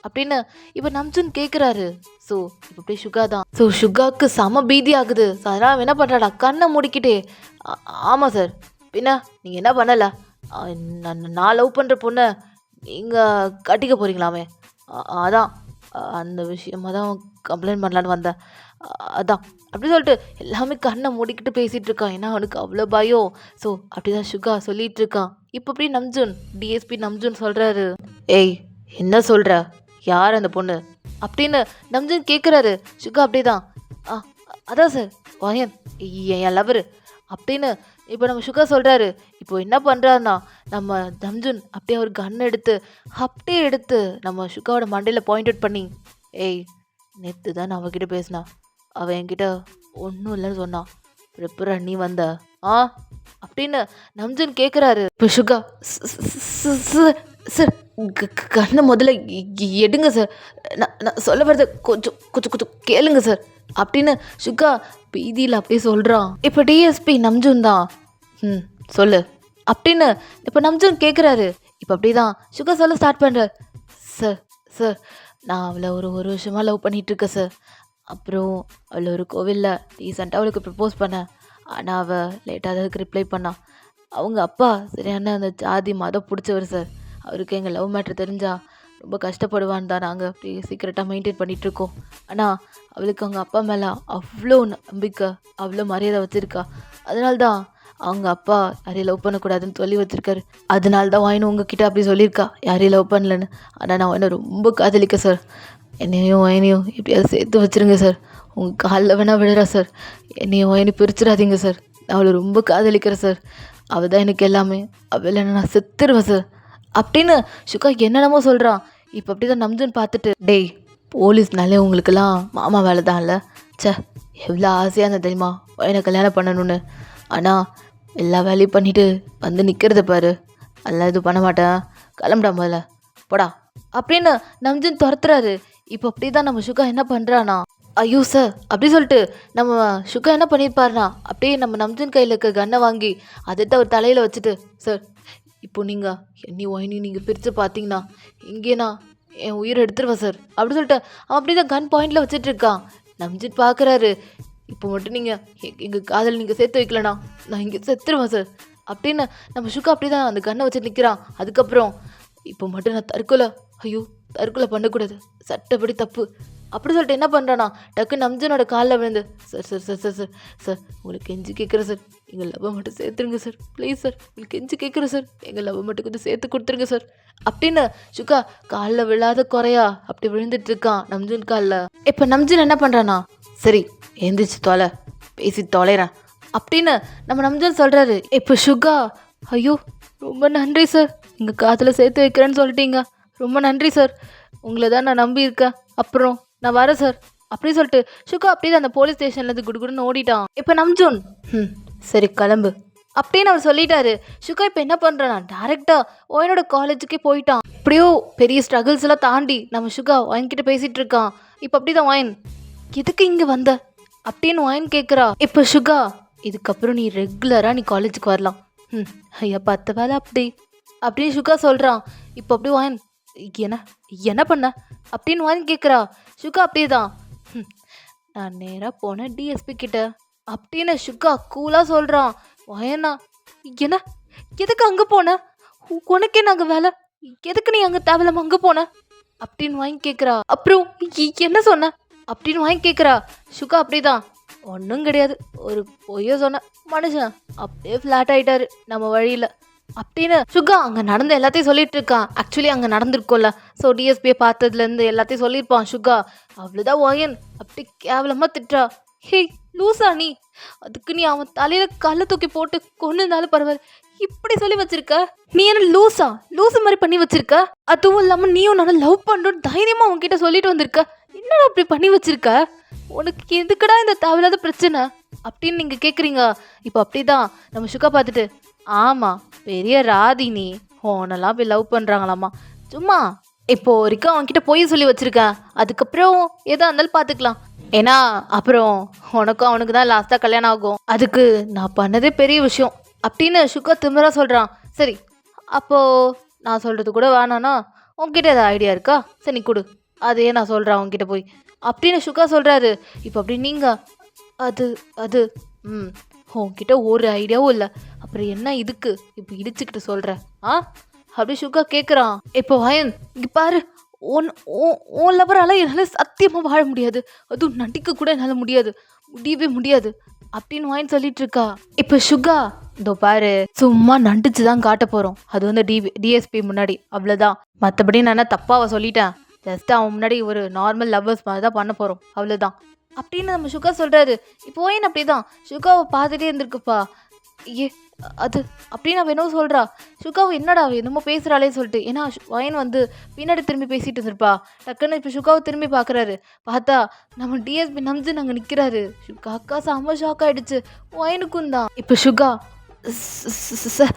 அப்படின்னு இப்போ நம்ஜுன் கேட்குறாரு. ஸோ இப்போ அப்படியே சுகா தான். ஸோ சுகாவுக்கு செம பீதி ஆகுது. ஸோ அதனால் என்ன பண்ணுறாடா கண்ணை மூடிக்கிட்டே, ஆமாம் சார், பின்ன நீங்கள் என்ன பண்ணலை, நான் லவ் பண்ணுற பொண்ணை நீங்கள் கட்டிக்க போகிறீங்களாமே, அதான் அந்த விஷயமாக தான் கம்ப்ளைண்ட் பண்ணலான்னு வந்தேன், அதான் அப்படி சொல்லிட்டு எல்லாமே கண்ணை மூடிக்கிட்டு பேசிகிட்டு இருக்கான். ஏன்னா அவனுக்கு அவ்வளோ பயம். ஸோ அப்படி தான் சுகா சொல்லிகிட்டு இருக்கான். இப்போ அப்படி நம்ஜுன் டிஎஸ்பி நம்ஜுன் சொல்கிறாரு, ஏய் என்ன சொல்கிற, யார் அந்த பொண்ணு அப்படின்னு நம்ஜுன் கேட்குறாரு. சுகா அப்படியே தான், ஆ அதான் சார் வயன் என் லவரு அப்படின்னு இப்போ நம்ம சுகா சொல்கிறாரு. இப்போ என்ன பண்ணுறாருன்னா நம்ம நம்ஜுன் அப்படியே ஒரு கன் எடுத்து நம்ம சுகாவோட மண்டையில் பாயிண்ட் அவுட் பண்ணி, ஏய் நேற்று தான் நான் அவகிட்ட பேசினா, அவன் என்கிட்ட ஒன்றும் இல்லைன்னு சொன்னான், எப்பரா நீ வந்த அப்படின்னு நம்ஜுன் கேட்குறாரு. இப்போ சுகா, சார் கண்ணை முதல்ல எடுங்க சார், நான் சொல்ல வரத கொஞ்சம் கொஞ்சம் கொஞ்சம் கேளுங்க சார் அப்படின்னு சுகா பீதியில் அப்படியே சொல்கிறான். இப்போ டிஎஸ்பி நம்ஜுன் தான், சொல்லு அப்படின்னு இப்போ நம்ஜுன் கேட்குறாரு. இப்போ அப்படி தான் சுகா சொல்ல ஸ்டார்ட் பண்ணுறார். சார் சார் நான் அவளை ஒரு வருஷமாக லவ் பண்ணிகிட்ருக்கேன் சார். அப்புறம் அவளை ஒரு கோவிலில் ரீசெண்டாக அவளுக்கு ப்ரப்போஸ் பண்ணேன். ஆனால் அவள் லேட்டாக அதுக்கு ரிப்ளை பண்ணான். அவங்க அப்பா சரியான அந்த ஜாதி மதம் பிடிச்சவர் சார். அவருக்கு எங்கள் லவ் மேட்ரு தெரிஞ்சால் ரொம்ப கஷ்டப்படுவான்னு தான் நாங்கள் அப்படி சீக்கிரட்டாக மெயின்டைன் பண்ணிகிட்ருக்கோம். ஆனால் அவளுக்கு அவங்க அப்பா மேலே அவ்வளோ நம்பிக்கை, அவ்வளோ மரியாதை வச்சுருக்கா. அதனால தான் அவங்க அப்பா யாரையும் லவ் பண்ணக்கூடாதுன்னு சொல்லி வச்சுருக்காரு. அதனால தான் வாயினும் உங்ககிட்ட அப்படி சொல்லியிருக்கா, யாரையும் லவ் பண்ணலன்னு. ஆனால் நான் வாயினை ரொம்ப காதலிக்க சார். என்னையும் வாயினையும் எப்படியாவது சேர்த்து வச்சுருங்க சார். உங்கள் காலில் வேணால் விழுறா சார். என்னையும் வாயினையும் பிரிச்சிடாதீங்க சார். நான் அவளை ரொம்ப காதலிக்கிறேன் சார். அவள் தான் எனக்கு எல்லாமே. அவள் என்ன நான் செத்துருவேன் சார் அப்படின்னு சுகா என்னென்னமோ சொல்கிறான். இப்போ அப்படி தான் நம்ஜுன் பார்த்துட்டு, டேய் போலீஸ்னாலே உங்களுக்கெல்லாம் மாமா வேலை தான் இல்லை, சே எவ்வளோ ஆசையாக இருந்தேன் தெரியுமா என்னை கல்யாணம் பண்ணணும்னு. ஆனால் எல்லா வேலையும் பண்ணிவிட்டு வந்து நிற்கிறத பாரு, அதெல்லாம் எதுவும் பண்ண மாட்டேன், கிளம்புடா முதல்ல போடா அப்படின்னு நம்ஜுன் துரத்துறாரு. இப்போ அப்படி தான் நம்ம சுகா என்ன பண்ணுறானா, ஐயோ சார் அப்படி சொல்லிட்டு நம்ம சுகா என்ன பண்ணியிருப்பாருனா அப்படியே நம்ம நம்ஜுன் கையில் இருக்க கன்னை வாங்கி அதை அவர் தலையில் வச்சுட்டு, சார் இப்போ நீங்கள் என்னை ஒயினி நீங்கள் பிரித்து பார்த்தீங்கன்னா இங்கேனா என் உயிரை எடுத்துருவேன் சார் அப்படி சொல்லிட்டு அவன் அப்படி தான் கன் பாயிண்டில் வச்சுட்டு இருக்கான். நம்ஜித் பார்க்குறாரு. இப்போ மட்டும் நீங்கள் எங்கள் காதல் நீங்கள் சேர்த்து வைக்கலண்ணா நான் இங்கே செத்துருவேன் சார் அப்படின்னு நம்ம சுகா அப்படி தான் அந்த கன்னை வச்சு நிற்கிறான். அதுக்கப்புறம் இப்போ மட்டும் நான் தற்கொலை பண்ணக்கூடாது, சட்டப்படி தப்பு அப்படி சொல்லிட்டு என்ன பண்ணுறானா டக்கு நம்ஜனோட காலில் விழுந்து, sir sir sir sir sir sir உங்களுக்கு கெஞ்சி கேட்குறேன் சார், எங்கள் லவ்வை மட்டும் சேர்த்துருங்க சார் ப்ளீஸ் சார், உங்களுக்கு கெஞ்சி கேட்குறேன் சார், எங்கள் லவ்வை மட்டும் கொஞ்சம் சேர்த்து கொடுத்துருங்க சார் அப்படின்னு சுகா காலில் விழாத குறையா அப்படி விழுந்துட்டு இருக்கான் நம்ஜன் காலில். இப்போ நம்ஜன் என்ன பண்ணுறானா, சரி எந்திரிச்சு தொலை, பேசி தொலைறேன் அப்படின்னு நம்ம நம்ஜன் சொல்கிறாரு. இப்போ சுகா, ஐயோ ரொம்ப நன்றி சார், எங்கள் காதில் சேர்த்து வைக்கிறேன்னு சொல்லிட்டீங்க, ரொம்ப நன்றி சார், உங்களை தான் நான் நம்பியிருக்கேன், அப்புறம் நான் வரேன் சார் அப்படி சொல்லிட்டு சுகா அப்படியே அந்த போலீஸ் ஸ்டேஷன்லேருந்து குடுகுடுன்னு ஓடிட்டான். இப்போ நம்ஜூன் சரி கிளம்பு அப்படின்னு அவர் சொல்லிட்டாரு. சுகா இப்போ என்ன பண்ணுறான், டேரெக்டாக ஒயனோட காலேஜுக்கே போயிட்டான். இப்படியோ பெரிய ஸ்ட்ரகிள்ஸ் எல்லாம் தாண்டி நம்ம சுகா ஒயன்கிட்ட பேசிகிட்டு இருக்கான். இப்போ அப்படி தான் ஒயன், எதுக்கு இங்கே வந்த அப்படின்னு ஒயன் கேட்குறா. இப்போ சுகா, இதுக்கப்புறம் நீ ரெகுலராக நீ காலேஜுக்கு வரலாம், ஐயா 10 வேலை அப்படின்னு சுகா சொல்கிறான். இப்போ அப்படி ஒயன், என்ன பண்ண அப்படின்னு ஒயன் கேட்குறா. சுகா அப்படியே தான், நான் நேராக போனேன் டிஎஸ்பி கிட்ட அப்படின்னு சுகா கூலாக சொல்கிறான். ஒயனா, என்ன எதுக்கு அங்கே போன, உனக்கே நாங்கள் வேலை, எதுக்கு நீ அங்கே தேவையில்லாம அங்கே போன அப்படின்னு வாங்கி கேட்குறா. அப்புறம் என்ன சொன்ன அப்படின்னு வாங்கி கேட்குறா. சுகா அப்படி தான், ஒன்றும் கிடையாது, ஒரு பொய்ய சொன்ன, மனுஷன் அப்படியே ஃப்ளாட் ஆகிட்டாரு நம்ம வழியில் அப்படின்னு சுகா அங்கே நடந்த எல்லாத்தையும் சொல்லிட்டு இருக்கான். ஆக்சுவலி அங்கே நடந்திருக்கோம்ல, ஸோ டிஎஸ்பியை பார்த்ததுலேருந்து எல்லாத்தையும் சொல்லியிருப்பான் சுகா. அவ்வளோதான் ஒயன் அப்படி கேவலமாக திட்டுறா. ஹே லூசா நீ, அதுக்கு நீ அவன் தலையில் கல்லை தூக்கி போட்டு கொண்டுனாலும் பரவாயில்ல, இப்படி சொல்லி வச்சிருக்க, நீ என்ன லூசு மாதிரி பண்ணி வச்சிருக்க, அதுவும் இல்லாமல் நீயும் நான் லவ் பண்ணுறோம் தைரியமாக அவன்கிட்ட சொல்லிட்டு வந்திருக்க, என்னடா அப்படி பண்ணி வச்சிருக்க, உனக்கு எதுக்குடா இந்த தேவையில்லாத பிரச்சனை அப்படின்னு நீங்கள் கேட்குறீங்க. இப்போ அப்படி தான் நம்ம சுகா பார்த்துட்டு, ஆமாம் பெரிய ராதினி உன்னெல்லாம் போய் லவ் பண்ணுறாங்களாம்மா, சும்மா இப்போ வரைக்கும் அவன்கிட்ட போய் சொல்லி வச்சுருக்கேன், அதுக்கப்புறம் எதா இருந்தாலும் பார்த்துக்கலாம், ஏன்னா அப்புறம் உனக்கும் அவனுக்கு தான் லாஸ்ட்டாக கல்யாணம் ஆகும், அதுக்கு நான் பண்ணதே பெரிய விஷயம் அப்படின்னு சுகா திமிரா சொல்கிறான். சரி அப்போது நான் சொல்கிறது கூட வேணான்னா உன்கிட்ட ஏதாவது ஐடியா இருக்கா? சரி நீ கொடு, அதையே நான் சொல்கிறேன் அவன்கிட்ட போய் அப்படின்னு சுகா சொல்கிறாரு. இப்போ அப்படி நீங்கள் அது அது ம் உன்கிட்ட ஒரு ஐடியாவும் இல்லை, அப்புறம் என்ன இதுக்கு இப்போ இடிச்சுக்கிட்டு சொல்கிற? ஆ அப்படி சுகா கேட்குறான். இப்போ வயன் இங்கே பாரு, உன் லவரால் என்னால் சத்தியமாக வாழ முடியாது, அதுவும் நடிக்க கூட என்னால் முடியாது, முடியவே முடியாது அப்படின்னு வாயின் சொல்லிட்டு இருக்கா. இப்போ சுகா இதோ பாரு, சும்மா நடிச்சு தான் காட்ட போகிறோம், அது வந்து டிஎஸ்பி முன்னாடி, அவ்வளோதான். மற்றபடி நான் என்ன தப்பாக சொல்லிட்டேன், ஜஸ்ட் அவன் முன்னாடி ஒரு நார்மல் லவ்வர்ஸ் மாதிரி தான் பண்ண போகிறோம், அவ்வளோதான் அப்படின்னு நம்ம சுகா சொல்கிறாரு. இப்போ ஏன் அப்படி தான் சுகாவை பார்த்துட்டே இருந்திருக்குப்பா. ஏ அது அப்படின்னு அவன் என்னவோ சொல்கிறா. சுகாவை என்னடா அவ என்னமோ பேசுகிறாளே சொல்லிட்டு, ஏன்னா வயன் வந்து பின்னாடி திரும்பி பேசிகிட்டு இருந்திருப்பா. டக்குன்னு இப்போ சுகாவை திரும்பி பார்க்குறாரு. பார்த்தா நம்ம டிஎஸ்பி நம்ஜன் அங்கே நிற்கிறாரு. சுகா அக்கா செம்ம ஷாக் ஆகிடுச்சு, வயனுக்கும் தான். இப்போ சுகா சார்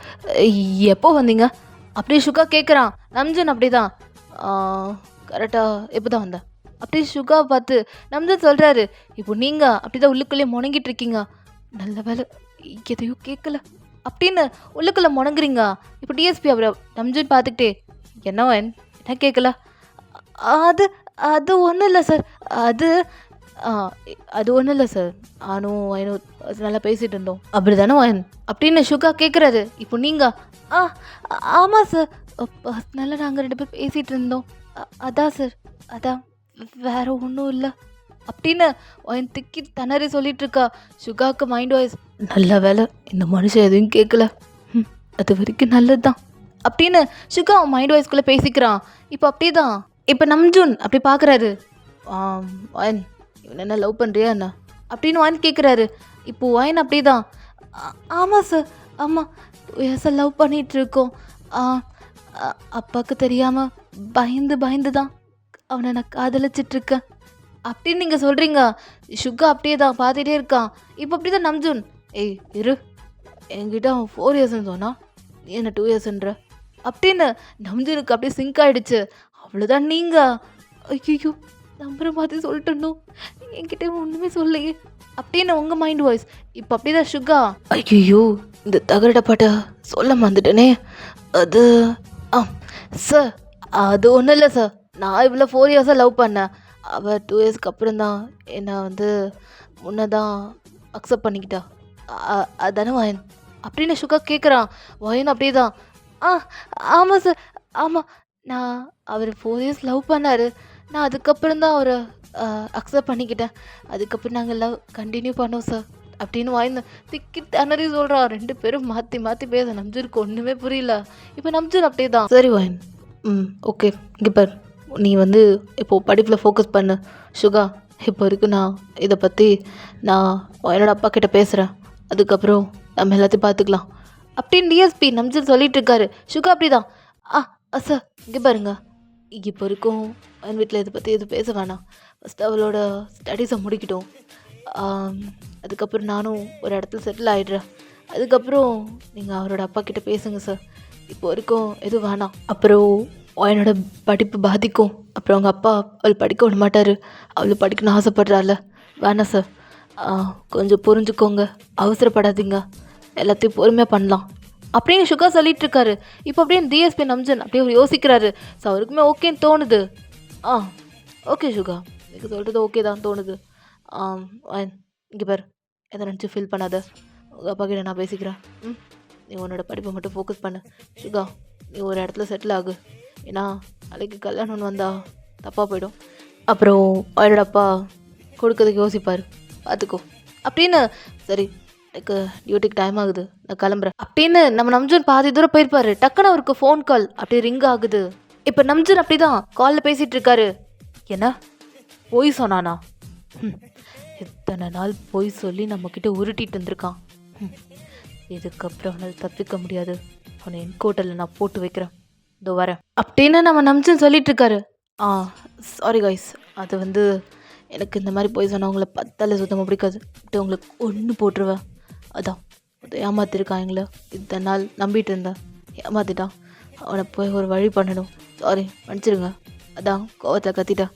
எப்போ வந்தீங்க அப்படியே சுகா கேட்குறான். நம்ஜன் அப்படி தான் கரெக்டாக எப்போ தான் வந்தேன் அப்படி சுகாவை பார்த்து நம்ஜன் சொல்கிறாரு. இப்போ நீங்கள் அப்படி தான் உள்ளுக்குள்ளேயே முணங்கிட்டு இருக்கீங்க, நல்ல வேலை எதையும் கேட்கல அப்படின்னு உள்ளுக்குள்ளே முணங்குறீங்க. இப்போ டிஎஸ்பி அவரை நம்ஜன் பார்த்துக்கிட்டே, என்ன கேட்கல? அது அது ஒன்றும் இல்லை சார், அது அது ஒன்றும் இல்லை சார், நானும் வயனும் நல்லா பேசிகிட்டு இருந்தோம் அப்படி தானே வயன் அப்படின்னு சுகா கேட்குறாரு. இப்போ நீங்கள் ஆமாம் சார், பர்சனலாக நாங்கள் 2 பேர் பேசிகிட்டு இருந்தோம், அதான் சார், அதான் வேற ஒன்றும் இல்லை அப்படின்னு வயன் திக்கி திணறி சொல்லிட்டு இருக்கா. சுகாவுக்கு மைண்ட் வாய்ஸ், நல்ல வேலை இந்த மனுஷன் எதுவும் கேட்கல, அது வரைக்கும் நல்லது தான் அப்படின்னு சுகா அவன் மைண்ட் வாய்ஸ்குள்ளே பேசிக்கிறான். இப்போ அப்படியே தான் இப்போ நம்ஜூன் அப்படி பார்க்குறாரு. வயன் இவன் என்ன லவ் பண்ணுறியா என்ன அப்படின்னு வாயின் கேட்குறாரு. இப்போது வாயின் அப்படி தான், ஆமாம் சார், ஆமாம் 2 இயர்ஸாக லவ் பண்ணிகிட்ருக்கோம், அப்பாவுக்கு தெரியாமல் பயந்து தான் அவனை நான் காதலிச்சிட்ருக்கேன் அப்படின்னு நீங்கள் சொல்கிறீங்க. சுகா அப்படியே தான் பார்த்துட்டே இருக்கான். இப்போ அப்படி தான் நம்ஜூன், ஏய் இரு, என்கிட்ட அவன் 4 இயர்ஸ்ன்னு சொன்னான், நீ என்ன 2 இயர்ஸ்ன்ற அப்படின்னு நம்ஜூனுக்கு அப்படியே சிங்க் ஆகிடுச்சு. அவ்வளோதான். நீங்கள் ஐயோ நம்புற மாதிரி சொல்லிட்டணும், என்கிட்ட ஒன்றுமே சொல்லையே அப்படின்னு உங்கள் மைண்ட் வாய்ஸ். இப்போ அப்படி தான் சுகா, ஐயோ இந்த தகரட பாட்டை சொல்ல மறந்துட்டேனே, அது சார் அது ஒன்றும் இல்லை சார், நான் இவ்வளோ 4 இயர்ஸாக லவ் பண்ணேன், அவள் 2 இயர்ஸ்க்கு அப்புறம் தான் என்னை வந்து முன்ன தான் அக்செப்ட் பண்ணிக்கிட்டா, அதானே வயன் அப்படின்னு சுகா கேட்குறான். வயன் அப்படியே தான், ஆமாம் சார், ஆமாம், நான் அவர் 4 இயர்ஸ் லவ் பண்ணார், நான் அதுக்கப்புறம் தான் அவரை அக்செப்ட் பண்ணிக்கிட்டேன், அதுக்கப்புறம் நாங்கள் லவ் கண்டினியூ பண்ணோம் சார் அப்படின்னு வாய்ந்த திக்கி திணறி சொல்கிறான். 2 பேரும் மாற்றி பேச நம்ஜூருக்கு ஒன்றுமே புரியல. இப்போ நம்ஜூன் அப்படியே தான், சரி வாயின், ஓகே இங்கே பார், நீ வந்து இப்போது படிப்பில் ஃபோக்கஸ் பண்ணு சுகா, இப்போ வரைக்கும் நான் இதை பற்றி நான் என்னோடய அப்பா கிட்டே பேசுகிறேன், அதுக்கப்புறம் நம்ம எல்லாத்தையும் பார்த்துக்கலாம் அப்படின்னு டிஎஸ்பி நம்ஜூன் சொல்லிட்டு இருக்காரு. சுகா அப்படி தான், சார் இங்கே பாருங்க, இப்போ வரைக்கும் என் வீட்டில் இதை பற்றி எதுவும் பேச வேணாம், ஃபஸ்ட்டு அவளோட ஸ்டடீஸை முடிக்கட்டும், அதுக்கப்புறம் நானும் ஒரு இடத்துல செட்டில் ஆகிடுறேன், அதுக்கப்புறம் நீங்கள் அவரோட அப்பா கிட்டே பேசுங்க சார், இப்போ வரைக்கும் எதுவும் வேணாம், அப்புறம் என்னோட படிப்பு பாதிக்கும், அப்புறம் அவங்க அப்பா அவள் படிக்க விட மாட்டார், அவள் படிக்கணும்னு ஆசைப்படுறாள், வேணாம் சார், கொஞ்சம் புரிஞ்சுக்கோங்க, அவசரப்படாதீங்க, எல்லாத்தையும் பொறுமையாக பண்ணலாம் அப்படின்னு சுகா சொல்லிட்டு இருக்காரு. இப்போ அப்படியே டிஎஸ்பி நம்ஜன் அப்படியே அவர் யோசிக்கிறாரு. ஸோ அவருக்குமே ஓகேன்னு தோணுது. ஓகே சுகா, எனக்கு சொல்கிறது ஓகே தான் தோணுது. இங்கே பார், எதை நினச்சி ஃபீல் பண்ணாத, உங்கள் அப்பா கிட்ட நான் பேசிக்கிறேன், நீ உன்னோட படிப்பை மட்டும் ஃபோக்கஸ் பண்ணு சுகா, நீ ஒரு இடத்துல செட்டில் ஆகு, ஏன்னா நாளைக்கு கல்யாணம்னு வந்தால் தப்பாக போயிடும், அப்புறம் அவரோட அப்பா கொடுக்கறதுக்கு யோசிப்பார், பார்த்துக்கோ அப்படின்னு. சரி எனக்கு டியூட்டிக்கு டைம் ஆகுது, நான் கிளம்புறேன் அப்படின்னு நம்ம நம்ஜூன் பாதி தூரம் போயிருப்பாரு. டக்குன்னு அவருக்கு ஃபோன் கால் அப்படியே ரிங் ஆகுது. இப்போ நம்ஜூன் அப்படி தான் காலில் பேசிகிட்டு இருக்காரு. என்ன பொய் சொன்னானா? இத்தனை நாள் பொய் சொல்லி நம்மக்கிட்ட உருட்டிட்டு இருந்திருக்கான், இதுக்கப்புறம் அவனால் தப்பிக்க முடியாது, அவனை என்கோட்டலில் நான் போட்டு வைக்கிறேன், இதோ வரேன் அப்படின்னு நம்ம நம்ஜூன் சொல்லிட்டு இருக்காரு. சாரி கைஸ், அது வந்து எனக்கு இந்த மாதிரி போய் சொன்னவங்கள பத்தால சுத்தமாக பிடிக்காது, அப்படி உங்களுக்கு ஒன்று போட்டுருவேன், அதான் ஏமாத்திருக்கான் எங்களை, இத்தனை நாள் நம்பிட்டு இருந்தேன், ஏமாத்திட்டான், அவனை போய் ஒரு வழி பண்ணணும், சாரி மன்னிச்சிருங்க, அதான் கோவத்தில் கத்திட்டேன்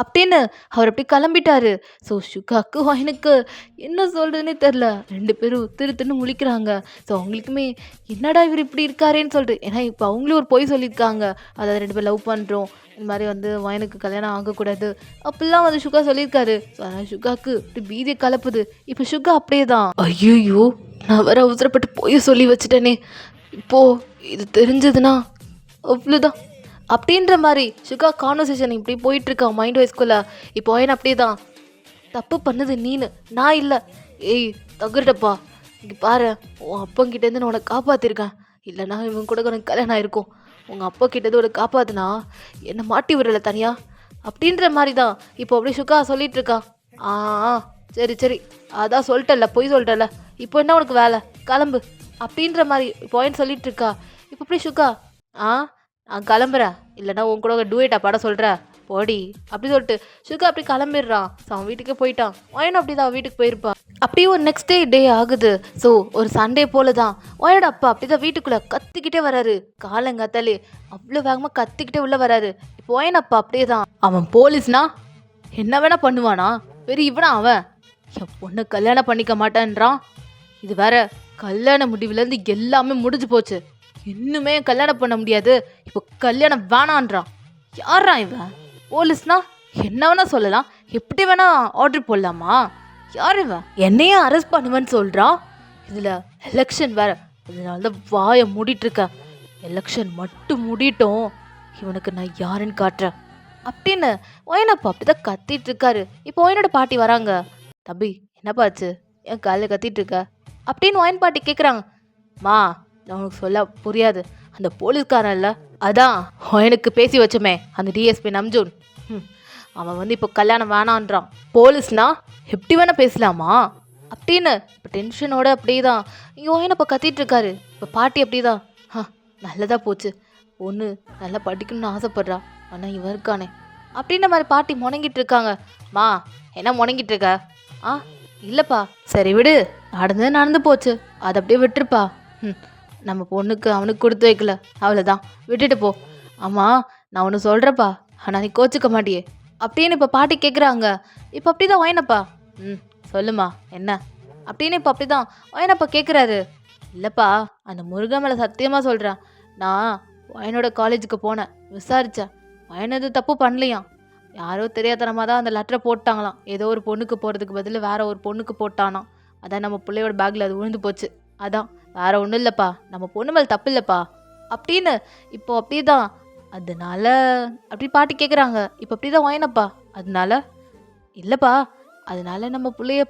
அப்படின்னு அவர் அப்படி கிளம்பிட்டாரு. ஸோ சுகாக்கு எனக்கு என்ன சொல்கிறதுனே தெரில. 2 பேரும் திரு திருன்னு முழிக்கிறாங்க. ஸோ அவங்களுக்குமே என்னடா இவர் இப்படி இருக்காரேன்னு சொல்லிட்டு, ஏன்னா இப்போ அவங்களும் ஒரு பொய் சொல்லியிருக்காங்க. அதாவது 2 பேர் லவ் பண்ணுறோம், இந்த மாதிரி வந்து வயனுக்கு கல்யாணம் ஆகக்கூடாது அப்படிலாம் வந்து சுகா சொல்லியிருக்காரு. ஸோ அதனால் சுகாக்கு இப்படி பீதியை கலப்புது. இப்போ சுகா அப்படியே தான், ஐயோ நான் வேற அவசரப்பட்டு பொய் சொல்லி வச்சுட்டேனே, இப்போது இது தெரிஞ்சதுன்னா அவ்வளோதான் அப்படின்ற மாதிரி சுகா கான்வர்சேஷன் இப்படி போயிட்டுருக்கா மைண்ட் வைஸ்குள்ளே. இப்போ வயன் அப்படியே தான், தப்பு பண்ணது நீனு, நான் இல்லை. ஏய் தகுடப்பா, இங்கே பாரு, உன் அப்பங்கிட்டேருந்து நான் உனக்கு காப்பாற்றிருக்கேன். இல்லைனா இவன் கூட உனக்கு கல்யாணம் ஆயிருக்கும். உங்கள் அப்பா கிட்டேருந்து உனக்கு காப்பாத்துனா என்னை மாட்டி விடலை தனியா அப்படின்ற மாதிரி தான் இப்போ அப்படியே சுகா சொல்லிட்டு இருக்கா. ஆ சரி சரி, அதான் சொல்லிட்டல, பொய் சொல்லிட்டல, இப்போ என்ன உனக்கு வேலை, கிளம்பு அப்படின்ற மாதிரி இப்போ வயன் சொல்லிட்டு இருக்கா. இப்போ அப்படியே சுகா, நான் கிளம்புறேன், இல்லைனா உன் கூட டூயட்டா பாட சொல்கிற போடி அப்படி சொல்லிட்டு சுகா அப்படி கிளம்பிடுறான். ஸோ அவன் வீட்டுக்கே போயிட்டான். வயனும் அப்படி தான் வீட்டுக்கு போயிருப்பான். அப்படியே ஒரு நெக்ஸ்ட் டே ஆகுது. ஸோ ஒரு சண்டே போல தான் வயனோட அப்பா அப்படி தான் வீட்டுக்குள்ளே கத்திக்கிட்டே வராரு. காலங்காத்தாலே அவ்வளோ வேகமாக கத்திக்கிட்டே உள்ளே வராரு. இப்போ வயன் அப்பா அப்படியே தான், அவன் போலீஸ்னா என்ன வேணா பண்ணுவானா, பெரிய இவனா அவன், என் பொண்ணை கல்யாணம் பண்ணிக்க மாட்டேன்றான். இது வேற கல்யாண முடிவுலேருந்து எல்லாமே முடிஞ்சு போச்சு, இன்னுமே கல்யாணம் பண்ண முடியாது, இப்போ கல்யாணம் வேணான்றான். யாரா இவன், போலீஸ்னா என்ன வேணா சொல்லலாம், எப்படி வேணா ஆர்டர் போடலாமா, யார் இவன், என்னையும் அரெஸ்ட் பண்ணுவேன்னு சொல்கிறான். இதில் எலெக்ஷன் வேற, அதனால தான் வாயை மூடிட்டு இருக்கேன். எலெக்ஷன் மட்டும் மூடிட்டோம், இவனுக்கு நான் யாருன்னு காட்டுறேன் அப்படின்னு ஒயனப்பா அப்படிதான் கத்திட்டு இருக்காரு. இப்போ ஒயனோட பாட்டி வராங்க. தம்பி என்னப்பாச்சு, என் காலையில் கத்திட்டு இருக்க அப்படின்னு ஒயன் பாட்டி கேட்குறாங்க. மா நான் உனக்கு சொல்ல புரியாது, அந்த போலீஸ்காரன் இல்லை, அதான் எனக்கு பேசி வச்சோமே அந்த டிஎஸ்பி நம்ஜூன், அவன் வந்து இப்போ கல்யாணம் வேணான்றான். போலீஸ்னா எப்படி வேணா பேசலாமா அப்படின்னு இப்போ டென்ஷனோட அப்படியே தான் இங்கே ஒயனப்பா கத்திட்டு இருக்காரு. இப்போ பாட்டி அப்படி தான், நல்லதாக போச்சு, பொண்ணு நல்லா படிக்கணும்னு ஆசைப்படுறா, ஆனால் இவன் இருக்கானே அப்படின்ற மாதிரி பாட்டி முணங்கிட்டு இருக்காங்க. மா என்ன முணங்கிட்டு இருக்க, இல்லைப்பா, சரி விடு, நடந்து போச்சு, அதை அப்படியே விட்டுருப்பா, நம்ம பொண்ணுக்கு அவனுக்கு கொடுத்து வைக்கல, அவ்வளோதான், விட்டுட்டு போ. ஆமாம் நான் ஒன்று சொல்கிறப்பா, ஆனால் நீ கோச்சிக்க மாட்டியே அப்படின்னு இப்போ பாட்டி கேட்குறாங்க. இப்போ அப்படி தான் ஒயனப்பா, சொல்லுமா என்ன அப்படின்னு இப்போ அப்படி தான் ஒயனப்பா கேட்குறாரு. இல்லைப்பா, அந்த முருகன் மேலே சத்தியமாக சொல்கிறேன், நான் வயனோட காலேஜுக்கு போனேன், விசாரித்தேன், வயன் எதுவும் தப்பு பண்ணலையாம், யாரோ தெரியாதனமாக தான் அந்த லெட்டரை போட்டாங்களாம், ஏதோ ஒரு பொண்ணுக்கு போகிறதுக்கு பதில் வேற ஒரு பொண்ணுக்கு போட்டானாம், அதான் நம்ம பிள்ளையோட பேக்கில் அது விழுந்து போச்சு, அதான் வேற ஒன்றும் இல்லைப்பா, நம்ம பொண்ணு மேலே தப்பு இல்லைப்பா அப்படின்னு இப்போ அப்படி தான். அதனால அப்படி பாட்டி கேட்குறாங்க. இப்போ அப்படி தான் வயனப்பா, அதனால இல்லைப்பா, அதனால நம்ம பிள்ளைய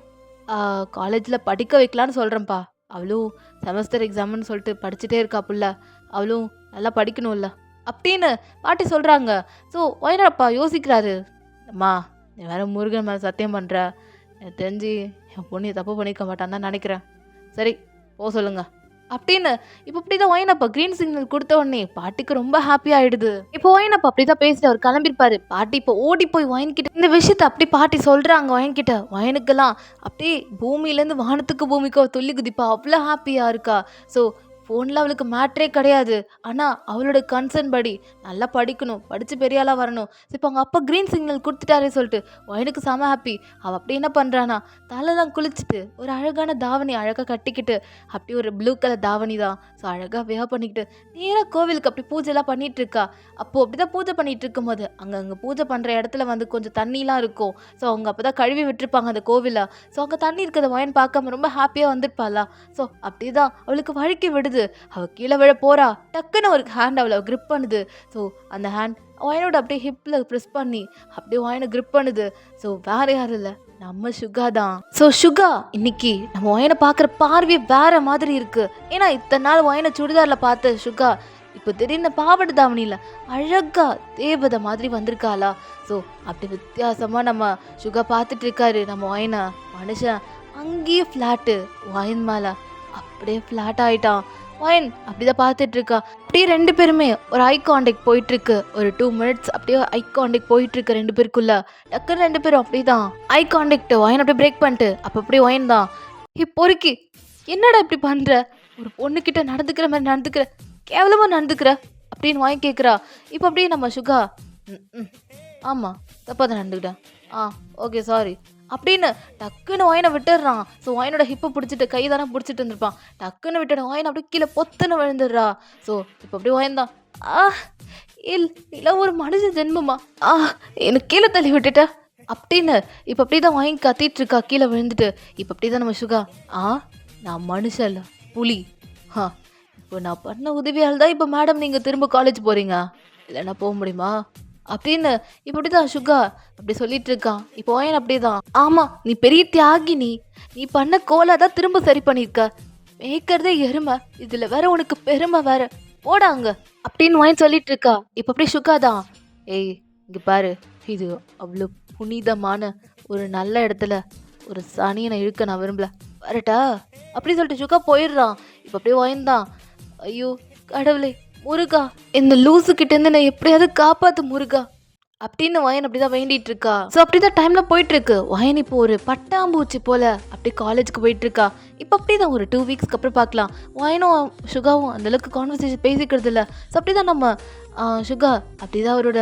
காலேஜில் படிக்க வைக்கலான்னு சொல்கிறேன்ப்பா, அவளும் செமஸ்டர் எக்ஸாம்னு சொல்லிட்டு படிச்சுட்டே இருக்கா புள்ள, அவளும் நல்லா படிக்கணும்ல அப்படின்னு பாட்டி சொல்கிறாங்க. ஸோ வயனப்பா யோசிக்கிறாரு. அம்மா நீ வேற முருகன் மேலே சத்தியம் பண்ணுற, எனக்கு தெரிஞ்சு என் பொண்ணு தப்பு பண்ணிக்க மாட்டான்னு தான் நினைக்கிறேன், சரி போ சொல்லுங்க அப்படின்னு இப்போ இப்படி தான் ஒயனப்பா க்ரீன் சிக்னல் கொடுத்த உடனே பாட்டிக்கு ரொம்ப ஹாப்பி ஆகிடுது. இப்போ ஒயனப்பா அப்படி தான் பேசிட்டு அவர் கிளம்பிருப்பாரு. பாட்டி இப்போ ஓடி போய் வயன்கிட்ட இந்த விஷயத்த அப்படி பாட்டி சொல்கிறாங்க. வயன்கிட்ட வயனுக்கெல்லாம் அப்படியே பூமியிலேருந்து வானத்துக்கு பூமிக்கோ துள்ளி குதிப்பா, அவ்வளோ ஹாப்பியாக இருக்கா. ஸோ ஃபோனில் அவளுக்கு மேட்ரே கிடையாது, ஆனால் அவளோட கன்சர்ன் படி நல்லா படிக்கணும், படித்து பெரிய ஆளாக வரணும். இப்போ அவங்க அப்பா க்ரீன் சிக்னல் கொடுத்துட்டாரே சொல்லிட்டு வயனுக்கு செம ஹாப்பி. அவள் அப்படி என்ன பண்ணுறானா, தலைலாம் குளிச்சுட்டு ஒரு அழகான தாவணி அழகாக கட்டிக்கிட்டு, அப்படி ஒரு ப்ளூ கலர் தாவணி தான், ஸோ அழகாக வேக பண்ணிக்கிட்டு நேராக கோவிலுக்கு அப்படி பூஜைலாம் பண்ணிகிட்டு இருக்கா. அப்போது அப்படி தான் பூஜை பண்ணிகிட்டு இருக்கும்போது அங்கே பூஜை பண்ணுற இடத்துல வந்து கொஞ்சம் தண்ணிலாம் இருக்கும். ஸோ அவங்க அப்போ தான் கழுவி விட்டுருப்பாங்க அந்த கோவிலை. ஸோ அங்கே தண்ணி இருக்கிறத வயன் பார்க்காம ரொம்ப ஹாப்பியாக வந்துருப்பாளா. ஸோ அப்படி தான் அவளுக்கு வழுக்கி விடுது. அவள் கீழே விழ போறா, டக்குன்னு ஒரு ஹேண்ட் அவளை கிரிப் பண்ணுது. ஸோ அந்த ஹேண்ட் வயனோட அப்படியே ஹிப்பில் ப்ரெஸ் பண்ணி அப்படியே வயனை கிரிப் பண்ணுது. ஸோ வேற யாரும் இல்லை, நம்ம சுகா தான். ஸோ சுகா இன்னைக்கு நம்ம வயனை பார்க்குற பார்வையே வேற மாதிரி இருக்கு. ஏன்னா இத்தனை நாள் வயனை சுடிதாரில் பார்த்த சுகா இப்போ திடீர்னு பாவாடை தாவணியில் அழகா தேவதை மாதிரி வந்திருக்காளா. ஸோ அப்படி வித்தியாசமாக நம்ம சுகா பார்த்துட்டு இருக்காரு நம்ம வயனை. மனுஷன் அங்கேயே ஃப்ளாட்டு, வயன் மேலே அப்படியே ஃப்ளாட் ஆகிட்டான். வயன் அப்படிதான் பார்த்துட்டு இருக்கா. அப்படியே 2 பேருமே ஒரு ஐ கான்டாக்ட் போயிட்டு இருக்கு. ஒரு 2 மினிட்ஸ் அப்படியே ஐ கான்டாக்ட் போயிட்டு இருக்கு 2 பேருக்குள்ள. டக்குன்னு 2 பேரும் அப்படிதான் ஐ கான்டாக்ட் வயன் அப்படியே பிரேக் பண்ணிட்டு அப்போ அப்படியே வயன் தான், பொறுக்கி என்னடா இப்படி பண்ற, ஒரு பொண்ணுக்கிட்ட நடந்துக்கிற மாதிரி நடந்துக்கிற, கேவலமாக நடந்துக்கிற அப்படின்னு வயன் கேட்குறா. இப்போ அப்படியே நம்ம சுகா ஆமாம், தப்பாக தான் நடந்துக்கிட்டேன். ஆ, ஓகே, சாரி அப்படின்னு டக்குன்னு ஒயனை விட்டுடுறான். ஸோ ஒயனோட ஹிப்பை பிடிச்சிட்டு கை தானே பிடிச்சிட்டு இருந்திருப்பான். டக்குன்னு விட்டுட ஒயன் அப்படியே கீழே பொத்துன்னு விழுந்துடுறா. ஸோ இப்போ அப்படியே ஒயன்தான். ஆ, இல்லை ஒரு மனுஷ ஜென்மமா, ஆ, எனக்கு கீழே தள்ளி விட்டுட்ட அப்படின்னு இப்போ அப்படி தான் வாங்கி கத்திட்டு இருக்கா கீழே விழுந்துட்டு. இப்போ அப்படி தான் நம்ம சுகா, ஆ, நான் மனுஷன் இல்லை புலி. இப்போ நான் பண்ண உதவியால் தான் இப்போ மேடம் நீங்கள் திரும்ப காலேஜ் போகிறீங்க, இல்லைன்னா போக முடியுமா அப்படின்னு இப்போ அப்படி தான் சுகா அப்படி சொல்லிட்டு இருக்கான். இப்போ வாயன் அப்படியே தான், ஆமாம் நீ பெரிய தியாகி, நீ பண்ண கோலை தான் திரும்ப சரி பண்ணியிருக்க. மேய்க்கிறதே எருமை, இதில் வேற உனக்கு பெருமை வேற, போடாங்க அப்படின்னு வாங்கி சொல்லிட்டு இருக்கா. இப்போ அப்படியே சுகா தான், ஏய் இங்கே பாரு, இது அவ்வளோ புனிதமான ஒரு நல்ல இடத்துல ஒரு சனியை நான் இழுக்க நான் விரும்பல, வரட்டா அப்படின்னு சொல்லிட்டு சுகா போயிடுறான். இப்போ அப்படியே வாய்ந்தான், ஐயோ கடவுளே முருகா, இந்த லூசு கிட்டேருந்து நான் எப்படியாவது காப்பாற்று முருகா அப்படின்னு வயன் அப்படிதான் வேண்டிட்டு இருக்கா. ஸோ அப்படிதான் டைம்ல போயிட்டு இருக்கு. வயன் இப்போ ஒரு பட்டாம்பூச்சி போல அப்படியே காலேஜுக்கு போயிட்டு இருக்கா. இப்போ அப்படிதான் ஒரு 2 வீக்ஸ்க்கு அப்புறம் பார்க்கலாம். வயனும் சுகாவும் அந்த அளவுக்கு கான்வர்சேஷன் பேசிக்கிறது இல்லை. ஸோ அப்படிதான் நம்ம சுகா அப்படிதான் அவரோட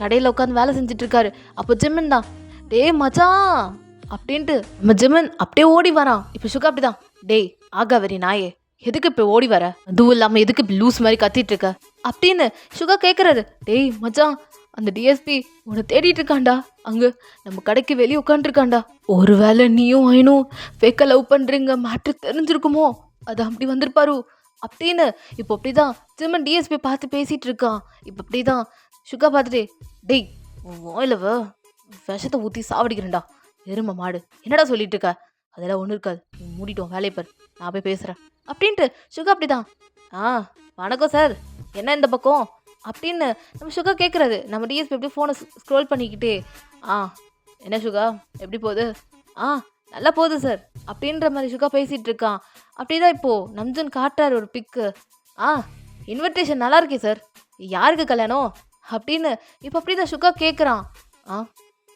கடையில் உட்காந்து வேலை செஞ்சுட்டு இருக்காரு. அப்போ ஜிம்மன் தான், டேய் மச்சான் அப்படின்ட்டு நம்ம ஜிம்மன் அப்படியே ஓடி வரான். இப்போ சுகா அப்படிதான், டேய் ஆகாவரி நாயே, எதுக்கு இப்போ ஓடி வர, அதுவும் இல்லாமல் எதுக்கு இப்போ லூஸ் மாதிரி கத்திட்டு இருக்க அப்படின்னு சுகா கேட்குறாரு. டேய் மச்சான், அந்த டிஎஸ்பி உன்னை தேடிட்டு இருக்காண்டா, அங்கே நம்ம கடைக்கு வெளியே உட்காந்துருக்காண்டா, ஒருவேளை நீயும் ஐனும் ஃபேக்க லவ் பண்ணுறீங்க மேட்ரு தெரிஞ்சிருக்குமோ, அது அப்படி வந்திருப்பாரு அப்படின்னு இப்போ அப்படிதான் ஜிம்மன் டிஎஸ்பி பார்த்து பேசிகிட்டு இருக்கான். இப்போ அப்படிதான் சுகா பார்த்துட்டே, டேய் வாயிலவ விஷத்தை ஊற்றி சாவடிக்கிறேன்டா எருமை மாடு, என்னடா சொல்லிட்டு இருக்க, அதெல்லாம் ஒன்றும் இருக்காது, நீ மூடிட்டோம் வேலையை பார், நான் போய் பேசுகிறேன் அப்படின்ட்டு சுகா அப்படிதான், வணக்கம் சார், என்ன இந்த பக்கம் அப்படின்னு நம்ம சுகா கேட்குறது. நம்ம டிஎஸ்பி எப்படி ஃபோனை ஸ்க்ரோல் பண்ணிக்கிட்டே, என்ன சுகா எப்படி போகுது, நல்லா போகுது சார் அப்படின்ற மாதிரி சுகா பேசிகிட்டு இருக்கான். அப்படிதான் இப்போது நம்ஜன் காட்டுறாரு ஒரு பிக்கு. இன்விடேஷன் நல்லா இருக்கே சார், யாருக்கு கல்யாணம் அப்படின்னு இப்போ அப்படிதான் சுகா கேட்குறான்.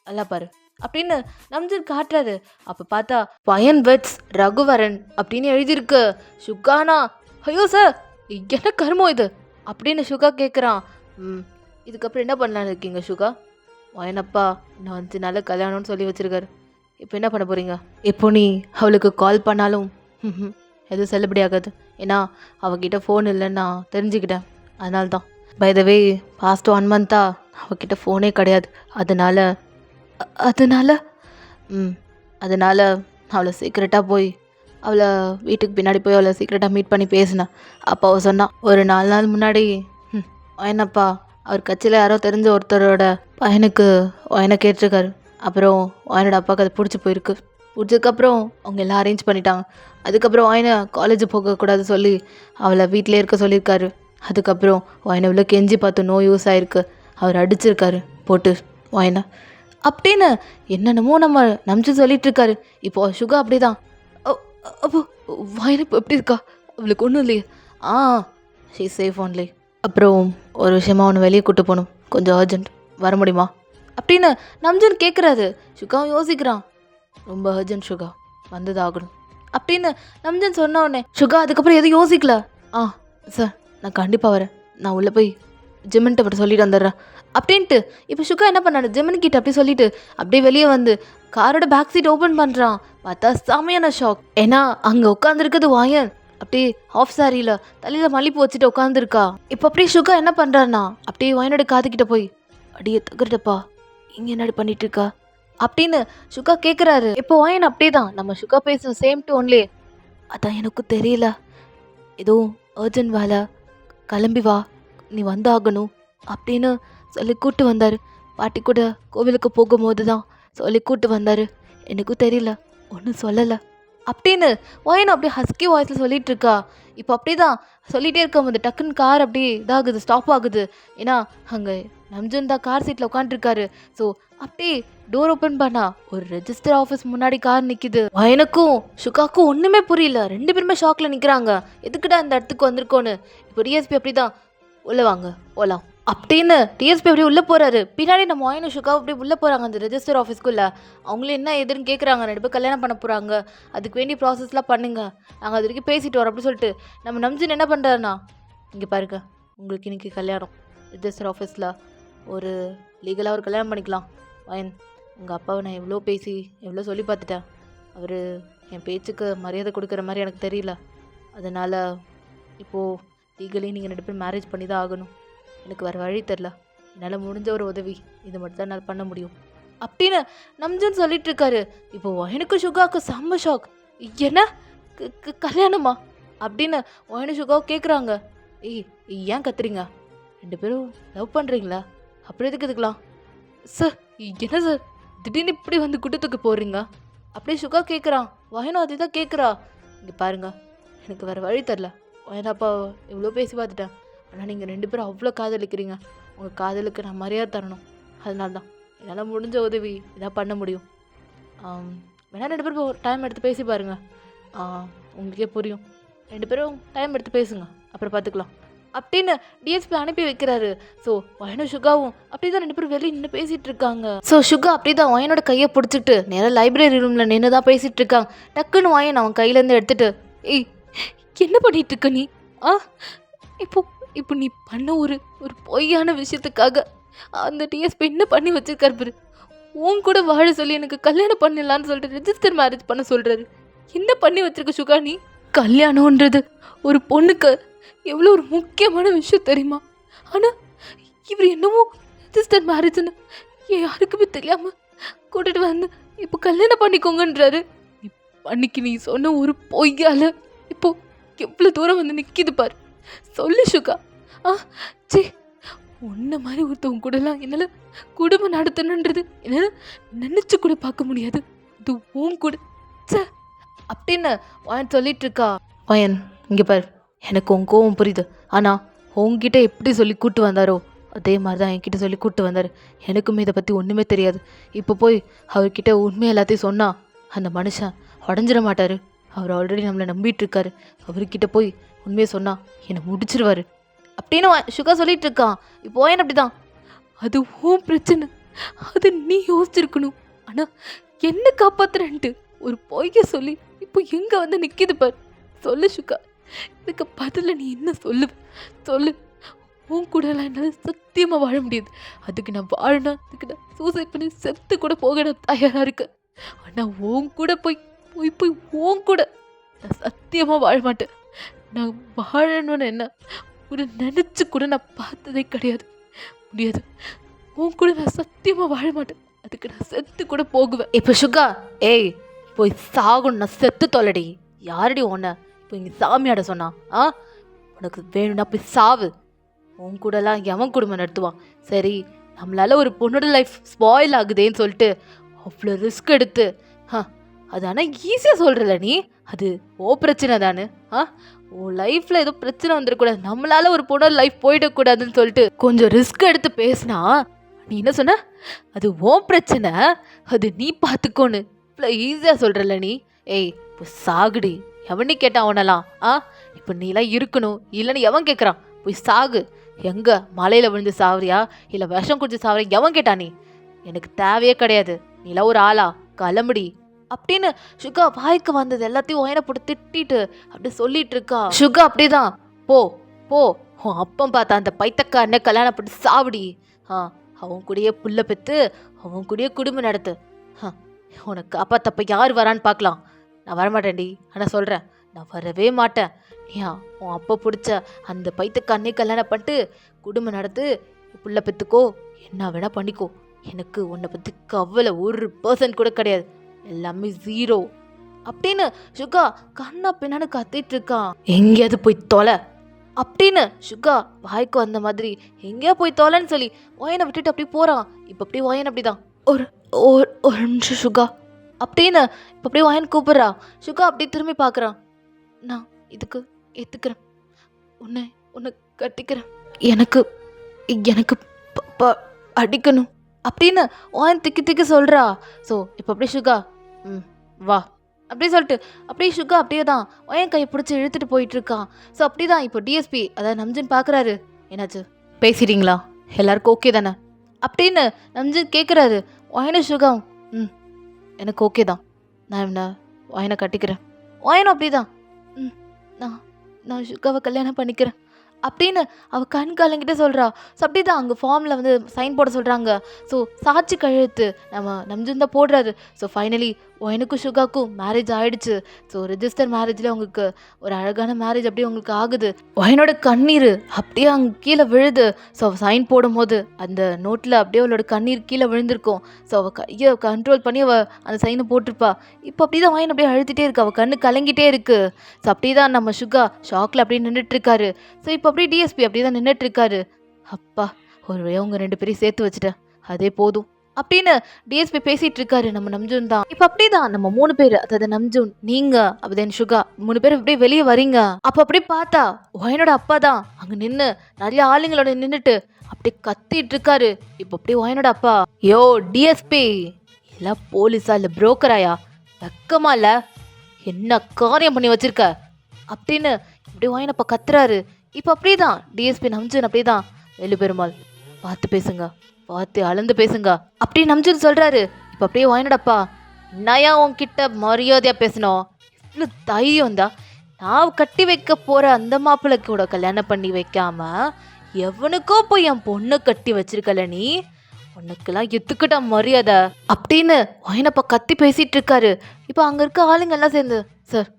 நல்லா பாரு அப்படின்னு நம்ஜன் காட்டுறாரு. அப்போ பார்த்தா பயன் வெட்ஸ் ரகுவரன் அப்படின்னு எழுதியிருக்கு. சுகானா, ஐயோ சார் என்ன கருமோ இது அப்படின்னு சுகா கேட்குறான். இதுக்கப்புறம் என்ன பண்ணலான்னு இருக்கீங்க சுகா, வயனப்பா நான் 5 நாள் கல்யாணம்னு சொல்லி வச்சுருக்காரு, இப்போ என்ன பண்ண போகிறீங்க, இப்போ நீ அவளுக்கு கால் பண்ணாலும் எதுவும் செல்லுபடி ஆகாது, ஏன்னா அவகிட்ட ஃபோன் இல்லைன்னு நான் தெரிஞ்சுக்கிட்டேன், அதனால தான். பை த வே பாஸ்ட் 1 மந்த்தாக அவகிட்ட ஃபோனே கிடையாது, அதனால் அவளை சீக்கிரட்டாக போய் அவளை வீட்டுக்கு பின்னாடி போய் அவளை சீக்கிரட்டாக மீட் பண்ணி பேசினேன். அப்போ அவள் சொன்னான், ஒரு 4 நாள் முன்னாடி என்னப்பா அவர் கட்சியில் யாரோ தெரிஞ்ச ஒருத்தரோட பையனுக்கு ஒயனை கேட்டிருக்காரு, அப்புறம் ஒயனோட அப்பாவுக்கு அது பிடிச்சி பிடிச்சதுக்கப்புறம் அவங்க எல்லாம் அரேஞ்ச் பண்ணிட்டாங்க. அதுக்கப்புறம் ஒயனை காலேஜ் போகக்கூடாது சொல்லி அவளை வீட்டிலே இருக்க சொல்லியிருக்காரு. அதுக்கப்புறம் ஒயனை இவ்வளோ கெஞ்சி பார்த்து நோ யூஸ் ஆகிருக்கு, அவர் அடிச்சிருக்காரு போட்டு ஒயனை அப்படின்னு என்னென்னமோ நம்ம நம்பிச்சு சொல்லிட்டு இருக்காரு. இப்போ சுகா அப்படி தான், அப்போ வயனை இப்போ எப்படி இருக்கா, அவளுக்கு ஒன்றும் இல்லையே, ஷீ சேஃப் ஒன்லி, அப்புறம் ஒரு விஷயமா ஒன்று வெளியே கூட்டு போகணும், கொஞ்சம் அர்ஜென்ட், வர முடியுமா அப்படின்னு நம்ஜன் கேட்குறாரு. சுகாவும் யோசிக்கிறான், ரொம்ப அர்ஜென்ட் சுகா, வந்தது ஆகணும் அப்படின்னு நம்ஜன் சொன்ன உடனே சுகா அதுக்கப்புறம் எதுவும் யோசிக்கல. சார் நான் கண்டிப்பாக வரேன், நான் உள்ளே போய் ஜிம்மன்ட்ட அப்படி சொல்லிட்டு வந்துடுறேன் அப்படின்ட்டு இப்போ சுகா என்ன பண்ணாரு, ஜிம்மன் கிட்ட அப்படி சொல்லிட்டு அப்படியே வெளியே வந்து காரோட பேக் சீட் ஓப்பன் பண்ணுறான். பார்த்தா செமையான ஷாக், ஏன்னா அங்கே உட்காந்துருக்குது வாயன் அப்படியே ஆஃப் சாரியில் தலையில் மல்லிப்பூ வச்சுட்டு உட்காந்துருக்கா. இப்போ அப்படியே சுகா என்ன பண்ணுறான்னா அப்படியே வாயனோட காதுகிட்ட போய், அடியே தகுறப்பா இங்கே என்னடி பண்ணிட்டு இருக்கா அப்படின்னு சுகா கேட்குறாரு. இப்போ வாயன் அப்படியே தான் நம்ம சுகா பேசும் சேம் டோன்லேயே, அதான் எனக்கும் தெரியல, ஏதோ அர்ஜென்ட் வேலை, கிளம்பி வா நீ வந்தாகணும் அப்படின்னு சொல்லி கூட்டு வந்தார். பாட்டி கூட கோவிலுக்கு போகும்போது தான் சொல்லி கூட்டு வந்தார், எனக்கும் தெரியல ஒன்றும் சொல்லலை அப்படின்னு வாயன் அப்படியே ஹஸ்கி வாய்ஸில் சொல்லிட்டு இருக்கா. இப்போ அப்படியே தான் சொல்லிகிட்டே இருக்கும்போது டக்குன்னு கார் அப்படியே இதாகுது, ஸ்டாப் ஆகுது, ஏன்னா அங்கே நம்ஜன் தான் கார் சீட்டில் உட்காந்துருக்காரு. ஸோ அப்படியே டோர் ஓப்பன் பண்ணா ஒரு ரெஜிஸ்டர் ஆஃபீஸ் முன்னாடி கார் நிற்கிது. வயனுக்கும் சுகாக்கும் ஒன்றுமே புரியல, 2 பேருமே ஷாக்கில் நிற்கிறாங்க, எதுக்குடா இந்த இடத்துக்கு வந்திருக்கோன்னு. இப்போ டிஎஸ்பி அப்படி தான், உள்ளே வாங்க போகலாம் அப்படின்னு டிஎஸ்பி அப்படியே உள்ளே போகிறாரு. பின்னாடி நம்ம வாயனும் சுகா அப்படியே உள்ளே போகிறாங்க அந்த ரெஜிஸ்டர் ஆஃபீஸ்க்குள்ளே. அவங்களும் என்ன எதுன்னு கேட்குறாங்க, 2 பேர் கல்யாணம் பண்ண போகிறாங்க, அதுக்கு வேண்டிய ப்ராசஸ்லாம் பண்ணுங்க, நாங்கள் அது வரைக்கும் பேசிட்டு வரோம் அப்படின்னு சொல்லிட்டு நம்ம நம்ஜன் என்ன பண்ணுறாருண்ணா, இங்கே பாருங்க உங்களுக்கு இன்றைக்கி கல்யாணம் ரெஜிஸ்டர் ஆஃபீஸில் ஒரு லீகலாக ஒரு கல்யாணம் பண்ணிக்கலாம். வயன், உங்கள் அப்பாவை நான் எவ்வளோ பேசி எவ்வளோ சொல்லி பார்த்துட்டேன். அவர் என் பேச்சுக்கு மரியாதை கொடுக்குற மாதிரி எனக்கு தெரியல. அதனால் இப்போது லீகலி நீங்கள் 2 பேரும் மேரேஜ் பண்ணி தான் ஆகணும். எனக்கு வேறு வழி தெரில. என்னால் முடிஞ்ச ஒரு உதவி இது மட்டும் தான் என்னால் பண்ண முடியும் அப்படின்னு நம்ஜன் சொல்லிட்டு இருக்காரு. இப்போ வயனுக்கு சுகாவுக்கு செம்ம ஷாக். என்ன கல்யாணமா அப்படின்னு வயனு சுகாவை கேட்குறாங்க. ஏய் ஏன் கத்துறீங்க? 2 பேரும் லவ் பண்ணுறீங்களா? அப்படி எதுக்கு இதுக்கலாம்? சார் என்ன சார் திடீர்னு இப்படி வந்து குட்டத்துக்கு போடுறீங்க அப்படியே சுகா கேட்குறான். வயனும் அதே தான் கேட்குறா. இங்கே பாருங்க, எனக்கு வேறு வழி தெரில. வயனாப்பா எவ்வளோ பேசி பார்த்துட்டேன். ஆனால் நீங்கள் 2 பேரும் அவ்வளோ காதலிக்கிறீங்க. உங்கள் காதலுக்கு நான் மரியாதை தரணும். அதனால தான் என்னால் முடிஞ்ச உதவி இதான் பண்ண முடியும். வேணா 2 பேரும் டைம் எடுத்து பேசி பாருங்கள். உங்களுக்கே புரியும். 2 பேரும் டைம் எடுத்து பேசுங்க, அப்புறம் பார்த்துக்கலாம் அப்படின்னு டிஎஸ்பி அனுப்பி வைக்கிறாரு. ஸோ வயனும் சுகாவும் அப்படி தான் 2 பேரும் வெளியே நின்று பேசிகிட்டு இருக்காங்க. ஸோ சுகா அப்படி தான் வயனோட கையை பிடிச்சிட்டு நேராக லைப்ரரி ரூமில் நின்று தான் பேசிகிட்டு இருக்காங்க. டக்குன்னு வயன் அவன் கையிலேருந்து எடுத்துட்டு, ஏய் என்ன பண்ணிட்டு இருக்க நீ? இப்போ நீ பண்ண ஒரு பொய்யான விஷயத்துக்காக அந்த டிஎஸ்பி என்ன பண்ணி வச்சிருக்காரு பாரு. உன் கூட வாழ சொல்லி எனக்கு கல்யாணம் பண்ணிடலான்னு சொல்லிட்டு ரெஜிஸ்டர் மேரேஜ் பண்ண சொல்கிறாரு. என்ன பண்ணி வச்சிருக்க சுகா நீ? கல்யாணம்ன்றது ஒரு பொண்ணுக்கு எவ்வளோ ஒரு முக்கியமான விஷயம் தெரியுமா? ஆனால் இவர் என்னமோ ரெஜிஸ்டர் மேரேஜ்னு யாருக்குமே தெரியாமல் கூட்டிட்டு வந்து இப்போ கல்யாணம் பண்ணிக்கோங்கன்றாரு. அன்னைக்கு நீ சொன்ன ஒரு பொய்யால் இப்போ எவ்வளோ தூரம் வந்து நிற்கிது பாரு. சொல்லு சுகா. சே, உன்ன மாதிரி ஒருத்தவங்க கூடலாம் என்னால் குடும்பம் நடத்தணுன்றது என்னால் நினச்சி கூட பார்க்க முடியாது. அது உன் கூட சே அப்படின்னு வயன் சொல்லிட்டு இருக்கா. வயன் இங்கே பாரு, எனக்கு உன் கோவம் புரியுது. ஆனால் உங்ககிட்ட எப்படி சொல்லி கூட்டு வந்தாரோ அதே மாதிரி தான் என்கிட்ட சொல்லி கூட்டு வந்தார். எனக்குமே இதை பற்றி ஒன்றுமே தெரியாது. இப்போ போய் அவர்கிட்ட உண்மை எல்லாத்தையும் சொன்னால் அந்த மனுஷன் உடஞ்சிட மாட்டார். அவர் ஆல்ரெடி நம்மளை நம்பிட்டு இருக்காரு. அவர்கிட்ட போய் உண்மையை சொன்னால் என்னை முடிச்சிருவார் அப்படின்னு சுகா சொல்லிட்டு இருக்கான். இப்போ வயன் அப்படி தான், அது உன் பிரச்சனை, அது நீ யோசிச்சிருக்கணும். ஆனால் என்ன காப்பாத்துறேன்ட்டு ஒரு பொய்ய சொல்லி இப்போ எங்கே வந்து நிற்கிது பார். சொல்லு சுகா, இதுக்கு பதில் நீ என்ன சொல்லு. உன் கூடலாம் என்னால் சத்தியமாக வாழ முடியாது. அதுக்கு நான் வாழணும், அதுக்கு நான் சூசைட் பண்ணி செத்து கூட போக நான் தயாராக இருக்கேன். ஆனால் உன் கூட போய் உன் கூட நான் சத்தியமாக வாழ மாட்டேன். நான் வாழணும்னு என்ன ஒரு நினச்சி கூட நான் பார்த்ததே கிடையாது. முடியாது. உன் கூட நான் சத்தியமாக வாழ மாட்டேன். அதுக்கு நான் செத்து கூட போகுவேன். இப்போ சுகா, ஏய் போய் சாகணும், நான் செத்து தொலைடி. யாரடி உன்னை இப்போ இங்கே சாமியாட சொன்னா? உனக்கு வேணும்னா போய் சாவு. உன் கூடலாம் எவன் குடும்பம் நடத்துவான்? சரி, நம்மளால ஒரு பொண்ணோட லைஃப் ஸ்பாயில் ஆகுதேன்னு சொல்லிட்டு அவ்வளோ ரிஸ்க் எடுத்து அது ஆனால் ஈஸியாக சொல்கிறல நீ. அது ஓ பிரச்சனை தானே. உன் லைஃப்பில் ஏதோ பிரச்சனை வந்துடக்கூடாது, நம்மளால ஒரு பொண்ணோட லைஃப் போயிடக்கூடாதுன்னு சொல்லிட்டு கொஞ்சம் ரிஸ்க் எடுத்து பேசினா நீ என்ன சொன்ன? அது ஓ பிரச்சனை, அது நீ பார்த்துக்கோன்னு இவ்வளோ ஈஸியாக சொல்கிறல நீ. ஏய் இப்போ சாகுடி. எவனி கேட்டான் அவனெல்லாம்? இப்போ நீலாம் இருக்கணும் இல்லைன்னு எவன் கேட்குறான்? போய் சாகு. எங்கே மலையில் விழுந்து சாவறியா இல்லை விஷம் குடிச்சு சாவறியா? எவன் கேட்டா? நீ எனக்கு தேவையே கிடையாது. நீலாம் ஒரு ஆளா? கிளம்புடி அப்படின்னு சுகா வாய்க்கு வந்தது எல்லாத்தையும் ஒயனை போட்டு திட்டிட்டு அப்படி சொல்லிட்டு இருக்கா. சுகா அப்படிதான், போ உன் அப்பம் பார்த்தா அந்த பைத்தக்காரனை கல்யாணம் பண்ணி சாவடி. அவன் கூடயே புள்ள பெற்று அவன் கூடயே குடும்பம் நடத்து. உனக்கு காப்பாத்தப்ப யார் வரான்னு பார்க்கலாம். நான் வரமாட்டேன்டி. ஆனால் சொல்கிறேன், நான் வரவே மாட்டேன். உன் அப்பா பிடிச்ச அந்த பைத்தக்காரனே கல்யாணம் பண்ணிட்டு குடும்பம் நடத்து, புள்ள பெற்றுக்கோ, என்ன வேணா பண்ணிக்கோ. எனக்கு உன்னை பற்றி கவலை 1% கூட கிடையாது. எல்லாமே 0 அப்படின்னு சுகா கண்ணா பின்னான்னு கத்திட்டு இருக்கான். எங்கேயாவது போய் தொலை அப்படின்னு சுகா வாய்க்கு வந்த மாதிரி எங்கேயா போய் தொலைன்னு சொல்லி ஒயனை விட்டுட்டு அப்படி போறான். இப்போ அப்படியே ஒயன் அப்படிதான், ஒரு நிமிஷம் சுகா அப்படின்னு இப்போ அப்படியே ஒயன் கூப்பிட்றா. சுகா அப்படி திரும்பி பார்க்குறான். நான் இதுக்கு ஏற்றுக்கிறேன், உன்னை கட்டிக்கிறேன், எனக்கு அடிக்கணும் அப்படின்னு ஒயன் திக்கி சொல்கிறா. ஸோ இப்போ அப்படியே சுகா வா அப்படி சொல்லிட்டு அப்படியே சுகா அப்படியே தான் ஒயன் கையை பிடிச்சி இழுத்துட்டு போயிட்டு இருக்கான். ஸோ அப்படி தான் இப்போ டிஎஸ்பி அதாவது நம்ஜன் பார்க்குறாரு. என்னாச்சு, பேசிட்டீங்களா? எல்லாருக்கும் ஓகே தானே அப்படின்னு நம்ஜன் கேட்குறாரு. ஒயனும் சுகா எனக்கு ஓகே தான், நான் ஒயனை கட்டிக்கிறேன். ஒயனும் அப்படி தான் நான் சுகாவை கல்யாணம் பண்ணிக்கிறேன் அப்படின்னு அவள் கண் கலங்கிட்ட சொல்கிறா. ஸோ அப்படி தான் அங்கே ஃபார்மில் வந்து சைன் போட சொல்கிறாங்க. ஸோ சாட்சி கையெழுத்து நம்ம நம்ஜுன் தான் போடுறாரு. ஸோ ஃபைனலி ஒயனுக்கும் சுகாக்கும் மேரேஜ் ஆகிடுச்சு. ஸோ ரிஜிஸ்டர் மேரேஜில் அவங்களுக்கு ஒரு அழகான மேரேஜ் அப்படியே அவங்களுக்கு ஆகுது. ஒயனோட கண்ணீர் அப்படியே அங்கே கீழே விழுது. ஸோ அவள் சைன் போடும்போது அந்த நோட்டில் அப்படியே அவளோட கண்ணீர் கீழே விழுந்திருக்கும். ஸோ அவள் கையை கண்ட்ரோல் பண்ணி அவள் அந்த சைனை போட்டிருப்பா. இப்போ அப்படி தான் ஒயன் அப்படியே அழுத்திட்டே இருக்கு. அவள் கண்ணு கலங்கிட்டே இருக்கு. ஸோ அப்படி தான் நம்ம சுகா ஷாக்கில் அப்படியே நின்றுட்டுருக்காரு. ஸோ இப்போ அப்படியே டிஎஸ்பி அப்படி தான் நின்றுட்டுருக்காரு. அப்பா ஒரு வழியாக அவங்க 2 பேரையும் சேர்த்து வச்சுட்டேன், அதே போதும் அப்படின்னு டிஎஸ்பி பேசிட்டு இருக்காரு. நம்ம நம்ஜூன் தான் இப்போ அப்படிதான் நம்ம 3 பேர், அதாவது நம்ஜூன், நீங்க தென் சுகா 3 பேர் அப்படியே வெளியே வரீங்க. அப்போ அப்படியே பார்த்தா ஒயனோட அப்பா தான் அங்க நின்று நிறைய ஆளுங்களோட நின்றுட்டு அப்படியே கத்திட்டு இருக்காரு. இப்போ அப்படியே ஒயனோட அப்பா, யோ டிஎஸ்பி இல்ல போலீஸா இல்ல புரோக்கராயா, வெக்கமா இல்ல, என்ன காரியம் பண்ணி வச்சிருக்க அப்படின்னு இப்படி ஒயனப்பா கத்துறாரு. இப்போ அப்படிதான் டிஎஸ்பி நம்ஜூன் அப்படிதான், வேலு பெருமாள் பார்த்து பேசுங்க, பார்த்து அளந்து பேசுங்க அப்படின்னு நம்ஜூன் சொல்றாரு. இப்போ அப்படியே ஒயனடப்பா, நயா உன்கிட்ட மரியாதையா பேசணும், இவ்வளோ தைரியம் தான், நான் கட்டி வைக்க போற அந்த மாப்பிள்ளை கூட கல்யாணம் பண்ணி வைக்காம எவனுக்கோ போய் என் பொண்ணு கட்டி வச்சிருக்கல, நீ உனக்கெல்லாம் எத்துக்கிட்ட மரியாதை அப்படின்னு ஒயனப்பா கத்தி பேசிட்டு இருக்காரு. இப்போ அங்க இருக்க ஆளுங்க எல்லாம் சேர்ந்து, சார்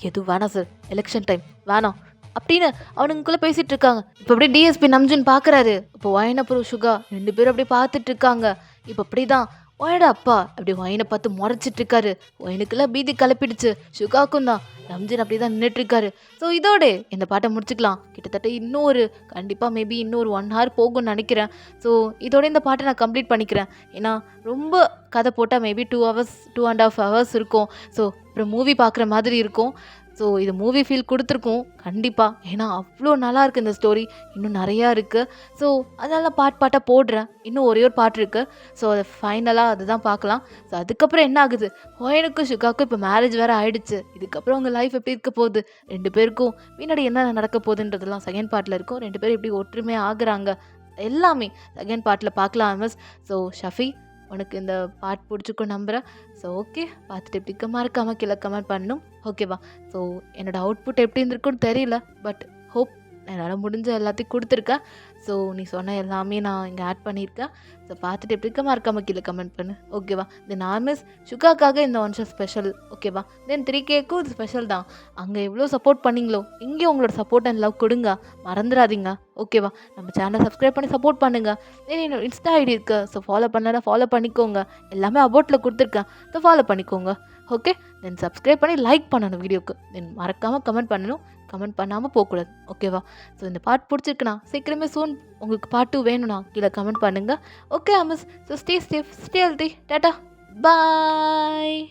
எதுவும் வேணாம் சார், எலெக்ஷன் டைம் வேணாம் அப்படின்னு அவனுக்குள்ளே பேசிட்டு இருக்காங்க. இப்போ அப்படியே டிஎஸ்பி நம்ஜுன் பார்க்குறாரு. இப்போ ஒயனப்புறம் சுகா 2 பேரும் அப்படியே பார்த்துட்டு இருக்காங்க. இப்போ அப்படிதான் ஒயனோட அப்பா அப்படி ஒயனை பார்த்து முறைச்சிட்டு இருக்காரு. ஒயனுக்கெல்லாம் பீதி கிளப்பிடுச்சு, சுகாக்கும் தான். நம்ஜுன் அப்படி தான் நின்றுட்டு இருக்காரு. ஸோ இதோட இந்த பாட்டை முடிச்சுக்கலாம். கிட்டத்தட்ட இன்னொரு கண்டிப்பாக மேபி இன்னொரு 1 hour போகும்னு நினைக்கிறேன். ஸோ இதோட இந்த பாட்டை நான் கம்ப்ளீட் பண்ணிக்கிறேன். ஏன்னா ரொம்ப கதை போட்டால் மேபி 2 hours 2.5 hours இருக்கும். ஸோ அப்புறம் மூவி பார்க்குற மாதிரி இருக்கும். ஸோ இது மூவி ஃபீல் கொடுத்துருக்கோம் கண்டிப்பாக, ஏன்னா அவ்வளோ நல்லா இருக்குது இந்த ஸ்டோரி, இன்னும் நிறையா இருக்குது. ஸோ அதனால் பாட்டாக போடுறேன். இன்னும் ஒரே ஒரு பாட்டு இருக்குது. ஸோ அதை ஃபைனலாக அதுதான் பார்க்கலாம். ஸோ அதுக்கப்புறம் என்ன ஆகுது, ஒயனுக்கும் சுகாக்கும் இப்போ மேரேஜ் வேறு ஆகிடுச்சு. இதுக்கப்புறம் அவங்க லைஃப் எப்படி இருக்க போகுது, 2 பேருக்கும் பின்னாடி என்ன நடக்க போகுதுன்றதெல்லாம் செகண்ட் பார்ட்டில் இருக்கும். 2 பேரும் எப்படி ஒற்றுமையாக ஆகுறாங்க எல்லாமே செகண்ட் பார்ட்டில் பார்க்கலாம் மிஸ். ஸோ ஷஃபி, உனக்கு இந்த பாட்டு பிடிச்சிக்கும் நம்புகிறேன். ஸோ ஓகே, பார்த்துட்டு எப்படி மறக்காமல் கீழே கமெண்ட் பண்ணணும், ஓகேவா? ஸோ என்னோடய அவுட்புட் எப்படி இருந்திருக்குன்னு தெரியல, பட் ஹோப் என்னால் முடிஞ்ச எல்லாத்தையும் கொடுத்துருக்கேன். ஸோ நீ சொன்ன எல்லாமே நான் இங்கே ஆட் பண்ணியிருக்கேன். ஸோ பார்த்துட்டு எப்படி மறக்காமல் கீழே கமெண்ட் பண்ணு, ஓகேவா? தென் மிஸ் சுகாக்காக இந்த 1 show ஸ்பெஷல், ஓகேவா? தென் 3Kக்கும் இது ஸ்பெஷல் தான். அங்கே எவ்வளோ சப்போர்ட் பண்ணிங்களோ இங்கேயும் உங்களோட சப்போர்ட் அண்ட் லவ் கொடுங்க, மறந்துடாதீங்க, ஓகேவா? நம்ம சேனலை சப்ஸ்கிரைப் பண்ணி சப்போர்ட் பண்ணுங்கள். தென் என்னோட இன்ஸ்டா ஐடி இருக்குது, ஸோ ஃபாலோ பண்ணலாம், ஃபாலோ பண்ணிக்கோங்க. எல்லாமே அபவுட்டில் கொடுத்துருக்கேன், ஸோ ஃபாலோ பண்ணிக்கோங்க, ஓகே? தென் சப்ஸ்கிரைப் பண்ணி லைக் பண்ணணும் வீடியோக்கு. தென் மறக்காமல் கமெண்ட் பண்ணணும், கமெண்ட் பண்ணாமல் போகக்கூடாது, ஓகேவா? ஸோ இந்த பாட்டு பிடிச்சிருக்குண்ணா சீக்கிரமே சூன் உங்களுக்கு பாட்டு வேணும்னா கீழே கமெண்ட் பண்ணுங்கள், okay miss? So stay safe, stay healthy, tata, பாய்.